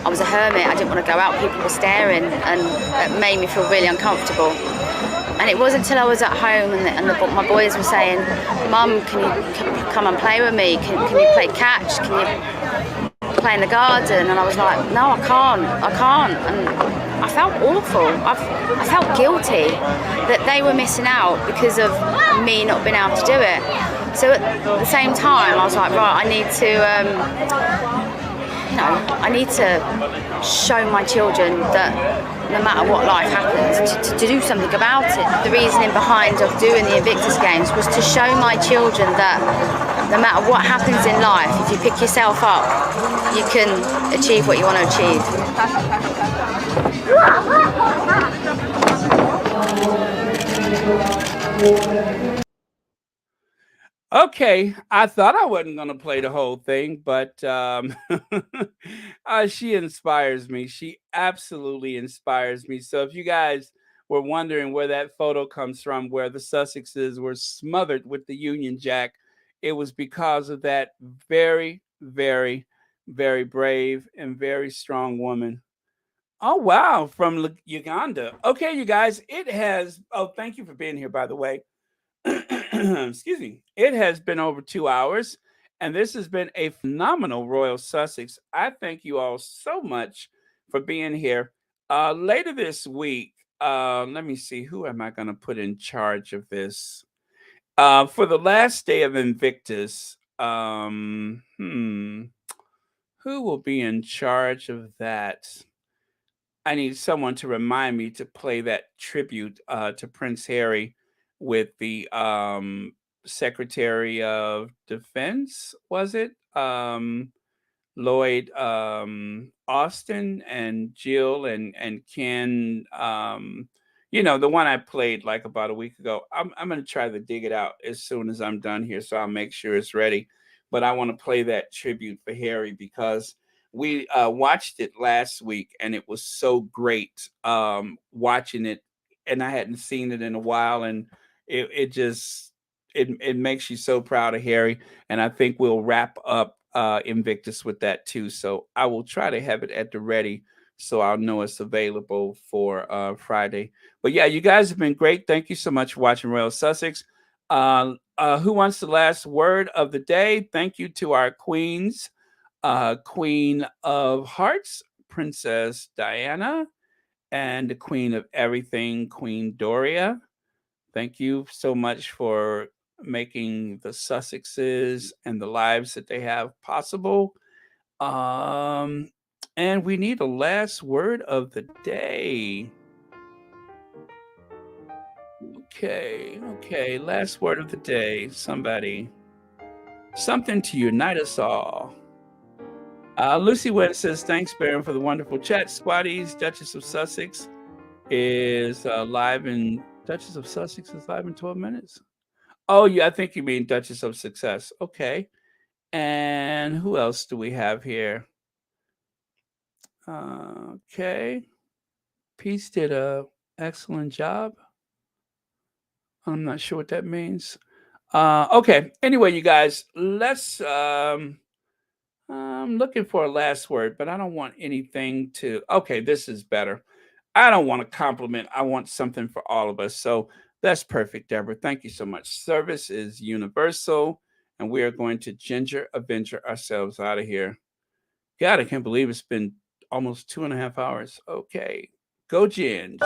I was a hermit. I didn't want to go out. People were staring, and it made me feel really uncomfortable. And it wasn't until I was at home and my boys were saying, "Mum, can you come and play with me? Can you play catch? Can you play in the garden?" And I was like, "No, I can't." And I felt awful. I felt guilty that they were missing out because of me not being able to do it. So at the same time, I was like, right, I need to show my children that no matter what life happens, to do something about it. The reasoning behind of doing the Invictus Games was to show my children that no matter what happens in life, if you pick yourself up, you can achieve what you want to achieve. Okay, I thought I wasn't going to play the whole thing, but she inspires me. She absolutely inspires me. So if you guys were wondering where that photo comes from, where the Sussexes were smothered with the Union Jack, it was because of that very, very, very brave and very strong woman. Oh, wow, from Uganda. Okay, you guys, thank you for being here, by the way. Excuse me. It has been over 2 hours, and this has been a phenomenal Royal Sussex. I thank you all so much for being here. Later this week, let me see, who am I going to put in charge of this? For the last day of Invictus, who will be in charge of that? I need someone to remind me to play that tribute to Prince Harry with the Secretary of Defense, was it? Lloyd Austin and Jill and Ken, the one I played like about a week ago. I'm going to try to dig it out as soon as I'm done here, so I'll make sure it's ready. But I want to play that tribute for Harry because we watched it last week, and it was so great watching it, and I hadn't seen it in a while, and it makes you so proud of Harry. And I think we'll wrap up Invictus with that too. So I will try to have it at the ready so I'll know it's available for Friday. But yeah, you guys have been great. Thank you so much for watching Royal Sussex. Who wants the last word of the day? Thank you to our queens. Queen of Hearts, Princess Diana, and the Queen of Everything, Queen Doria. Thank you so much for making the Sussexes and the lives that they have possible. And we need a last word of the day. Okay, last word of the day. Somebody. Something to unite us all. Lucy Webb says, thanks, Baron, for the wonderful chat. Squatties, Duchess of Sussex is live in 12 minutes. Oh, yeah, I think you mean Duchess of Success. Okay. And who else do we have here? Okay. Peace did a excellent job. I'm not sure what that means. Okay. Anyway, you guys, let's... I'm looking for a last word, but I don't want anything to... Okay, this is better. I don't want a compliment. I want something for all of us. So that's perfect, Deborah. Thank you so much. Service is universal, and we are going to Ginger Avenger ourselves out of here. God, I can't believe it's been almost 2.5 hours. Okay, go Ginge.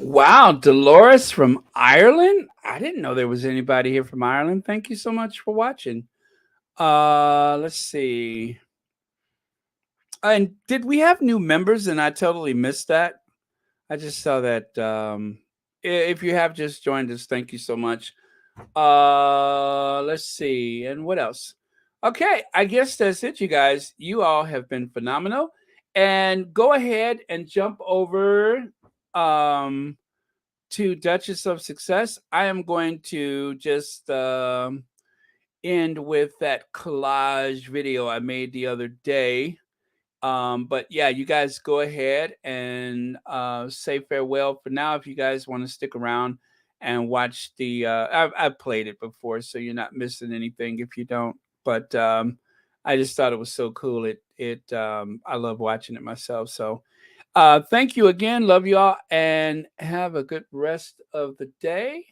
Wow, Dolores from Ireland. I didn't know there was anybody here from Ireland. Thank you so much for watching. Let's see. And did we have new members and I totally missed that? I just saw that if you have just joined us, thank you so much. Let's see. And what else? Okay, I guess that's it, you guys. You all have been phenomenal. And go ahead and jump over to Duchess of Success. I am going to just end with that collage video I made the other day. But yeah, you guys go ahead and say farewell for now. If you guys want to stick around and watch the, I've played it before, so you're not missing anything if you don't. But I just thought it was so cool. I love watching it myself. So thank you again. Love you all, and have a good rest of the day.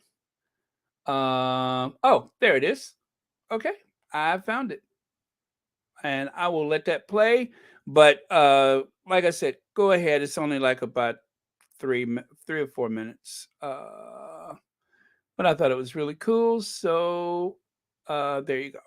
Oh, there it is. Okay, I found it, and I will let that play. But like I said, go ahead. It's only like about 3 or 4 minutes. But I thought it was really cool. So there you go.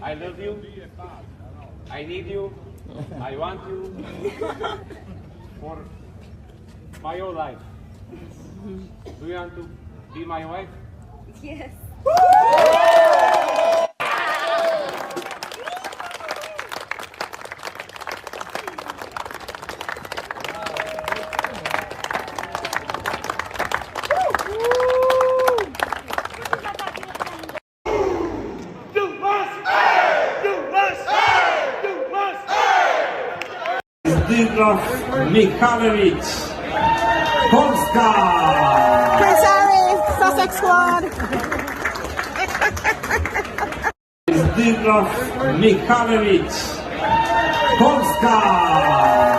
I love you. I need you. I want you for my whole life. Do you want to be my wife? Yes. Mikhailovich, Polska! Kesari, Sussex squad. Mikhailovich, Polska!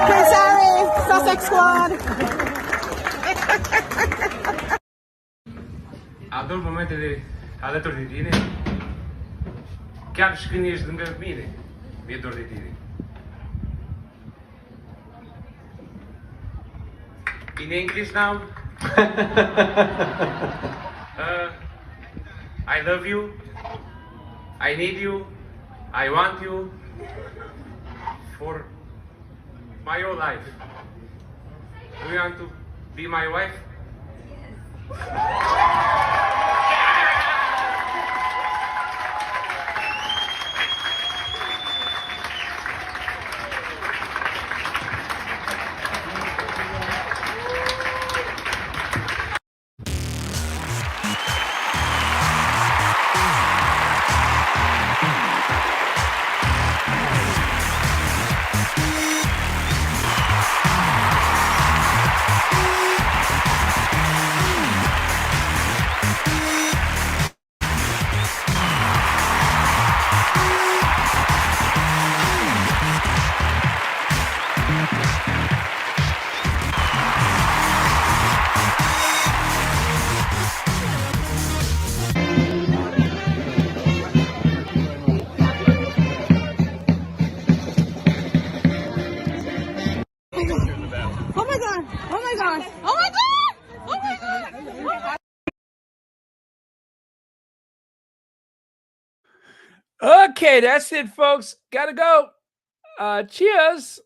Kesari, Sussex squad. Ador momentele alături de tine. Chiar și când ești lângă mine, mi-e dor de tine. in English now. I love you. I need you. I want you for my whole life. Do you want to be my wife? Oh my god! Oh my god! Oh my god! Oh my god! Oh my god! Okay, that's it, folks. Gotta go. Cheers.